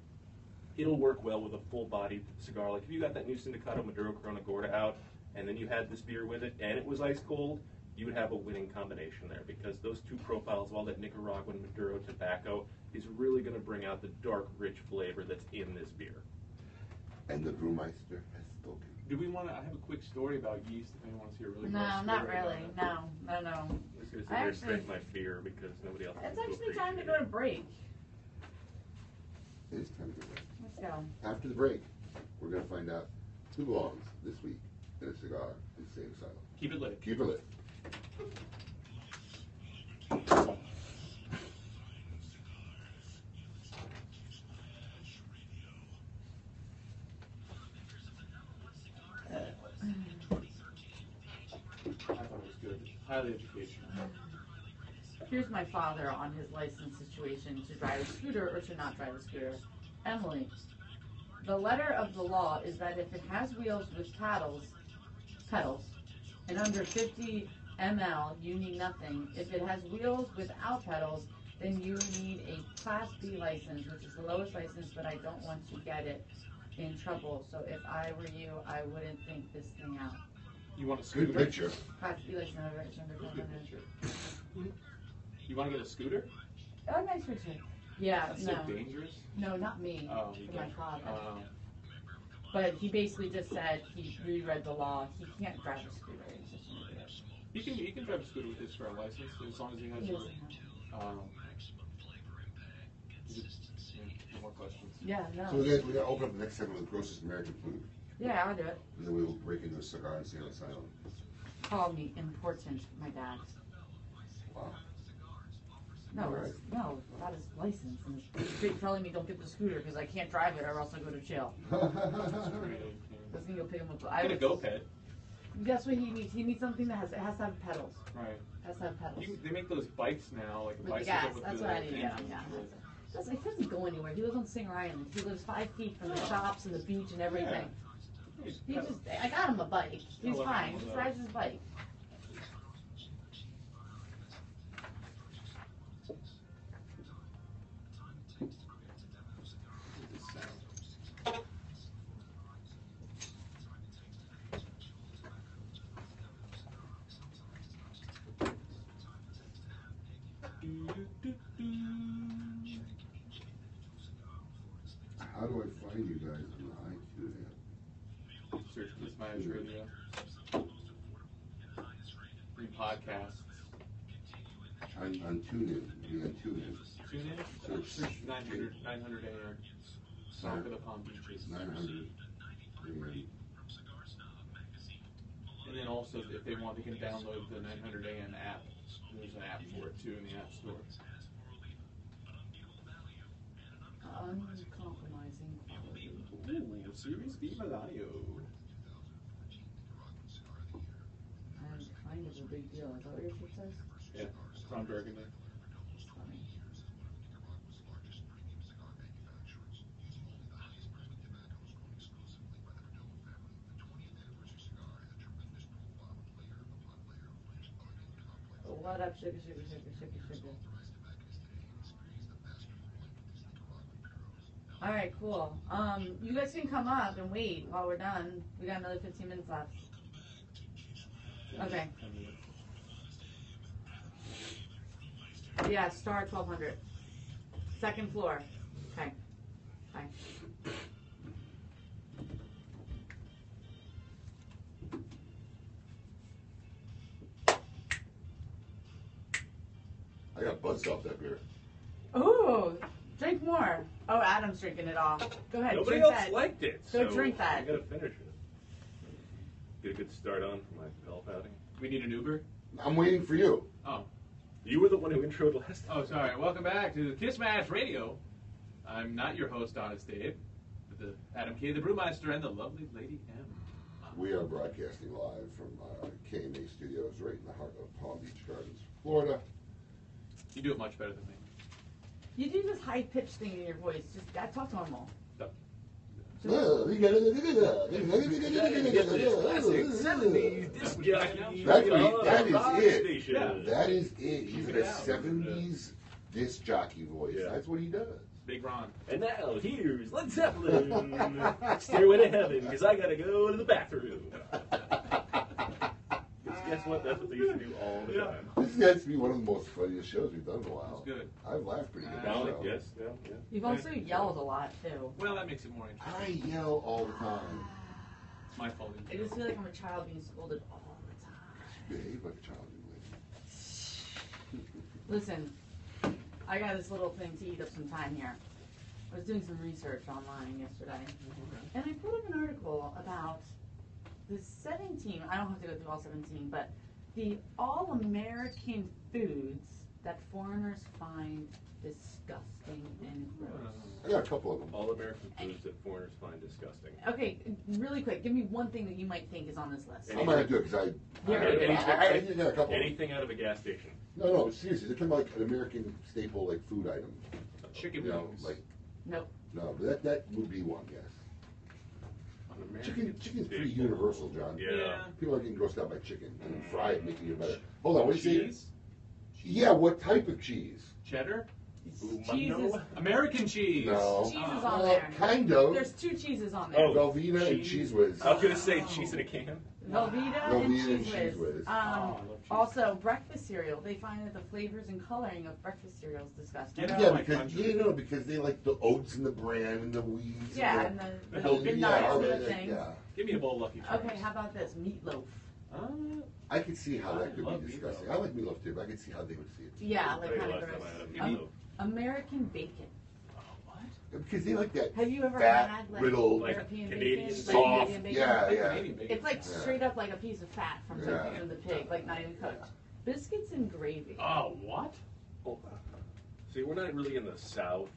It'll work well with a full-bodied cigar. Like if you got that new Sindicato Maduro Corona Gorda out, and then you had this beer with it, and it was ice cold, you would have a winning combination there, because those two profiles of all that Nicaraguan Maduro tobacco is really going to bring out the dark, rich flavor that's in this beer. And the brewmeister has spoken. Do we want to? I have a quick story about yeast. If anyone wants to hear a really No, gross not story about really. it. No. I'm just going to sit I here and actually- state my fear, because nobody else It's will actually time to appreciate go to it. break. It is time to go back. Let's go. After the break, we're going to find out who belongs this week in a cigar insane asylum. Keep it lit. Keep it lit. I thought it was good. Highly educational. Here's my father on his license situation to drive a scooter or to not drive a scooter. Emily, the letter of the law is that if it has wheels with pedals, and under 50 ml, you need nothing. If it has wheels without pedals, then you need a Class B license, which is the lowest license, but I don't want to get it in trouble. So if I were you, I wouldn't think this thing out. You want a scooter? Good picture. Class B license under Good 500. picture. You want to get a scooter? Oh, nice picture. Yeah, That's no. so dangerous. No, not me. Oh, you for my don't. father. Oh. But he basically just said he reread the law. He can't drive a scooter. He's just an idiot. You can drive a scooter with his current license as long as he has He a. doesn't have- No more questions. Yeah, no. So we got to open up the next segment with grossest American food. Yeah, I'll do it. And then we'll break into a cigar insane asylum. Call me important, my dad. Wow. No, Alright. no, about his license. And he's straight telling me don't get the scooter because I can't drive it or else I'll go to jail. Doesn't he go pick him up? Get a GoPed. That's what he needs. He needs something that has to have pedals. Right. Has to have pedals. They make those bikes now, like a With the bicycle gas. with That's the what I need to get him. engine. Yeah. He doesn't go anywhere. He lives on Singer Island. He lives 5 feet from the shops and the beach and everything. He just, I got him a bike. He's fine. He just rides his bike. How do I find you guys on the iTunes app? Search Kiss My Ash Radio. Free podcasts. On TuneIn. We got TuneIn. Tune in. Search 900 AM. Song of the Palm Beaches. 900. And then also, if they want, they can download the 900 AM app. There's an app for it too in the App Store. Uncompromising quality. Ooh, Series B Milanio. Kind of a big deal. Is that what your shit says? Yeah, Crown Burgundy. Funny. What up, sugar, sugar, sugar, sugar, sugar? All right, cool. You guys can come up and wait while we're done. We got another 15 minutes left. Okay. Yeah, star at 1200. Second floor. Okay. Bye. I got buzzed off that beer. Ooh, drink more. Oh, Adam's drinking it all. Go ahead, Nobody drink else that. liked it. Go so drink that. I gotta finish it. Get a good start on for my golf outing. We need an Uber? I'm waiting for you. Oh. You were the one who introed last time. Oh, sorry. Welcome back to Kiss Mash Radio. I'm not your host, Honest Dave, but the Adam K, the Brewmeister, and the lovely Lady M. We are broadcasting live from KMA Studios right in the heart of Palm Beach Gardens, Florida. You do it much better than me. You do this high-pitched thing in your voice. Just talk normal. That is it. He's in a 70s disc jockey voice. Yeah. That's what he does. Big Ron. And now, here's Led Zeppelin. Stairway to Heaven, because I gotta go to the bathroom. Guess what? That's what they used to do all the time. This has to be one of the most funniest shows we've done in a while. It's good. I've laughed pretty good. Alec, so. yes, yeah. You've also yelled a lot, too. Well, that makes it more interesting. I yell all the time. It's my fault. I just feel like I'm a child being scolded all the time. Behave like a child, you Listen, I got this little thing to eat up some time here. I was doing some research online yesterday, and I pulled up an article about the 17, I don't have to go through all 17, but the all-American foods that foreigners find disgusting and gross. I got a couple of them. All American foods that foreigners find disgusting. Okay, really quick, give me one thing that you might think is on this list. I might have to do it because I got a couple. Anything out of a gas station. No, seriously, they're talking about like an American staple like food item. Chicken You know, wings. like Nope. no, but that would be one, yes. Chicken's pretty universal, John. Yeah. People are getting grossed out by chicken and fry it, making it better. Hold on, what do you say? Cheese? Yeah, what type of cheese? Cheddar? Cheese is, American cheese. No. cheese is on there. Kind of. There's two cheeses on there. Oh, Velveeta and Cheese Whiz. I was gonna say cheese in a can. Velveeta Velveeta and and Cheese Cheese Whiz. Whiz. I love cheese. Also, breakfast cereal. They find that the flavors and coloring of breakfast cereal is disgusting. Get out Yeah, of my because country. because they like the oats and the bran and the weeds. Yeah, and and the, the nuts and the yeah, things. yeah. Give me a bowl of Lucky Charms. Okay, how about this? Meatloaf. I could see how I that could love be disgusting. meatloaf. I like meatloaf too, but I could see how they would see it. Yeah, like Tell you kind of last time gross. I had a meatloaf. American bacon. Because they like that Have you ever fat, had like riddled, like European Canadian bacon? soft. Like Canadian bacon? Yeah, yeah. Canadian bacon. It's like Yeah. straight up like a piece of fat from Yeah. something from the pig, like not even cooked. Biscuits and gravy. Oh, what? Oh. See, we're not really in the South,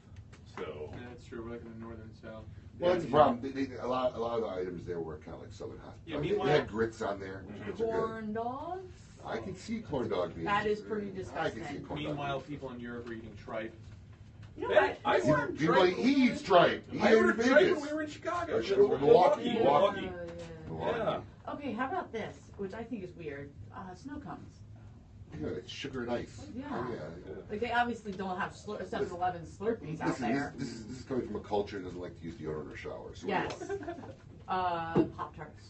so. Yeah, that's true. We're like in the northern south. Well, that's the problem. A lot of the items there were kind of like Southern Yeah, hospitality. meanwhile- they had grits on there. Grits are good. Corn dogs. I can see corn dog being. That is pretty I can see disgusting. corn dog Meanwhile, being. people in Europe are eating tripe. You know Hey, what? I This ordered one- People he eats tripe. He I ate in ordered tripe Vegas. when we were in Chicago. Or Milwaukee. Oh, yeah. Yeah. Okay, how about this, which I think is weird? Snow cones. Yeah, it's sugar and ice. Yeah. Oh, yeah. Like they obviously don't have 7-Eleven Slurpees out there. This is coming from a culture that doesn't like to use deodorant or shower. So Yes. Pop Tarts,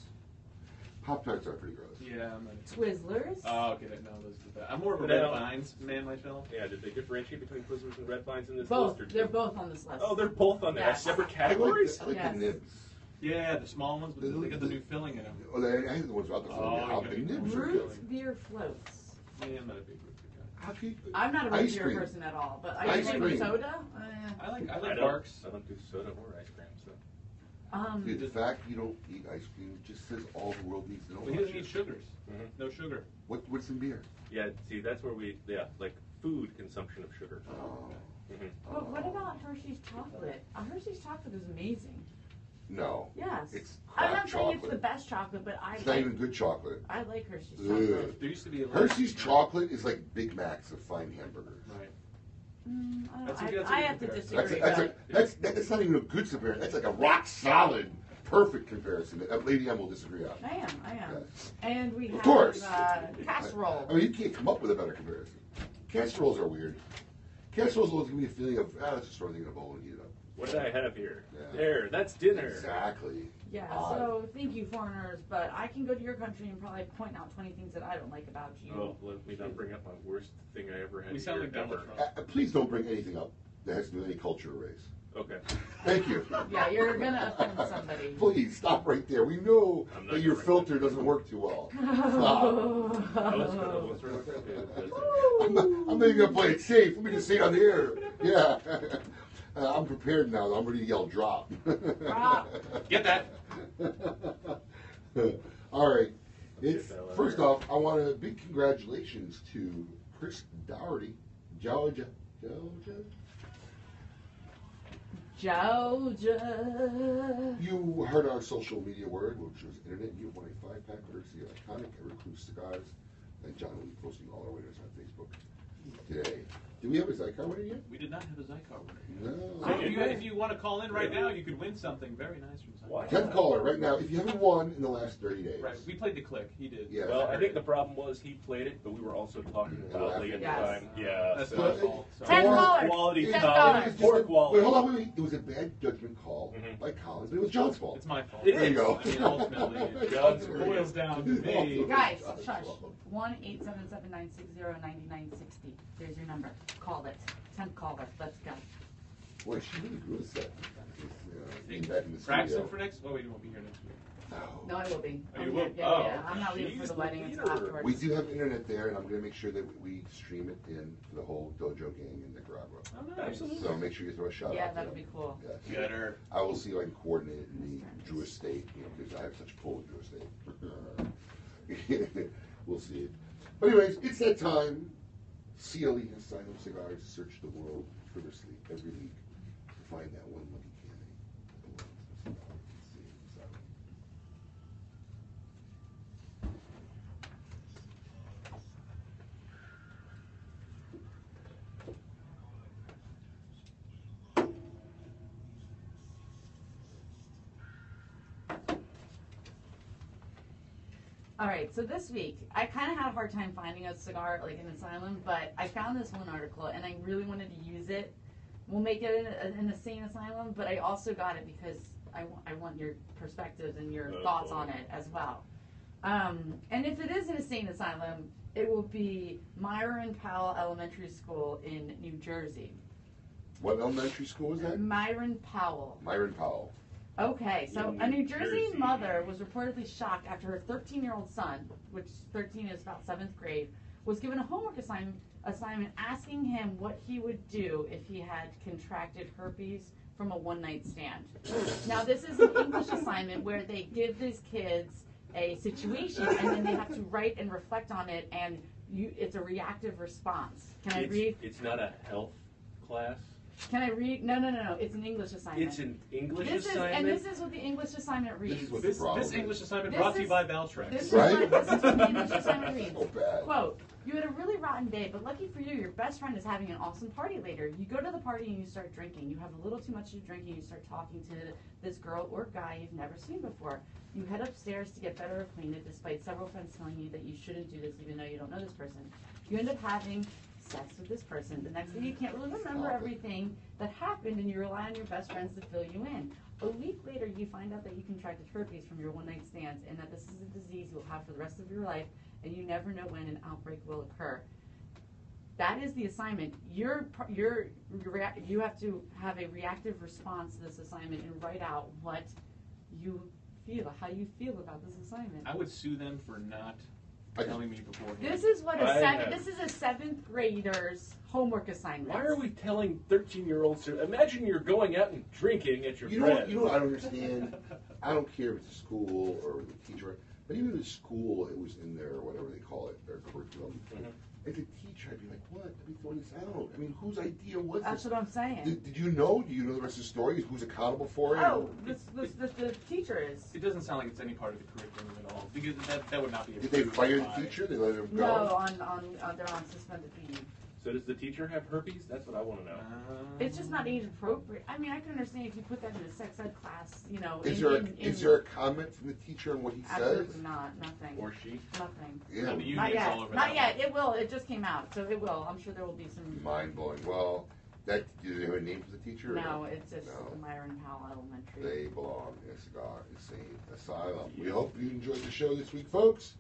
Pop Tarts are pretty gross. Yeah, I'm not. Twizzlers. Oh, okay. No, those are the best. I'm more of a But Red now- Vines man myself. Yeah, did they differentiate between Twizzlers and Red Vines in this Both. list? Or They're both on this list. Oh, they're both on there. Yes. Separate I categories? like Yes. the nibs. Yeah, the small ones, but they got the new filling in them. Oh, I think the ones without the filling. Oh, How you're the gonna be nibs are Root good. beer floats. Yeah, I'm not a big root beer guy. How can you, I'm not a root Ice beer cream. person at all, but Ice ice cream cream. with soda. I like I Barks. don't do soda or ice cream, so. Dude, the fact you don't eat ice cream just says all the world needs to know Well, he about doesn't you. eat sugars. Mhm. No sugar. What's in beer? Yeah, see, that's where like food consumption of sugar. Oh. Mhm. But what about Hershey's chocolate? Hershey's chocolate is amazing. No. Yes. It's I'm crap not saying chocolate. it's the best chocolate, but It's not even good chocolate. I like Hershey's Ugh. chocolate. There used to be a Hershey's chocolate is like Big Macs of fine hamburgers. Right. I a good have to comparison. disagree. That's not even a good comparison. That's like a rock solid, perfect comparison. Lady M will disagree on. I am. Yes. And we Of have course. casserole. I mean, you can't come up with a better comparison. Casseroles are weird. Casseroles always give me a feeling of, let's just throw everything in a bowl and heat it up. What did I have here? Yeah. There, that's dinner. Exactly. Yeah, Odd. so thank you, foreigners, but I can go to your country and probably point out 20 things that I don't like about you. Oh, let me not bring up my worst thing I ever had We sound here like Donald ever. Trump. Please don't bring anything up that has to do with any culture or race. Okay. Thank you. Yeah, you're gonna offend somebody. Please stop right there. We know I'm not that your gonna filter bring that doesn't work too well. Stop. I'm not even gonna play it safe. Let me just say it on the air. Yeah. I'm prepared now. I'm ready to yell drop. Drop. Get that. All right. It's, Get that out of first here. off, I want a big congratulations to Chris Dougherty, Georgia. You heard our social media word, which was internet. You won a 5-pack courtesy of Iconic and Recluse Cigars. And John will be posting all our winners on Facebook today. Do we have a Zycar winner yet? We did not have a Zycar winner. No. So if you want to call in right now, you could win something very nice from Zycar. Why? 10th caller right now. If you haven't won in the last 30 days. Right. We played the click. He did. Yeah. Well, I think the problem was he played it, but we were also talking loudly at the Yes. time. Yeah, That's so my fault. Sorry. 10 Poor callers. quality 10 time, callers. poor quality. Wait, hold on. Wait. It was a bad judgment call Mhm. by Collins, but it was John's fault. It's my fault. It There you is. go. I mean, ultimately, John's it boils down to me. Guys, shush. 1-877-960-9960. There's your number. Call it. 10th caller. Let's go. Boy, she really grew a set. Being back in the Practicing studio. for next. Oh wait, you won't be here next week. No, I will be. Oh, you yeah, will? yeah, Oh, yeah. I'm not leaving for she's the wedding the until leader. afterwards. We do have internet there, and I'm going to make sure that we stream it in for the whole dojo gang in Nicaragua. Oh, nice. Absolutely. So make sure you throw a shout Yeah, out. that'll to be them. cool. Yeah. Get her. I will see if I can coordinate it in the Jewish state, because I have such a pull with Jewish state. We'll see it. But anyways, it's that time. CLE Asylum Cigars search the world frivolously every week to find that one lucky candidate that belongs to CLE Asylum. All right, so this week, I kind of had a hard time finding a cigar, like an asylum, but I found this one article, and I really wanted to use it. We'll make it an insane asylum, but I also got it because I want your perspectives and your thoughts on it as well. And if it is an insane asylum, it will be Myron Powell Elementary School in New Jersey. What elementary school is that? Myron Powell. Myron Powell. Okay, so In a New New Jersey Jersey. mother was reportedly shocked after her 13-year-old son, which 13 is about 7th grade, was given a homework assignment asking him what he would do if he had contracted herpes from a one-night stand. Now, this is an English assignment where they give these kids a situation and then they have to write and reflect on it, and it's a reactive response. Can I read? It's not a health class. Can I read? No. It's an English assignment. It's an English This is, assignment. and this is what the English assignment reads. This is what This, the problem this is. English assignment This brought to you is- by Valtrex. This is, Right? what, this is what the English assignment reads. So bad. Quote, you had a really rotten day, but lucky for you, your best friend is having an awesome party later. You go to the party and you start drinking. You have a little too much to drink and you start talking to this girl or guy you've never seen before. You head upstairs to get better acquainted despite several friends telling you that you shouldn't do this even though you don't know this person. You end up having sex with this person. The next day you can't really remember everything that happened and you rely on your best friends to fill you in. A week later you find out that you contracted herpes from your one-night stands and that this is a disease you'll have for the rest of your life and you never know when an outbreak will occur. That is the assignment. You have to have a reactive response to this assignment and write out what you feel, how you feel about this assignment. I would sue them for not telling me beforehand. This is what I this is a 7th grader's homework assignment. Why are we telling 13-year-olds to imagine you're going out and drinking at your You know friend? what I don't understand? I don't care if it's a school or the teacher, but even in school, it was in their, whatever they call it, their curriculum. Mhm. as a teacher, I'd be like, what? Let me throw this out. I mean, whose idea was That's this? what I'm saying. Did you know? Do you know the rest of the story? Who's accountable for it? Oh, the teacher is. It doesn't sound like it's any part of the curriculum at all, because that would not be. Did they fire by- the teacher? They let him No, go? they're on suspended leave. So does the teacher have herpes? That's what I want to know. It's just not age appropriate. I mean, I can understand if you put that in a sex ed class, you know. Is there a comment from the teacher on what he says? Absolutely not. Nothing. Or she? Nothing. Yeah, The Not union's yet. all over Not that yet. one. It will. It just came out, so it will. I'm sure there will be some. mind blowing. Well, that do you have a name for the teacher? or No, it's just No. the Myron Powell Elementary. They belong in a cigar insane asylum. We hope you enjoyed the show this week, folks.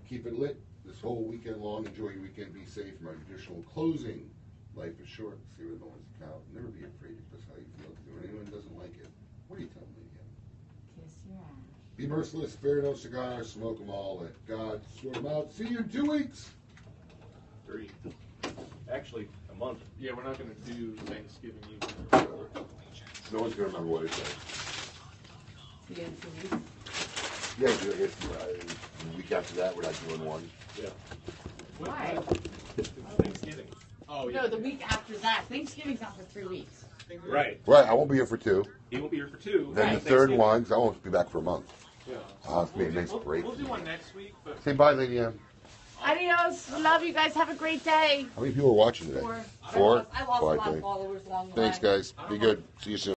Keep it lit this whole weekend long. Enjoy your weekend. Be safe from our traditional closing. Life is short. See what no one's count. Never be afraid to express how you feel. Because when anyone doesn't like it, what are you telling me again? Kiss your ass. Be merciless. Spare no cigars. Smoke them all. Let God sort them out. See you in 2 weeks. 3. Actually, a month. Yeah, we're not going to do Thanksgiving either. No one's going to remember what it said. See you in 2 weeks. Yeah, I guess the week after that, we're not doing one. Yeah. Why? Thanksgiving. Oh, yeah. No, the week after that. Thanksgiving's not for 3 weeks. Right. Right, I won't be here for 2. He won't be here for 2. Then Right. the third one, 'cause I won't be back for a month. Yeah. It's be a nice break. We'll do one next week, but Say bye, Lady M. Adios. Love you guys. Have a great day. How many people are watching today? 4. 4? I lost a lot Okay. of followers along the Thanks, way. guys. Be good. See you soon.